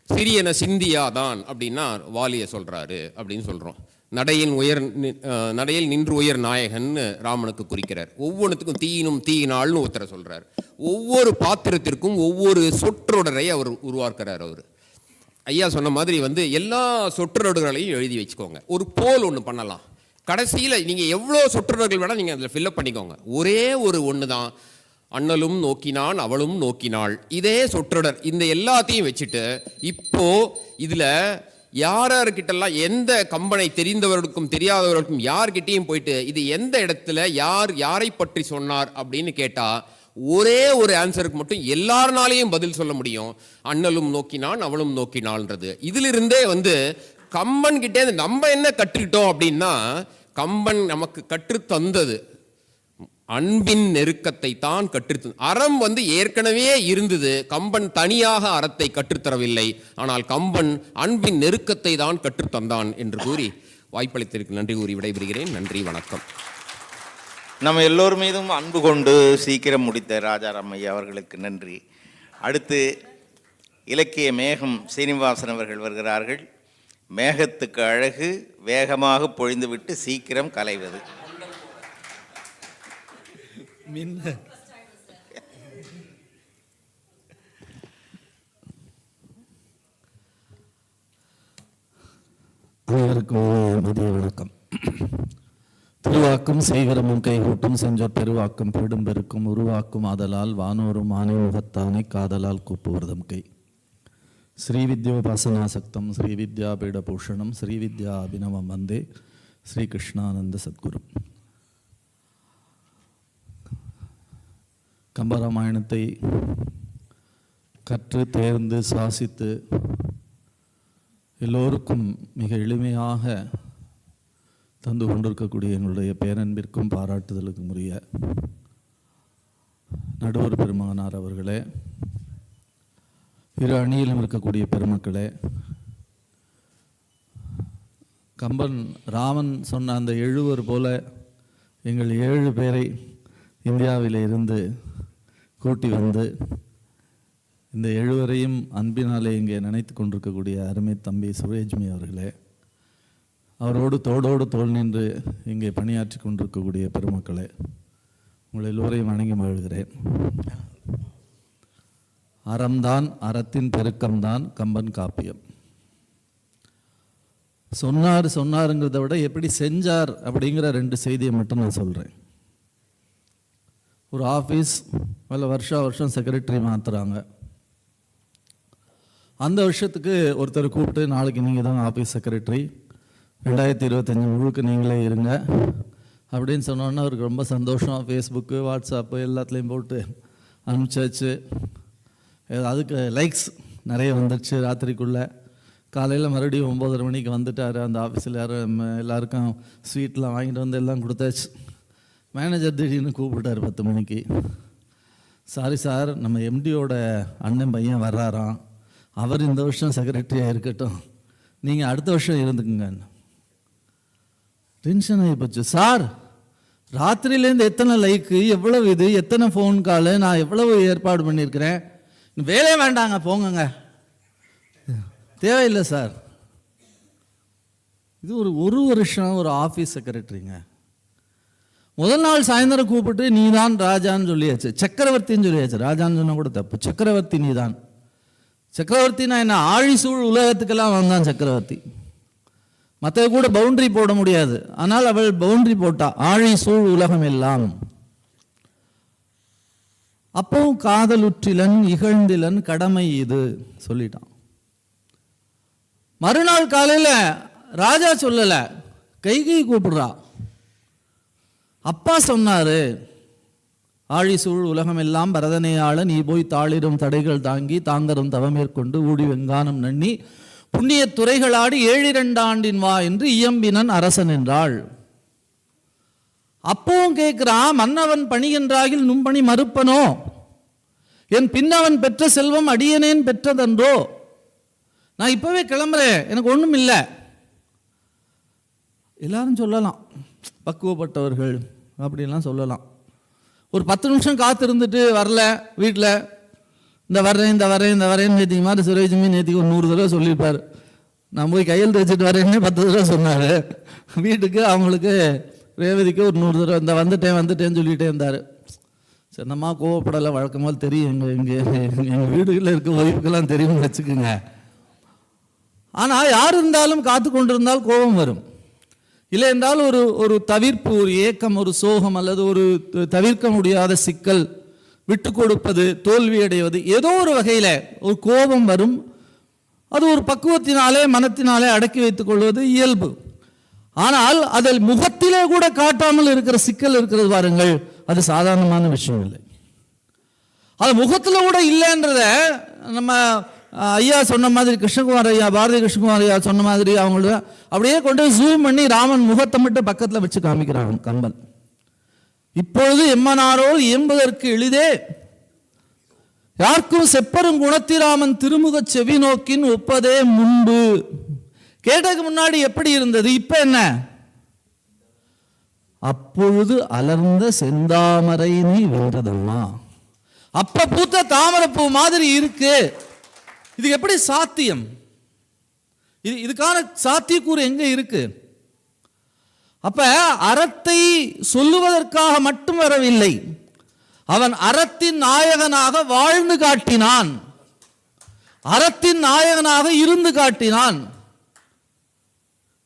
சிறியன சிந்தியா தான் அப்படின்னா வாலியை சொல்கிறாரு அப்படின்னு சொல்கிறோம். நடையில் நின்று உயர் நாயகன்னு ராமனுக்கு குறிக்கிறார். ஒவ்வொன்றுத்துக்கும் தீயினும் தீயினாள்னு ஒருத்தரை சொல்கிறார். ஒவ்வொரு பாத்திரத்திற்கும் ஒவ்வொரு சொற்றொடரை அவர் உருவாக்குறார். அவர் ஐயா சொன்ன மாதிரி எல்லா சொற்றொடர்களையும் எழுதி வச்சுக்கோங்க. ஒரு போல் ஒன்று பண்ணலாம். கடைசியில் நீங்கள் எவ்வளோ சொற்றொடர்கள் வேணால் நீங்கள் அதில் ஃபில்லப் பண்ணிக்கோங்க. ஒரே ஒன்று தான், அண்ணலும் நோக்கினான் அவளும் நோக்கினாள். இதே சொற்றொடர். இந்த எல்லாத்தையும் வச்சுட்டு இப்போ இதில் யார்கிட்டலாம் எந்த கம்பனை தெரிந்தவர்களுக்கும் தெரியாதவர்களுக்கும் யார்கிட்டையும் போயிட்டு இது எந்த இடத்துல யாரை பற்றி சொன்னார் அப்படின்னு கேட்டால் ஒரே ஒரு ஆன்சருக்கு மட்டும் எல்லாருனாலையும் பதில் சொல்ல முடியும். அண்ணலும் நோக்கினான் அவளும் நோக்கினாள்ன்றது. இதிலிருந்தே கம்பன் கிட்டே நம்ம என்ன கற்றுக்கிட்டோம் அப்படின்னா, கம்பன் நமக்கு கற்றுத்தந்தது அன்பின் நெருக்கத்தை தான் கற்றுத்த. அறம் ஏற்கனவே இருந்தது. கம்பன் தனியாக அறத்தை கற்றுத்தரவில்லை. ஆனால் கம்பன் அன்பின் நெருக்கத்தை தான் கற்றுத்தந்தான் என்று கூறி வாய்ப்பளித்திற்கு நன்றி கூறி விடைபெறுகிறேன். நன்றி, வணக்கம். நம்ம எல்லோர் மீதும் அன்பு கொண்டு சீக்கிரம் முடித்த ராஜாராம் ஐயா அவர்களுக்கு நன்றி. அடுத்து இலக்கிய மேகம் சீனிவாசன் அவர்கள் வருகிறார்கள். மேகத்துக்கு அழகு வேகமாக பொழிந்துவிட்டு சீக்கிரம் கலைவது. அனைவருக்கும் மதிய வணக்கம். திருவாக்கும் செய்வரமும் கைகூட்டும் செஞ்சோர் பெருவாக்கும் பெடும் பெருக்கும் உருவாக்கும் ஆதலால் வானோரும் ஆணைமுகத்தானை காதலால் கூப்புவர்தம் கை. ஸ்ரீவித்யோபாசனாசக்தம் ஸ்ரீவித்யாபீடபூஷணம் ஸ்ரீவித்யா அபிநவம் வந்தே ஸ்ரீ கிருஷ்ணானந்த சத்குரு. கம்பராமாயணத்தை கற்று தேர்ந்து சுவாசித்து எல்லோருக்கும் மிக எளிமையாக தந்து கொண்டிருக்கக்கூடிய எங்களுடைய பேரன்பிற்கும் பாராட்டுதலுக்கும் உரிய நடுவர் பெருமகனார் அவர்களே, இரு அணியிலும் இருக்கக்கூடிய பெருமக்களே, கம்பன் ராமன் சொன்ன அந்த 7 போல எங்கள் 7 பேரை இந்தியாவில் இருந்து கூட்டி இந்த 7 அன்பினாலே இங்கே நினைத்து கொண்டிருக்கக்கூடிய அருமை தம்பி சுரேஜ்மி அவர்களே, அவரோடு தோளோடு தோள் நின்று இங்கே பணியாற்றி கொண்டிருக்கக்கூடிய பெருமக்களே, உங்கள் எல்லோரையும் வணங்கி மகிழ்கிறேன். அறம்தான், அறத்தின் பெருக்கம்தான் கம்பன் காப்பியம். சொன்னாருங்கிறத விட எப்படி செஞ்சார் அப்படிங்கிற 2 செய்தியை மட்டும் நான் சொல்கிறேன். ஒரு ஆஃபீஸ் வருஷம் செக்ரட்டரி மாற்றுறாங்க. அந்த வருஷத்துக்கு ஒருத்தர் கூப்பிட்டு, நாளைக்கு நீங்கள் தான் ஆஃபீஸ் செக்ரட்டரி, 2025 முழுக்க நீங்களே இருங்க அப்படின்னு சொன்னோன்னா அவருக்கு ரொம்ப சந்தோஷம். ஃபேஸ்புக்கு வாட்ஸ்அப்பு எல்லாத்துலேயும் போட்டு அனுப்பிச்சாச்சு. அதுக்கு லைக்ஸ் நிறைய வந்துடுச்சு. ராத்திரிக்குள்ளே காலையில் மறுபடியும் 9:30 மணிக்கு வந்துட்டார். அந்த ஆஃபீஸில் எல்லாருக்கும் ஸ்வீட்லாம் வாங்கிட்டு எல்லாம் கொடுத்தாச்சு. மேனேஜர் திடீர்னு கூப்பிட்டார் 10 மணிக்கு. சாரி சார், நம்ம எம்டியோட அண்ணன் பையன் வர்றாராம், அவர் இந்த வருஷம் செக்ரட்டரியாக இருக்கட்டும், நீங்கள் அடுத்த வருஷம் இருந்துக்குங்க. டென்ஷன் ஆகி போச்சு. சார், ராத்திரியிலேருந்து எத்தனை லைக்கு, எவ்வளவு இது, எத்தனை ஃபோன் காலு, நான் எவ்வளவு ஏற்பாடு பண்ணியிருக்கிறேன், வேலையே வேண்டாங்க போங்கங்க. தேவையில்லை சார். இது ஒரு வருஷம் ஒரு ஆஃபீஸ் செக்ரட்டரிங்க. முதல் நாள் சாயந்தரம் கூப்பிட்டு நீ தான் ராஜான்னு சொல்லியாச்சு, சக்கரவர்த்தின்னு சொல்லியாச்சு. ராஜான்னு சொன்னால் கூட தப்பு, சக்கரவர்த்தி நீ தான். சக்கரவர்த்தினா என்ன, ஆழிசூழ் உலகத்துக்கெல்லாம் வந்தான் சக்கரவர்த்தி. மற்ற கூட பவுண்டரி போட முடியாது, ஆனால் அவள் பவுண்டரி போட்டா, ஆழிசூழ் உலகம் எல்லாம். அப்போ காதலுற்றிலன் இகழ்ந்திலன் கடமை இது சொல்லிட்டான். மறுநாள் காலையில் ராஜா சொல்லல, கைகை கூப்பிடுறா. அப்பா சொன்னாரு, ஆழிசூழ் உலகம் எல்லாம் பரதனையாள நீ போய் தாளிரும் தடைகள் தாங்கி தாங்கரும் தவமேற்கொண்டு ஊடி வெங்கானம் நன்னி புண்ணிய துறைகளாடி 7 ஆண்டின் வா என்று இயம்பினன் அரசன் என்றாள். அப்பவும் கேட்கிறான், மன்னவன் பணிகின்றாகில் நும்பணி மறுப்பனோ, என் பின்னவன் பெற்ற செல்வம் அடியனேன் பெற்றதன்றோ, நான் இப்பவே கிளம்புறேன், எனக்கு ஒன்றும் இல்லை. எல்லாரும் சொல்லலாம், பக்குவப்பட்டவர்கள் அப்படின்லாம் சொல்லலாம். ஒரு 10 நிமிஷம் காத்திருந்துட்டு வரல வீட்டில், இந்த வரேன் நேற்றுக்கு மாதிரி சுரேஜுமே நேற்றுக்கு ஒரு 100 தடவை சொல்லியிருப்பார். நான் போய் கையெழுத்து வச்சுட்டு வரேன்னு 10 தடவை சொன்னார். வீட்டுக்கு அவங்களுக்கு ரேவதிக்கு ஒரு 100 தடவை இந்த வந்துட்டேன்னு சொல்லிகிட்டே இருந்தார். சின்னம்மா கோவப்படலை, வழக்கமாக தெரியும், எங்கள் வீடுகளில் இருக்க ஒய்ஃபுக்கெல்லாம் தெரியும்னு வச்சுக்கோங்க. ஆனால் யார் இருந்தாலும் காத்து கொண்டிருந்தால் கோபம் வரும். இல்லை என்றால் ஒரு தவிர்ப்பு, ஒரு ஏக்கம், ஒரு சோகம் அல்லது ஒரு தவிர்க்க முடியாத சிக்கல், விட்டு கொடுப்பது, தோல்வி அடைவது, ஏதோ ஒரு வகையில் ஒரு கோபம் வரும். அது ஒரு பக்குவத்தினாலே மனத்தினாலே அடக்கி வைத்துக் கொள்வது இயல்பு. ஆனால் அதில் முகத்திலே கூட காட்டாமல் இருக்கிற சிக்கல் இருக்கிறது பாருங்கள், அது சாதாரணமான விஷயம் இல்லை. அது முகத்தில் கூட இல்லைன்றத நம்ம ஐயா சொன்ன மாதிரி, கிருஷ்ணகுமார் ஐயா, பாரதி கிருஷ்ணகுமார் ஐயா சொன்ன மாதிரி அவங்கள அப்படியே கொண்டு ஜூம் பண்ணி ராமன் முகத்தை மட்டும் பக்கத்தில் வச்சு காமிக்கிறான் கம்பன். இப்பொழுது எம்மனாரோல் இயம்பதற்கு எளிதே, யாருக்கும் செப்பரும் குணத்திராமன் திருமுக செவி நோக்கின் ஒப்பதே முன்பு. கேட்டதுக்கு முன்னாடி எப்படி இருந்தது, இப்ப என்ன? அப்பொழுது அலர்ந்த செந்தாமரை நீ வென்றதம்மா. அப்ப பூத்த தாமரைப்பூ மாதிரி இருக்கு. இது எப்படி சாத்தியம்? இதுக்கான சாத்தியக்கூறு எங்க இருக்கு? அப்ப அறத்தை சொல்லுவதற்காக மட்டும் வரவில்லை, அவன் அறத்தின் நாயகனாக வாழ்ந்து காட்டினான், அறத்தின் நாயகனாக இருந்து காட்டினான்.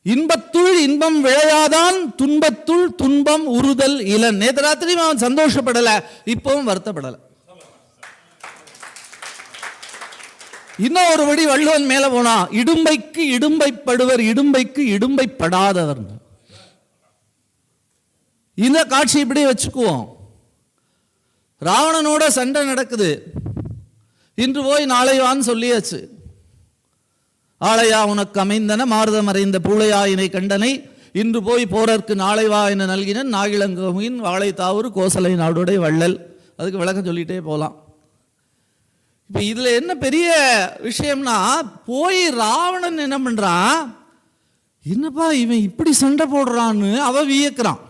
இன்பத்துள் இன்பம் விளையாதான், துன்பத்துள் துன்பம் உறுதல் இளன். நேற்று ராத்திரியும் அவன் சந்தோஷப்படல, இப்பவும் வருத்தப்படல. இன்னும் ஒரு வடி வள்ளுவன் மேல போனா, இடும்பைக்கு இடும்பைப்படுவர் இடும்பைக்கு இடும்பைப்படாதவர். இந்த காட்சி இப்படி வச்சுக்குவோம். ராவணனோட சண்டை நடக்குது, இன்று போய் நாளை வான்னு சொல்லியாச்சு. ஆளையா உனக்கு அமைந்தன மாறுத மறைந்த பூளையாயினை கண்டனை, இன்று போய் போறற்கு நாளை வா என நல்கினன் நாகிலங்கமின் வாழை தாவூர் கோசலை நாடுடைய வள்ளல். அதுக்கு விளக்கம் சொல்லிட்டே போகலாம். இப்போ இதில் என்ன பெரிய விஷயம்னா, போய் ராவணன் என்ன பண்ணுறான், என்னப்பா இவன் இப்படி சண்டை போடுறான்னு அவ வியக்கிறான்.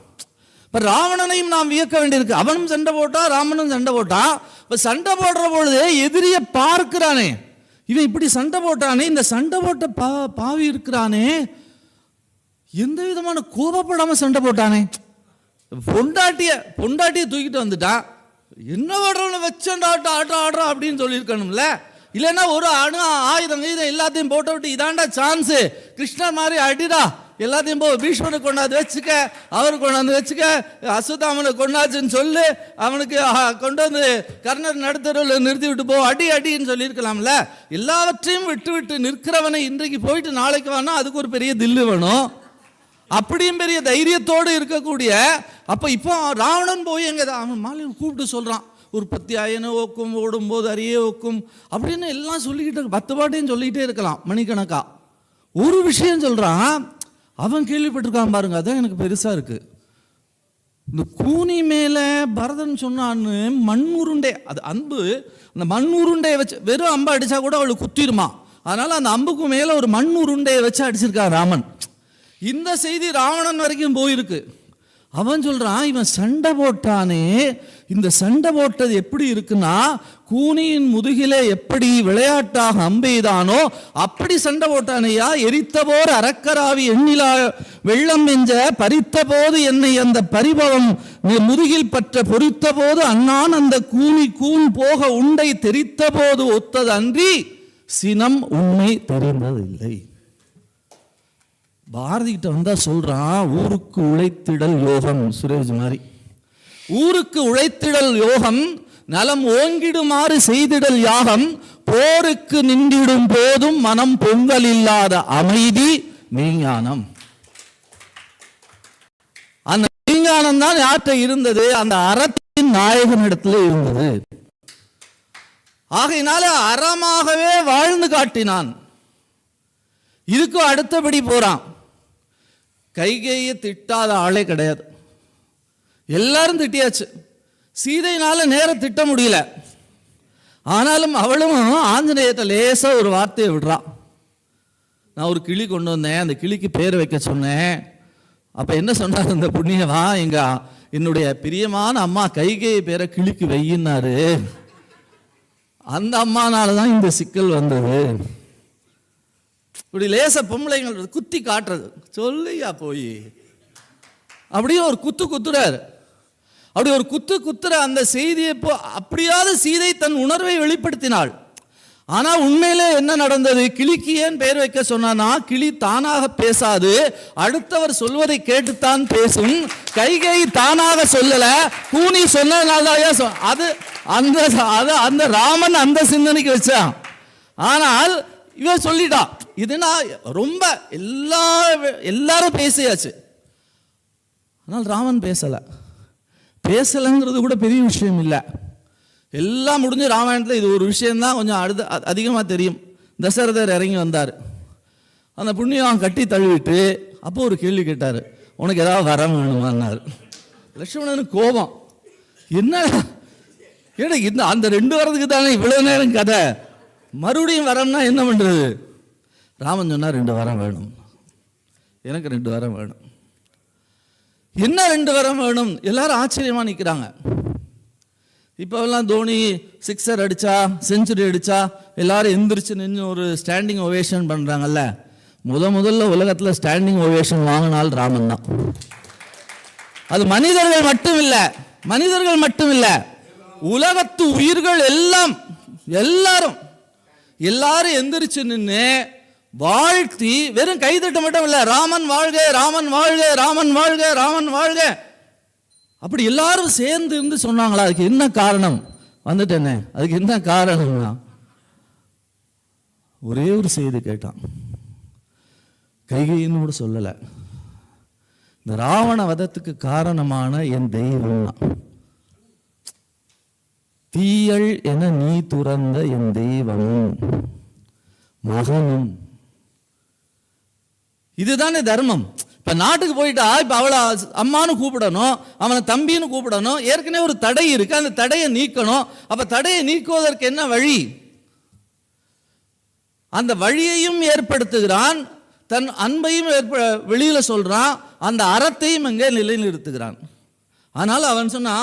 இப்போ ராவணனையும் நாம் வியக்க வேண்டியிருக்கு. அவனும் சண்டை போட்டா, ராமனும் சண்டை போட்டா. இப்போ சண்டை போடுற பொழுது எதிரியை பார்க்கிறானே, இவன் இப்படி சண்டை போட்டானே, இந்த சண்டை போட்ட பாவி இருக்கிறானே, எந்த விதமான கோபப்படாமல் சண்டை போட்டானே. பொண்டாட்டிய தூக்கிட்டு வந்துட்டான், என்ன பண்ணுறவனை வச்சண்டா ஆட்டம் ஆடுறான் அப்படின்னு சொல்லியிருக்கணும்ல. இல்லைன்னா ஒரு ஆயுதம் எல்லாத்தையும் போட்டு விட்டு இதாண்டா சான்ஸு, கிருஷ்ணர் மாதிரி அடிடா, எல்லாத்தையும் போ, பீஷ்மனை கொண்டாந்து வச்சுக்க, அவரு கொண்டாந்து வச்சுக்க, அசுத்தாமனை கொண்டாச்சுன்னு சொல்லு, அவனுக்கு கொண்டு வந்து கர்ணர் நடுத்தருவில் நிறுத்தி விட்டு போ, அடின்னு சொல்லியிருக்கலாம்ல. எல்லாவற்றையும் விட்டு விட்டு நிற்கிறவனை இன்றைக்கு போயிட்டு நாளைக்கு வானா அதுக்கு ஒரு பெரிய தில்லு வேணும். அப்படியும் பெரிய தைரியத்தோடு இருக்கக்கூடிய, அப்போ இப்போ ராவணன் போய் எங்க அவன் மாலையை கூப்பிட்டு சொல்றான், உற்பத்தி ஆயன ஓக்கும் ஓடும்போது அரிய ஓக்கும் அப்படின்னு எல்லாம் சொல்லிக்கிட்டு 10 பாட்டையும் சொல்லிக்கிட்டே இருக்கலாம் மணிக்கணக்கா. ஒரு விஷயம் சொல்றான், அவன் கேள்விப்பட்டிருக்கான் பாருங்க, அதான் எனக்கு பெருசா இருக்கு. இந்த கூனி மேலே பரதன் சொன்னான்னு மண் உருண்டை, அது அம்பு, அந்த மண் உருண்டையை வச்சு வெறும் அம்பை அடித்தா கூட அவளுக்கு குத்திருமா. அதனால் அந்த அம்புக்கு மேலே ஒரு மண் உருண்டையை வச்சு அடிச்சிருக்கான் ராமன். இந்த செய்தி ராவணன் வரைக்கும் போயிருக்கு. அவன் சொல்கிறான், இவன் சண்டை போட்டானே, இந்த சண்டை போட்டது எப்படி இருக்குன்னா கூனியின் முதுகிலே எப்படி விளையாட்டாக அம்பெய்தானோ அப்படி சண்டை போட்டானையா. எரித்த போர் அறக்கராவி எண்ணிலா வெள்ளம் எஞ்ச பறித்த போது என்னை அந்த பரிபவம் முதுகில் பற்ற பொறித்த போது அண்ணான் அந்த கூனி கூன் போக உண்டை தெரித்த போது ஒத்தது அன்றி சினம் உண்மை தெரிந்ததில்லை. பாரதி கிட்ட வந்தா சொல்றான், ஊருக்கு உழைத்திடல் யோகம். சுரேஷ் மாதிரி ஊருக்கு உழைத்திடல் யோகம், நலம் ஓங்கிடுமாறு செய்திடல் யாகம், போருக்கு நின்றிடும் போதும் மனம் பொங்கல் இல்லாத அமைதி மெய்ஞானம். அந்த மெய்ஞானம் தான் யார்கிட்ட இருந்தது? அந்த அறத்தின் நாயகனிடத்தில் இருந்தது. ஆகையினால அறமாகவே வாழ்ந்து காட்டினான். இதுக்கும் அடுத்தபடி போறான். கைகேயை திட்டாத ஆளே கிடையாது. எல்லாரும் திட்டியாச்சு. சீதையினால நேரம் திட்ட முடியல. ஆனாலும் அவளும் ஆஞ்சநேயத்தை லேசா ஒரு வார்த்தையை விடுறான். நான் ஒரு கிளி கொண்டு வந்தேன், அந்த கிளிக்கு பேர் வைக்க சொன்னேன். அப்ப என்ன சொன்னார் அந்த புண்ணியவா, என்னுடைய பிரியமான அம்மா கைகேயை பேரை கிளிக்கு வையினாரு. அந்த அம்மானால தான் இந்த சிக்கல் வந்தது. இப்படி லேச பொம்பளைங்கள் குத்தி காட்டுறது, சொல்லியா போய் அப்படியே ஒரு குத்துறாரு. அப்படி ஒரு குத்துற அந்த செய்தியை அப்படியாவது சீதை தன் உணர்வை வெளிப்படுத்தினாள். ஆனா உண்மையிலே என்ன நடந்தது? கிளிக்கு ஏன் பெயர் வைக்க சொன்னா, கிளி தானாக பேசாது, அடுத்தவர் சொல்வதை கேட்டுத்தான் பேசும். கைகை தானாக சொல்லல, கூனி சொன்னதுனால அது அந்த ராமன் அந்த சிந்தனைக்கு வச்சான். ஆனால் இவன் சொல்லிட்டா. இதுனா ரொம்ப எல்லாரும் பேசியாச்சு. ஆனால் ராமன் பேசலைங்கிறது கூட பெரிய விஷயம் இல்லை. எல்லாம் முடிஞ்சு ராமாயணத்தில் இது ஒரு விஷயம்தான் கொஞ்சம் அதிகமாக தெரியும். தசரதர் இறங்கி வந்தார். அந்த புண்ணியம் கட்டி தழுவிட்டு அப்போ ஒரு கேள்வி கேட்டார், உனக்கு ஏதாவது வரம் வேணுமான்னாரு. லட்சுமணனுக்கு கோபம், என்ன இந்த அந்த 2 வரதுக்கு தானே இவ்வளவு நேரம் கதை, மறுபடியும் வரம்னா என்ன பண்றது? ராமன் சொன்னார், 2 வரம் வேணும், எனக்கு 2 வரம் வேணும். என்ன 2 வரம் வேணும்? எல்லாரும் ஆச்சரியமா நிற்கிறாங்க. இப்போல்லாம் தோனி 6 அடிச்சா, செஞ்சுரி அடிச்சா எல்லாரும் எந்திரிச்சு நின்று ஒரு ஸ்டாண்டிங் ஓவேஷன் பண்றாங்கல்ல. முதல்ல உலகத்தில் ஸ்டாண்டிங் ஓவேஷன் வாங்கினால் ராமன் தான். அது மனிதர்கள் மட்டும் இல்லை, உலகத்து உயிர்கள் எல்லாரும் எந்திரிச்சு நின்று வாழ்த்தி, வெறும் கைதட்ட மட்டும் இல்லை, ராமன் வாழ்க, ராமன் வாழ்க, ராமன் வாழ்க, ராமன் வாழ்க, அப்படி எல்லாரும் சேர்ந்து இருந்து சொன்னாங்களா? அதுக்கு என்ன காரணம்? வந்துட்டேனே, அதுக்கு என்ன காரணம்னா ஒரே ஒரு செய்தி கேட்டான். கைகைன்னு கூட சொல்லலை, இந்த ராவண வதத்துக்கு காரணமான என் தெய்வம், தீயள் என நீ துறந்த என் தெய்வமும் மகனும். இதுதானே தர்மம். இப்ப நாட்டுக்கு போயிட்டா இப்ப அவளை அம்மானு கூப்பிடணும், அவனை தம்பின்னு கூப்பிடணும். ஏற்கனவே ஒரு தடை இருக்கு, அந்த தடையை நீக்கணும். அப்ப தடையை நீக்குவதற்கு என்ன வழி? அந்த வழியையும் ஏற்படுத்துகிறான், தன் அன்பையும் வெளியில சொல்றான், அந்த அறத்தையும் அங்கே நிலைநிறுத்துகிறான். ஆனால் அவன் சொன்னா,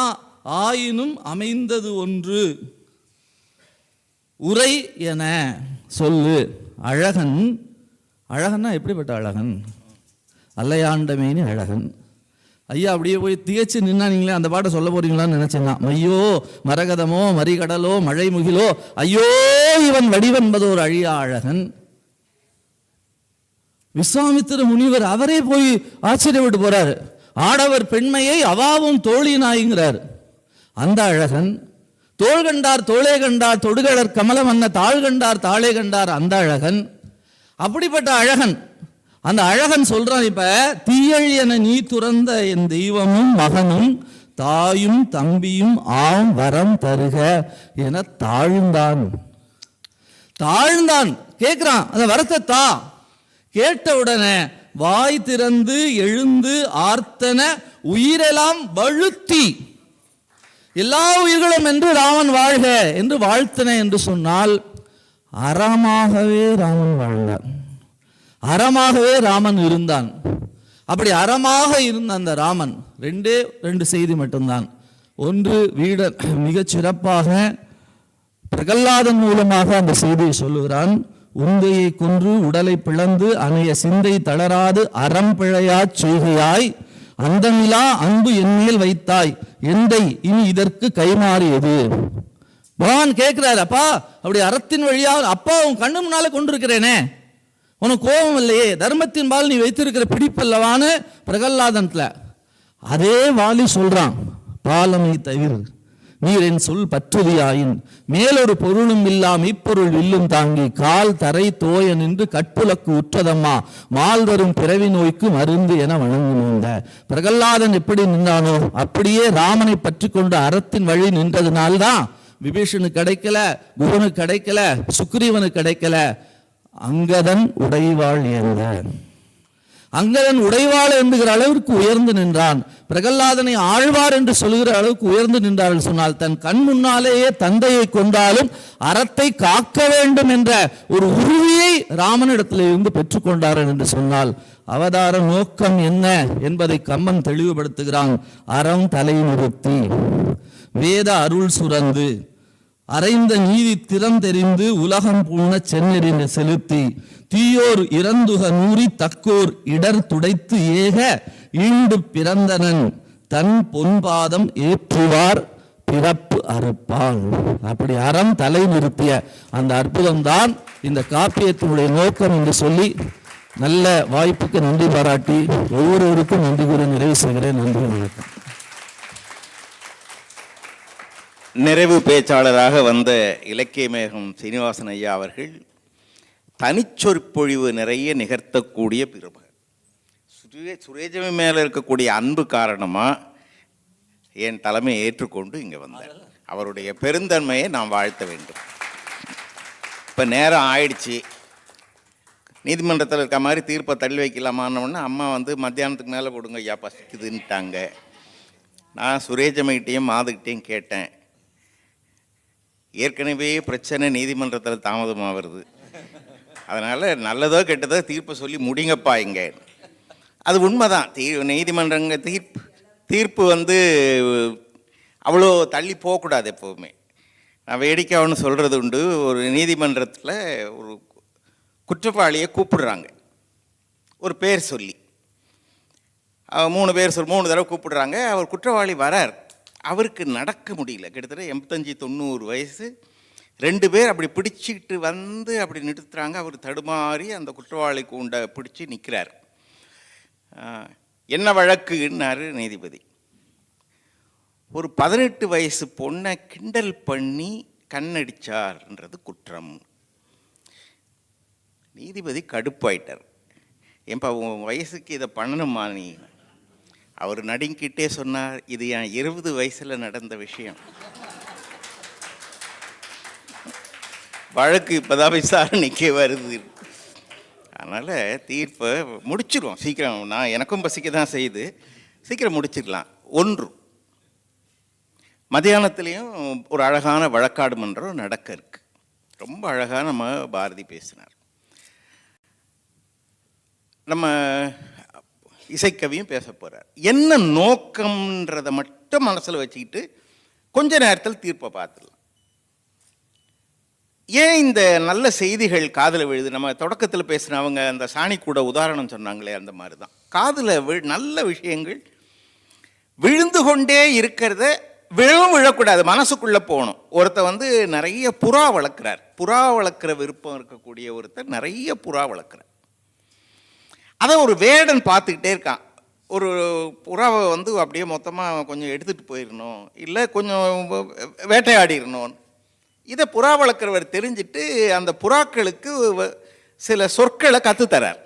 ஆயினும் அமைந்தது ஒன்று உரை என சொல்லு. அழகன்னா எப்படிப்பட்ட அழகன்? அல்லையாண்டமேனி அழகன். ஐயா அப்படியே போய் திகைச்சு நின்னா, நீங்களே அந்த பாட்டை சொல்ல போறீங்களான்னு நினைச்சேன்னா, மையோ மரகதமோ மறிகடலோ மழை முகிலோ ஐயோ இவன் வடிவென்பதோர் அழியா அழகன். விஸ்வாமித்திர முனிவர் அவரே போய் ஆச்சரியப்பட்டு போறாரு. ஆடவர் பெண்மையை அவாவும் தோழினாய்ங்கிறார். அந்த அழகன். தோள் கண்டார் தோளே கண்டார் தொடுகளர் கமலம் அன்ன தாழ் கண்டார் தாளே கண்டார் அந்த அழகன். அப்படிப்பட்ட அழகன். அந்த அழகன் சொல்றான், இப்ப தீயள் என நீ துறந்த என் தெய்வமும் மகனும் தாயும் தம்பியும் ஆம் வரம் தருக என தாழ்ந்தான். கேட்கிறான், அந்த வரத்தை கேட்ட உடனே வாய் திறந்து எழுந்து ஆர்த்தன உயிரெல்லாம் வழுத்தி எல்லா உயிர்களும் என்று ராமன் வாழ்க என்று வாழ்த்தின என்று சொன்னால் அறமாகவே ராமன் வாழ்ந்தார், அறமாகவே ராமன் இருந்தான். அப்படி அறமாக இருந்த அந்த ராமன் ரெண்டு செய்தி மட்டும்தான். ஒன்று, வீடர் மிகச் சிறப்பாக பிரகல்லாதன் மூலமாக அந்த செய்தியை சொல்லுகிறான். உந்தையை கொன்று உடலை பிளந்து அணைய சிந்தை தளராது அறம் பிழையாச் செய்கையாய் அந்தமிலா அன்பு என்மேல் வைத்தாய் எந்தை இனி இதற்கு கைமாறியது. பகவான் கேட்கிறார், அப்பா அப்படி அறத்தின் வழியாக அப்பா உன் கண்ணு முன்னால கொண்டிருக்கிறேனே, உனக்கு கோபம் இல்லையே, தர்மத்தின் பால் நீ வைத்திருக்கிற பிடிப்பல்லவான்னு பிரகல்லாதன்ல அதே வாலி சொல்றான், பாலமை தவிர நீர் என் சொல் பற்றுதியாயின் மேலொரு பொருளும் இல்லாம் இப்பொருள் வில்லும் தாங்கி கால் தரை தோய நின்று கட்புலக்கு உற்றதம்மா மால் தரும் பிறவி நோய்க்கு மருந்து என வணங்குகின்ற. பிரகல்லாதன் எப்படி நின்றானோ அப்படியே ராமனை பற்றி கொண்டு அறத்தின் வழி நின்றதுனால்தான் விபீஷனுக்கு கிடைக்கல, குகனுக்கு கிடைக்கல, சுக்ரீவனுக்கு கிடைக்கல. அங்கதன் உடைவாள் ஏந்த அங்கதன் உடைவாள் என்கிற அளவிற்கு உயர்ந்து நின்றான். பிரகல்லாதனை ஆழ்வார் என்று சொல்லுகிற அளவுக்கு உயர்ந்து நின்றார்கள் சொன்னால் தன் கண் முன்னாலேயே தந்தையை கொண்டாலும் அறத்தை காக்க வேண்டும் என்ற ஒரு உறுதியை ராமனிடத்தில் இருந்து பெற்றுக்கொண்டார்கள் என்று சொன்னால் அவதார நோக்கம் என்ன என்பதை கம்பன் தெளிவுபடுத்துகிறான். அறம் தலை நிறுத்தி வேத அருள் சுரந்து அறைந்த நீதி திறந்தெறிந்து உலகம் பூண சென்னெறிந்த செலுத்தி தீயோர் இறந்துக நூறி தக்கோர் இடர் துடைத்து ஏக ஈண்டு பிறந்தனன் தன் பொன்பாதம் ஏற்றுவார் பிறப்பு அறுப்பான். அப்படி அறம் தலை நிறுத்திய அந்த அற்புதம்தான் இந்த காப்பியத்தினுடைய நோக்கம் என்று சொல்லி நல்ல வாய்ப்புக்கு நன்றி பாராட்டி ஒவ்வொருவருக்கும் நன்றி கூறி நிறைவு செய்கிறேன். நன்றி, வணக்கம். நிறைவு பேச்சாளராக வந்த இலக்கிய மேகம் சீனிவாசன் ஐயா அவர்கள் தனிச்சொற்பொழிவு நிறைய நிகழ்த்தக்கூடிய பெருமகன். சுரேஜமி மேலே இருக்கக்கூடிய அன்பு காரணமாக என் தலைமையை ஏற்றுக்கொண்டு இங்கே வந்தார். அவருடைய பெருந்தன்மையை நாம் வாழ்த்த வேண்டும். இப்போ நேரம் ஆயிடுச்சு, நீதிமன்றத்தில் இருக்க மாதிரி தீர்ப்பை தள்ளி வைக்கலாமான்னொன்னே அம்மா மத்தியானத்துக்கு மேலே கொடுங்க ஐயா பசிக்குதுன்ட்டாங்க. நான் சுரேஜமைகிட்டையும் மாதுகிட்டையும் கேட்டேன், ஏற்கனவே பிரச்சனை நீதிமன்றத்தில் தாமதமாக வருது, அதனால் நல்லதோ கெட்டதோ தீர்ப்பை சொல்லி முடிங்கப்பா இங்கே. அது உண்மைதான். நீதிமன்றங்க தீர்ப்பு அவ்வளோ தள்ளி போகக்கூடாது எப்போவுமே. நான் வேடிக்கையாகனு சொல்கிறது உண்டு. ஒரு நீதிமன்றத்தில் ஒரு குற்றவாளியை கூப்பிடுறாங்க ஒரு பேர் சொல்லி, 3 தடவை கூப்பிடுறாங்க. அவர் குற்றவாளி வரார், அவருக்கு நடக்க முடியல, கிட்டத்தட்ட 85-90 வயசு. 2 பேர் அப்படி பிடிச்சிக்கிட்டு அப்படி நிறுத்துறாங்க. அவர் தடுமாறி அந்த குற்றவாளி கூண்டை பிடிச்சி நிற்கிறார். என்ன வழக்குன்னாரு நீதிபதி. ஒரு 18 வயசு பொண்ணை கிண்டல் பண்ணி கண்ணடிச்சார்ன்றது குற்றம். நீதிபதி கடுப்பாயிட்டார். ஏன்பா உன் வயசுக்கு இதை பண்ணணுமா நீ? அவர் நடுங்கிட்டே சொன்னார், இது என் 20 வயசில் நடந்த விஷயம், வழக்கு இப்போதான் விசாரணைக்கே வருது, அதனால் தீர்ப்பை முடிச்சிடுவோம் சீக்கிரம். எனக்கும் பசிக்க தான் செய்யுது, சீக்கிரம் முடிச்சிடலாம். 1 மத்தியானத்துலேயும் ஒரு அழகான வழக்காடு மன்றம் நடக்க இருக்கு. ரொம்ப அழகாக நம்ம பாரதி பேசினார். நம்ம இசைக்கவியும் பேச போகிறார். என்ன நோக்கம்ன்றதை மட்டும் மனசில் வச்சுக்கிட்டு கொஞ்ச நேரத்தில் தீர்ப்பை பார்த்துடலாம். ஏன் இந்த நல்ல செய்திகள் காதில் விழுது? நம்ம தொடக்கத்தில் பேசினவங்க அந்த சாணி கூட உதாரணம் சொன்னாங்களே, அந்த மாதிரி தான் காதில் நல்ல விஷயங்கள் விழுந்து கொண்டே இருக்கிறத விழக்கூடாது, மனசுக்குள்ளே போகணும். ஒருத்தர் நிறைய புறா வளர்க்குறார், புறா வளர்க்குற விருப்பம் இருக்கக்கூடிய ஒருத்தர் நிறைய புறா வளர்க்குறார். அதை ஒரு வேடன் பார்த்துக்கிட்டே இருக்கான். ஒரு புறாவை அப்படியே மொத்தமாக கொஞ்சம் எடுத்துகிட்டு போயிடணும், இல்லை கொஞ்சம் வேட்டையாடிடணும். இதை புறா வளர்க்குறவர் தெரிஞ்சுட்டு அந்த புறாக்களுக்கு சில சொற்களை கற்றுத்தரார்.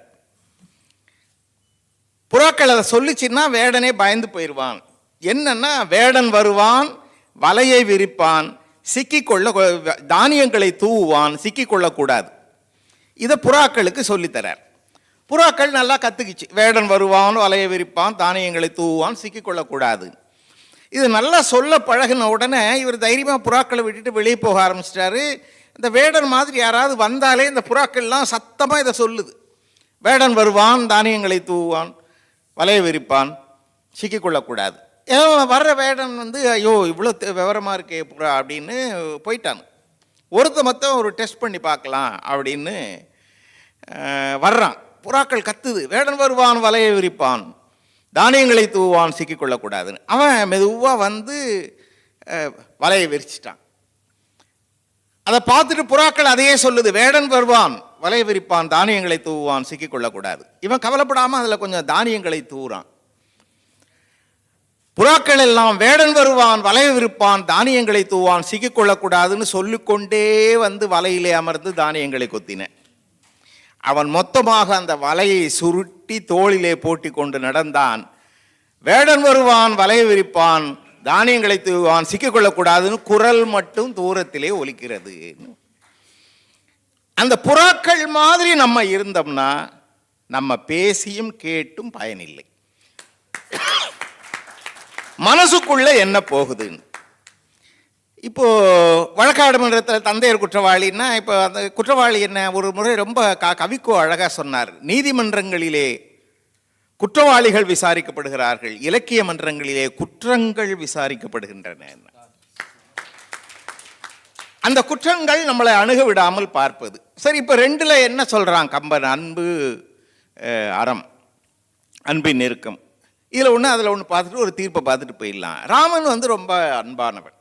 புறாக்கள் அதை சொல்லிச்சுன்னா வேடனே பயந்து போயிடுவான். என்னன்னா, வேடன் வருவான், வலையை விரிப்பான், சிக்கிக்கொள்ள தானியங்களை தூவுவான், சிக்கிக்கொள்ளக்கூடாது. இதை புறாக்களுக்கு சொல்லித்தரார். புறாக்கள் நல்லா கற்றுக்கிச்சு. வேடன் வருவான், வலையை விரிப்பான், தானியங்களை தூவான், சிக்கிக்கொள்ளக்கூடாது. இது நல்லா சொல்ல பழகின உடனே இவர் தைரியமாக புறாக்களை விட்டுட்டு வெளியே போக ஆரம்பிச்சிட்டாரு. இந்த வேடன் மாதிரி யாராவது வந்தாலே இந்த புறாக்கள்லாம் சத்தமாக இதை சொல்லுது. வேடன் வருவான், தானியங்களை தூவான், வலையை விரிப்பான், சிக்கிக்கொள்ளக்கூடாது. ஏதோ வர்ற வேடன் வந்து ஐயோ இவ்வளோ விவரமாக இருக்கே புறா அப்படின்னு போயிட்டாங்க. மொத்தம் ஒரு டெஸ்ட் பண்ணி பார்க்கலாம் அப்படின்னு வர்றான். புறாக்கள் கத்துது, வேடன் வருவான், வலையை விரிப்பான், தானியங்களை தூவான், சிக்கிக்கொள்ளக்கூடாதுன்னு. அவன் மெதுவாக வந்து வலையை விரிச்சிட்டான். அதை பார்த்துட்டு புறாக்கள் அதையே சொல்லுது, வேடன் வருவான், வலையை விரிப்பான், தானியங்களை தூவான், சிக்கிக்கொள்ளக்கூடாது. இவன் கவலைப்படாமல் அதில் கொஞ்சம் தானியங்களை தூவுறான். புறாக்கள் எல்லாம் வேடன் வருவான், வலையை விரிப்பான், தானியங்களை தூவான், சிக்கிக்கொள்ளக்கூடாதுன்னு சொல்லிக்கொண்டே வந்து வலையிலே அமர்ந்து தானியங்களை கொத்தின. அவன் மொத்தமாக அந்த வலையை சுருட்டி தோளிலே போட்டி கொண்டு நடந்தான். வேடன் வருவான், வலையை விரிப்பான், தானியங்களை தூவான், சிக்கிக்கொள்ளக்கூடாதுன்னு குரல் மட்டும் தூரத்திலே ஒலிக்கிறது. அந்த புறாக்கள் மாதிரி நம்ம இருந்தோம்னா நம்ம பேசியும் கேட்டும் பயனில்லை. மனசுக்குள்ள என்ன போகுதுன்னு. இப்போ வழக்காடு மன்றத்தில் தந்தையர் குற்றவாளின்னா இப்போ அந்த குற்றவாளி என்ன ஒரு முறை ரொம்ப கவிக்கோ அழகாக சொன்னார். நீதிமன்றங்களிலே குற்றவாளிகள் விசாரிக்கப்படுகிறார்கள், இலக்கிய மன்றங்களிலே குற்றங்கள் விசாரிக்கப்படுகின்றன. அந்த குற்றங்கள் நம்மளை அணுக விடாமல் பார்ப்பது. சரி, இப்போ ரெண்டுல என்ன சொல்றான் கம்பன்? அன்பு, அறம், அன்பின் நெருக்கம். இதில் ஒன்று அதில் ஒன்று பார்த்துட்டு ஒரு தீர்ப்பை பார்த்துட்டு போயிடலாம். ராமன் வந்து ரொம்ப அன்பானவன்.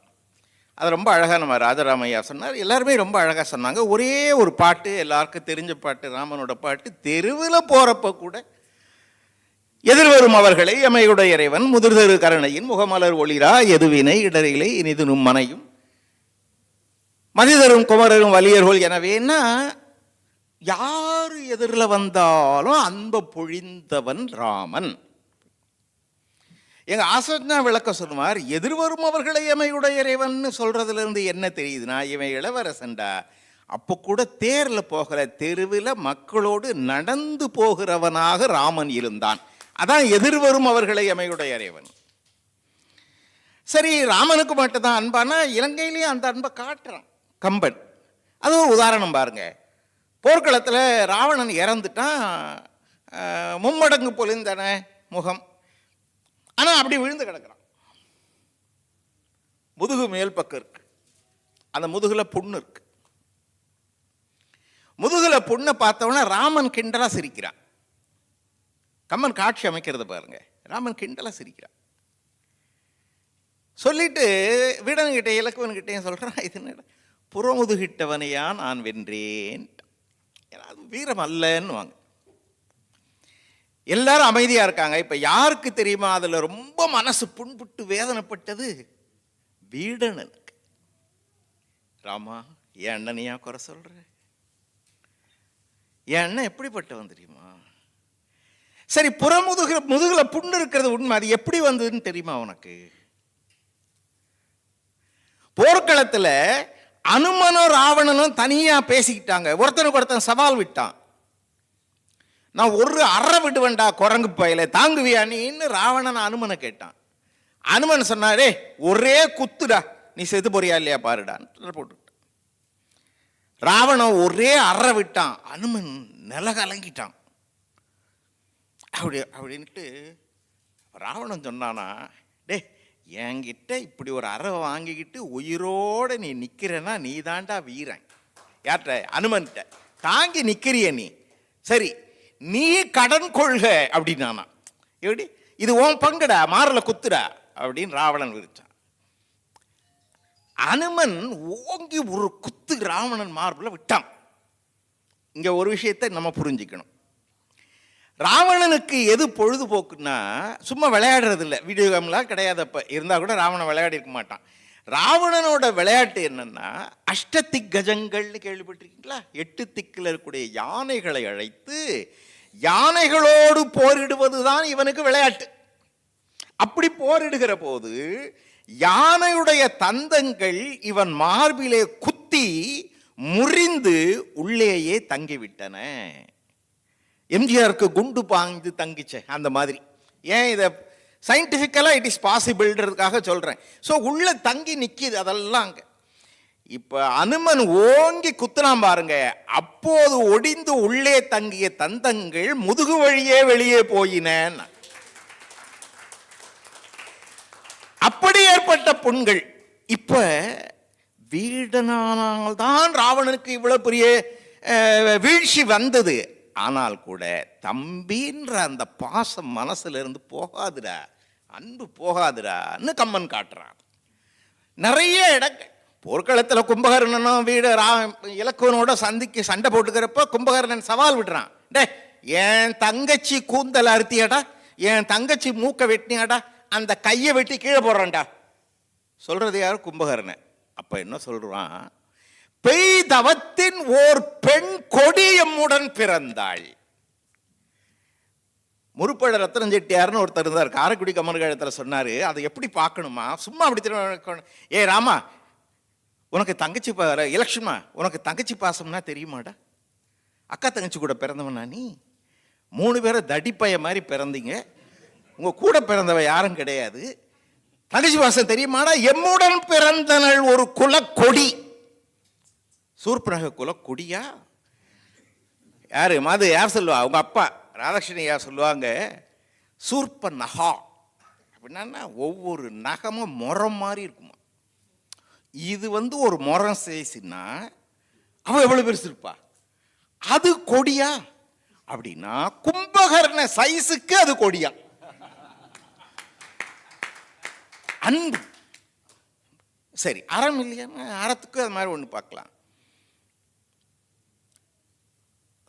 அது ரொம்ப அழகாக நம்ம ராஜராமையா சொன்னார். எல்லாருமே ரொம்ப அழகாக சொன்னாங்க. ஒரே ஒரு பாட்டு, எல்லாருக்கும் தெரிஞ்ச பாட்டு, ராமனோட பாட்டு. தெருவில் போகிறப்ப கூட எதிர்வரும் அவர்களை எமையுடைய இறைவன் முதிர்தரு கருணையின் முகமலர் ஒளிரா எதுவினை இடரிலை இனிதுனும் மனையும் மதிதரும் குமரரும் வலியர்கள். எனவேன்னா யாரு எதிரில் வந்தாலும் அன்பை பொழிந்தவன் ராமன். எங்க ஆசோஜனா விளக்க சொல்லுவார், எதிர்வரும் அவர்களை எமையுடைய இறைவன் சொல்றதுல இருந்து என்ன தெரியுதுன்னா, இவன் இளவரசன்டா, அப்போ கூட தேரில் போகிற தெருவில் மக்களோடு நடந்து போகிறவனாக ராமன் இருந்தான். அதான் எதிர்வரும் அவர்களை எமையுடைய இறைவன். சரி, ராமனுக்கு மட்டும்தான் அன்பானா, இலங்கையிலேயே அந்த அன்பை காட்டுறான் கம்பன். அது ஒரு உதாரணம் பாருங்க. போர்க்களத்தில் ராவணன் இறந்துட்டான், மும்மடங்கு பொழிந்தன முகம், ஆனால் அப்படி விழுந்து கிடக்கிறான். முதுகு மேல் பக்கம் இருக்கு, அந்த முதுகுல புண்ணு இருக்கு. முதுகுல புண்ணை பார்த்தவொன்னே ராமன் கிண்டலா சிரிக்கிறான். கம்மன் காட்சி அமைக்கிறது பாருங்க. ராமன் கிண்டலா சிரிக்கிறான். சொல்லிட்டு வீடன்கிட்ட இலக்குவன்கிட்டையும் சொல்றான், இது புறமுதுகிட்டவனையா நான் வென்றேன், அது வீரம் அல்லன்னு வாங்க. எல்லாரும் அமைதியா இருக்காங்க. இப்ப யாருக்கு தெரியுமா அதுல ரொம்ப மனசு புண்பட்டு வேதனைப்பட்டது? வீடனுக்கு. ராமா, என் அண்ணனையா குறை சொல்ற? என் அண்ணன் எப்படிப்பட்டவன் தெரியுமா? சரி, முதுகுல புண்ணு இருக்கிறது உண்மை, அது எப்படி வந்ததுன்னு தெரியுமா உனக்கு? போர்க்களத்துல அனுமனும் ராவணனும் தனியா பேசிக்கிட்டாங்க. ஒருத்தனுக்கு ஒருத்தன் சவால் விட்டான். நான் ஒரு அறை விடுவேன்டா குரங்கு பயில, தாங்குவியா நீன்னு ராவணன் அனுமனை கேட்டான். அனுமன் சொன்னாரே, ஒரே குத்துடா, நீ செத்து போறியா இல்லையா பாருடான்னு போட்டு. ராவணன் ஒரே அறை விட்டான். அனுமன் நில கலங்கிட்டான். அப்படின்ட்டு ராவணன் சொன்னானா, டே, என்கிட்ட இப்படி ஒரு அறை வாங்கிக்கிட்டு உயிரோட நீ நிக்கிறனா நீ தாண்டா வீரன். யார்கிட்ட? அனுமன்கிட்ட. தாங்கி நிக்கிறிய நீ. சரி, நீ கடன் கொள்க அப்படின்னானா. எப்படி? இது உன் பங்குடா, மாறல குத்துடா அப்படின்னு ராவணன் விரிச்சான். அனுமன் ஓங்கி ஒரு குத்து ராவணன் மார்புல விட்டான். இங்க ஒரு விஷயத்தை நம்ம புரிஞ்சுக்கணும். ராவணனுக்கு எது பொழுதுபோக்குன்னா, சும்மா விளையாடுறது இல்லை, வீடியோ கேம்லாம் கிடையாது. அப்ப இருந்தா கூட ராவணன் விளையாடி இருக்க மாட்டான். ராவணனோட விளையாட்டு என்னன்னா, அஷ்டதிக்கஜங்கள்னு கேள்விப்பட்டிருக்கீங்களா? 8 திக்கில் இருக்கக்கூடிய யானைகளை அழைத்து யானைகளோடு போரிடுவதுதான் இவனுக்கு விளையாட்டு. அப்படி போரிடுகிற போது யானையுடைய தந்தங்கள் இவன் மார்பிலே குத்தி முறிந்து உள்ளேயே தங்கிவிட்டன. எம்ஜிஆருக்கு குண்டு பாய்ந்து தங்கிச்சே அந்த மாதிரி. ஏன் இதை சயின்டிஃபிக்கலாக இட் இஸ் பாசிபிள்ன்றதுக்காக சொல்கிறேன். ஸோ உள்ளே தங்கி நிற்கிது அதெல்லாம் அங்கே. இப்போ அனுமன் ஓங்கி குத்துனாம் பாருங்க, அப்போது ஒடிந்து உள்ளே தங்கிய தந்தங்கள் முதுகு வழியே வெளியே போயினேன். அப்படி ஏற்பட்ட புண்கள். இப்ப வீடனால்தான் ராவணனுக்கு இவ்வளவு பெரிய வீழ்ச்சி வந்தது. ஆனால் கூட தம்பின்ற அந்த பாசம் மனசுல இருந்து போகாதுடா, அன்பு போகாதுடான்னு கம்மன் காட்டுறான். நிறைய இடங்கள் போர்க்களத்தில் கும்பகர்ணனும் வீடு இலக்குவனோட சண்டை போட்டுக்கிறப்ப கும்பகர்ணன் சவால் விடுறான். டே, என் தங்கச்சி கூந்தல் அறுத்தியாடா, என் தங்கச்சி மூக்க வெட்டினியாடா, அந்த கையை வெட்டி கீழே போடுறான்டா. சொல்றது யாரு? கும்பகர்ணன். அப்ப என்ன சொல்றான்? பெய்தவத்தின் ஓர் பெண் கொடி எம்முடன் பிறந்தாள். முருப்பழ ரத்தனம் செட்டியார்னு ஒருத்தர் இருந்தார், காரைக்குடி கம்மன் கழகத்தில் சொன்னாரு. அதை எப்படி பார்க்கணுமா? சும்மா அப்படி ஏ ராமா, உனக்கு தங்கச்சி இலக்ஷ்மா, உனக்கு தங்கச்சி பாசம்னா தெரியுமாடா? அக்கா தங்கச்சி கூட பிறந்தவனா நீ? 3 பேரும் தடிப்பைய மாதிரி பிறந்தீங்க, உங்க கூட பிறந்தவ யாரும் கிடையாது. தங்கச்சி பாசம் தெரியுமாடா? எம்முடன் பிறந்தனள் ஒரு குலக்கொடி. சூர்பனக குலக்கொடியா? யாரு மாது? யார் சொல்லுவா? உங்க அப்பா ராதாகிருஷ்ணன் யார் சொல்லுவாங்க? சூர்ப நகா அப்படின்னா ஒவ்வொரு நகமும் முறம் மாதிரி இருக்குமா. இது ஒரு முறம் சேசின்னா அவ எவ்வளவு பெருசு இருப்பா? அது கொடியா? அப்படின்னா கும்பகர்ண சைஸுக்கு அது கொடியா? அன்பு. சரி, அறம் இல்லையா? அறத்துக்கு அது மாதிரி ஒன்று பார்க்கலாம்.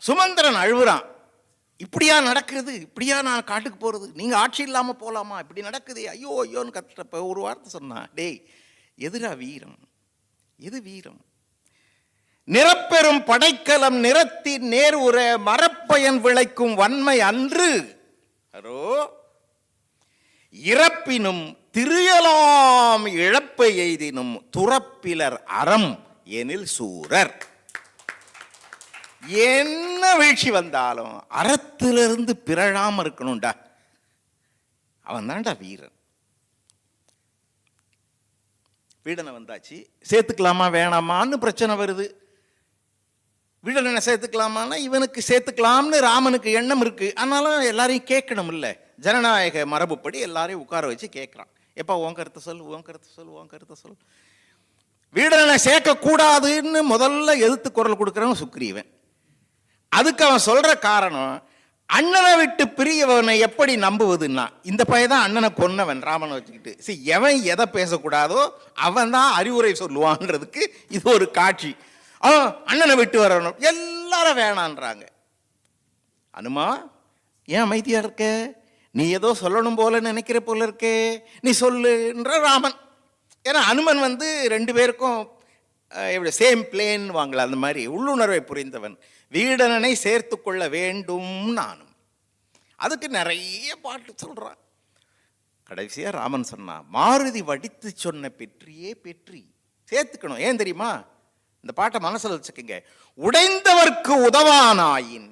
சுமந்திரன் அழுவுறான், இப்படியா நடக்கிறது? இப்படியா நான் காட்டுக்கு போறது? நீங்க ஆட்சி இல்லாம போலாமா? இப்படி நடக்குது, ஐயோ ஐயோன்னு கத்துறப்ப ஒரு வார்த்தை சொன்னான். டேய், எதிரா வீரம்? எது வீரம்? நிறப்பெரும் படைக்கலம் நிறத்தின் நேர் உற மரப்பயன் விளைக்கும் வன்மை அன்று. அரோ இறப்பினும் திரியலாம் இழப்பை எய்தினும் துறப்பிலர் அறம் எனில் சூரர். என்ன வீழ்ச்சி வந்தாலும் அறத்திலிருந்து பிறழாம இருக்கணும்டா, அவன் தான்டா வீரன். வீடனை வந்தாச்சு, சேர்த்துக்கலாமா வேணாமான்னு பிரச்சனை வருது. வீடனை சேர்த்துக்கலாமான்னா இவனுக்கு சேர்த்துக்கலாம்னு ராமனுக்கு எண்ணம் இருக்கு. ஆனாலும் எல்லாரையும் கேட்கணும் இல்லை, ஜனநாயக மரபுப்படி எல்லாரையும் உட்கார வச்சு கேட்கறான். எப்பா உன் கருத்தை சொல், உன் கருத்தை சொல், உன் கருத்தை சொல். வீடனை சேர்க்க கூடாதுன்னு முதல்ல எதிர்த்து குரல் கொடுக்குறவன் சுக்ரீவன். அதுக்கு அவன் சொல்ற காரணம், அண்ணனை விட்டு பிரியவனை எப்படி நம்புவதுன்னா, இந்த பையன் அண்ணனை கொன்னவன் ராமனை வச்சுக்கிட்டு. சரி, எவன் எதை பேசக்கூடாதோ அவன் தான் அறிவுரை சொல்லுவான்றதுக்கு இது ஒரு காட்சி. அண்ணனை விட்டு வரணும், எல்லாரும் வேணான்றாங்க. அனுமா, ஏன் அமைதியா இருக்க? நீ ஏதோ சொல்லணும் போல நினைக்கிற போல இருக்கே, நீ சொல்லுன்ற ராமன். ஏன்னா அனுமன் 2 பேருக்கும் சேம் பிளேன் வாங்கல, அந்த மாதிரி உள்ளுணர்வை புரிந்தவன். வீடனனை சேர்த்து கொள்ள வேண்டும் நானும். அதுக்கு நிறைய பாட்டு சொல்றான். கடைசியா ராமன் சொன்னான், மாருதி வடித்து சொன்ன பெற்றியே பெற்றி. சேர்த்துக்கணும். ஏன் தெரியுமா? இந்த பாட்டை மனசுல வச்சுக்கங்க. உடைந்தவர்க்கு உதவானாயின்.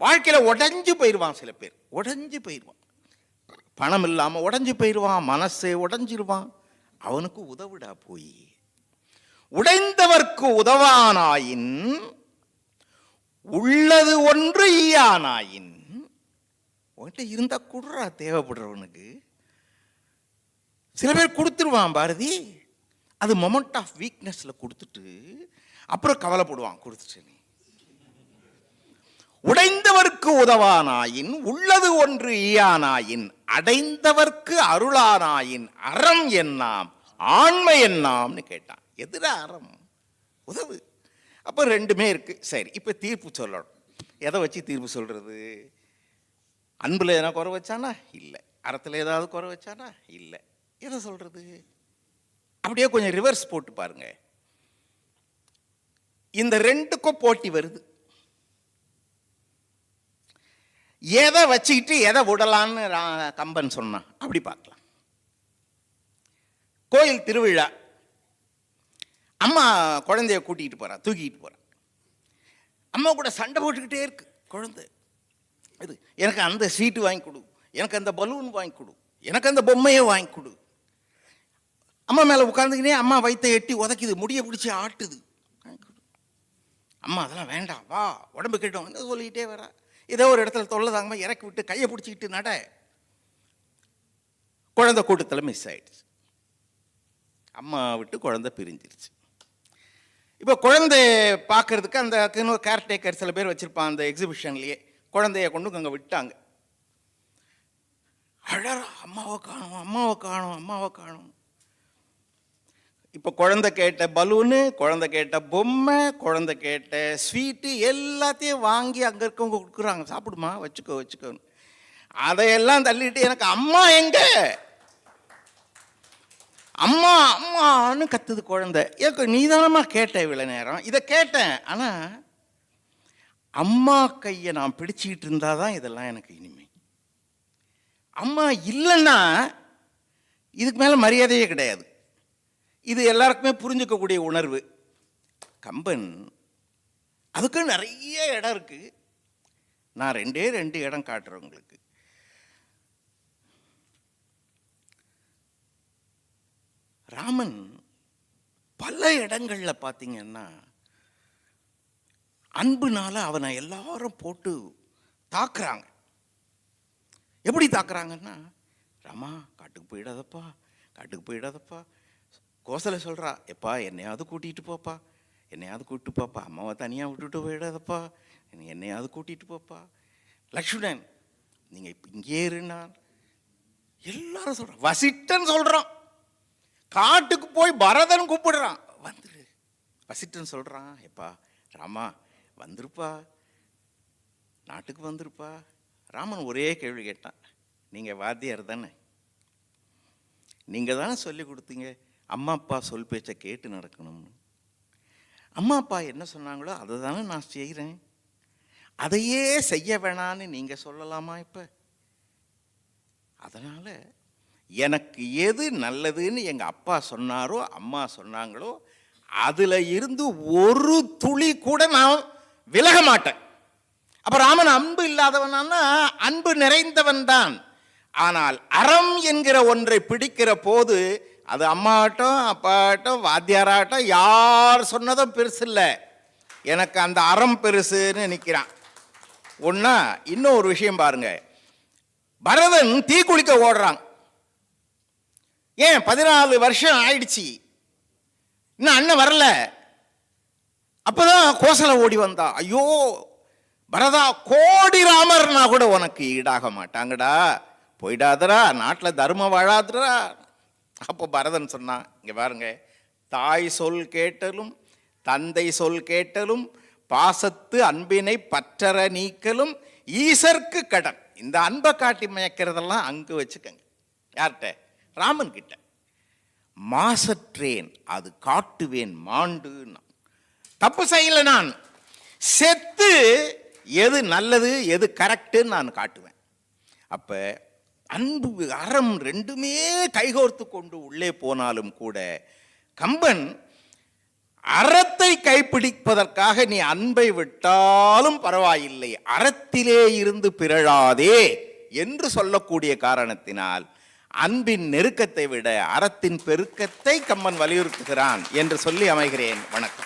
வாழ்க்கையில உடைஞ்சு போயிடுவான். சில பேர் உடைஞ்சு போயிடுவான், பணம் இல்லாம உடைஞ்சு போயிடுவான், மனசே உடைஞ்சிருவான். அவனுக்கு உதவுடா போய். உடைந்தவர்க்கு உதவானாயின் உள்ளது ஒன்று ஈயானாயின். உன்கிட்ட இருந்தா குடுறா தேவைப்படுறவனுக்கு. சில பேர் கொடுத்துருவான் பாரதி, அது மொமெண்ட் ஆஃப் வீக்னஸ்ல கொடுத்துட்டு அப்புறம் கவலைப்படுவான் கொடுத்துட்டு. நீ உடைந்தவர்க்கு உதவானாயின் உள்ளது ஒன்று ஈயானாயின் அடைந்தவர்க்கு அருளானாயின் அறம் என்னாம் ஆண்மை என்னாம்னு கேட்டான். எதிரா அறம்? உதவு. அப்போ 2மே இருக்கு. சரி, இப்போ தீர்ப்பு சொல்லணும். எதை வச்சு தீர்ப்பு சொல்றது? அன்புல எதனா குறை வச்சானா? இல்லை. அறத்தில் ஏதாவது குறை வச்சானா? இல்லை. எதை சொல்றது? அப்படியே கொஞ்சம் ரிவர்ஸ் போட்டு பாருங்க. இந்த 2க்கும் போட்டி வருது. எதை வச்சுக்கிட்டு எதை விடலான்னு கம்பன் சொன்னான். அப்படி பார்க்கலாம். கோயில் திருவிழா, அம்மா குழந்தைய கூட்டிகிட்டு போறா, தூக்கிட்டு போறா. அம்மா கூட சண்டை போட்டுக்கிட்டே இருக்கு குழந்தை. இது எனக்கு அந்த சீட்டு வாங்கி கொடு, எனக்கு அந்த பலூன் வாங்கி கொடு, எனக்கு அந்த பொம்மையை வாங்கி கொடு. அம்மா மேலே உட்காந்துக்கினே அம்மா வயிற்றை எட்டி உதைக்குது, முடியை பிடிச்சி ஆட்டுது. அம்மா அதெல்லாம் வேண்டாம், வா உடம்பு கெட்டும் என்ன சொல்லிக்கிட்டே வரா. ஏதோ ஒரு இடத்துல தொல்லை தாங்கம்மா இறக்கி விட்டு கையை பிடிச்சிக்கிட்டு நட. குழந்தை கூட்டத்தில் மிஸ் ஆயிடுச்சு. அம்மா விட்டு குழந்தை பிரிஞ்சிருச்சு. இப்போ குழந்தைய பார்க்கறதுக்கு அந்த கேர்டேக்கர் சில பேர் வச்சுருப்பான் அந்த எக்ஸிபிஷன்லேயே. குழந்தைய கொண்டு அங்கே விட்டாங்க. அழறா, அம்மாவை காணும், அம்மாவை காணும், அம்மாவை காணும். இப்போ குழந்தை கேட்ட பலூனு, குழந்தை கேட்ட பொம்மை, குழந்தை கேட்ட ஸ்வீட்டு எல்லாத்தையும் வாங்கி அங்கே இருக்கவங்க கொடுக்குறாங்க. சாப்பிடுமா, வச்சுக்கோ வச்சுக்கோன்னு. அதையெல்லாம் தள்ளிட்டு எனக்கு அம்மா எங்க, அம்மா அம்மான்னு கத்துது குழந்தை. எனக்கு நீதானமா கேட்ட இவ்வளோ நேரம், இதை கேட்டேன். ஆனால் அம்மா கையை நான் பிடிச்சிக்கிட்டு இருந்தாதான் இதெல்லாம் எனக்கு இனிமை. அம்மா இல்லைன்னா இதுக்கு மேலே மரியாதையே கிடையாது. இது எல்லாருக்குமே புரிஞ்சுக்கக்கூடிய உணர்வு. கம்பன் அதுக்கு நிறைய இடம் இருக்கு. நான் 2 இடம் காட்டுறேன் உங்களுக்கு. ராமன் பல இடங்கள்ல பார்த்தீங்கன்னா அன்புனால அவனை எல்லாரும் போட்டு தாக்குறாங்க. எப்படி தாக்குறாங்கன்னா, ராமா காட்டுக்கு போயிடாதப்பா, காட்டுக்கு போயிடாதப்பா. கோசலை சொல்கிறா, எப்பா என்னையாவது கூட்டிகிட்டு போப்பா, என்னையாவது கூப்பிட்டு போப்பா, அம்மாவை தனியாக விட்டுட்டு போயிடாதப்பா, என்னையாவது கூட்டிகிட்டு போப்பா. லக்ஷ்மணன் நீங்கள் இப்போ இங்கே இருன்னா எல்லாரும் சொல்கிறான். வசிட்டன் சொல்கிறான், காட்டுக்கு போய் பரதன் கூப்பிடுறான், வந்துரு. வசிட்டன் சொல்கிறான், எப்பா ராமா வந்துருப்பா, நாட்டுக்கு வந்துருப்பா. ராமன் ஒரே கேள்வி கேட்டான், நீங்கள் வாத்தியார் தானே, நீங்கள் தானே சொல்லி கொடுத்தீங்க அம்மா அப்பா சொல் பேச்சை கேட்டு நடக்கணும்னு. அம்மா அப்பா என்ன சொன்னாங்களோ அதை தானே நான் செய்கிறேன், அதையே செய்ய வேணான்னு நீங்கள் சொல்லலாமா? இப்போ அதனால் எனக்கு எது நல்லதுன்னு எங்கள் அப்பா சொன்னாரோ அம்மா சொன்னாங்களோ அதில் இருந்து ஒரு துளி கூட நான் விலக மாட்டேன். அப்போ ராமன் அன்பு இல்லாதவனானா அன்பு நிறைந்தவன் தான். ஆனால் அறம் என்கிற ஒன்றை பிடிக்கிற போது அது அம்மாட்டும் அப்பாட்டும் வாத்தியாராட்டும் யார் சொன்னதும் பெருசு இல்லை, எனக்கு அந்த அறம் பெருசுன்னு நிற்கிறான். ஒன்றா இன்னும் ஒரு விஷயம் பாருங்க, பரதன் தீ குளிக்க ஓடுறான். ஏன் 14 வருஷம் ஆயிடுச்சு, இன்னும் அண்ணன் வரல. அப்பதான் கோசலை ஓடி வந்தா, ஐயோ பரதா கோடி ராமர்னா கூட உனக்கு ஈடாக மாட்டாங்கடா, போயிடாதரா, நாட்டில் தர்மம் வாழாதரா. அப்போ பரதன் சொன்னான், இங்கே பாருங்க, தாய் சொல் கேட்டலும் தந்தை சொல் கேட்டலும் பாசத்து அன்பினை பற்றற நீக்கலும் ஈசர்க்கு கடன். இந்த அன்பை காட்டி மயக்கிறதெல்லாம் அங்கு வச்சுக்கங்க. யார்கிட்ட? ராமன் கிட்ட. மாசற்றேன் அது காட்டுவேன் மாண்டு. தப்பு செய்யல, நான் செத்து எது நல்லது எது கரெக்டுன்னு நான் காட்டுவேன். அப்போ அன்பு அறம் ரெண்டுமே கைகோர்த்து கொண்டு உள்ளே போனாலும் கூட கம்பன் அறத்தை கைப்பிடிப்பதற்காக நீ அன்பை விட்டாலும் பரவாயில்லை, அறத்திலே இருந்து பிறழாதே என்று சொல்லக்கூடிய காரணத்தினால் அன்பின் நெருக்கத்தை விட அறத்தின் பெருக்கத்தை கம்பன் வலியுறுத்துகிறான் என்று சொல்லி அமைகிறேன். வணக்கம்.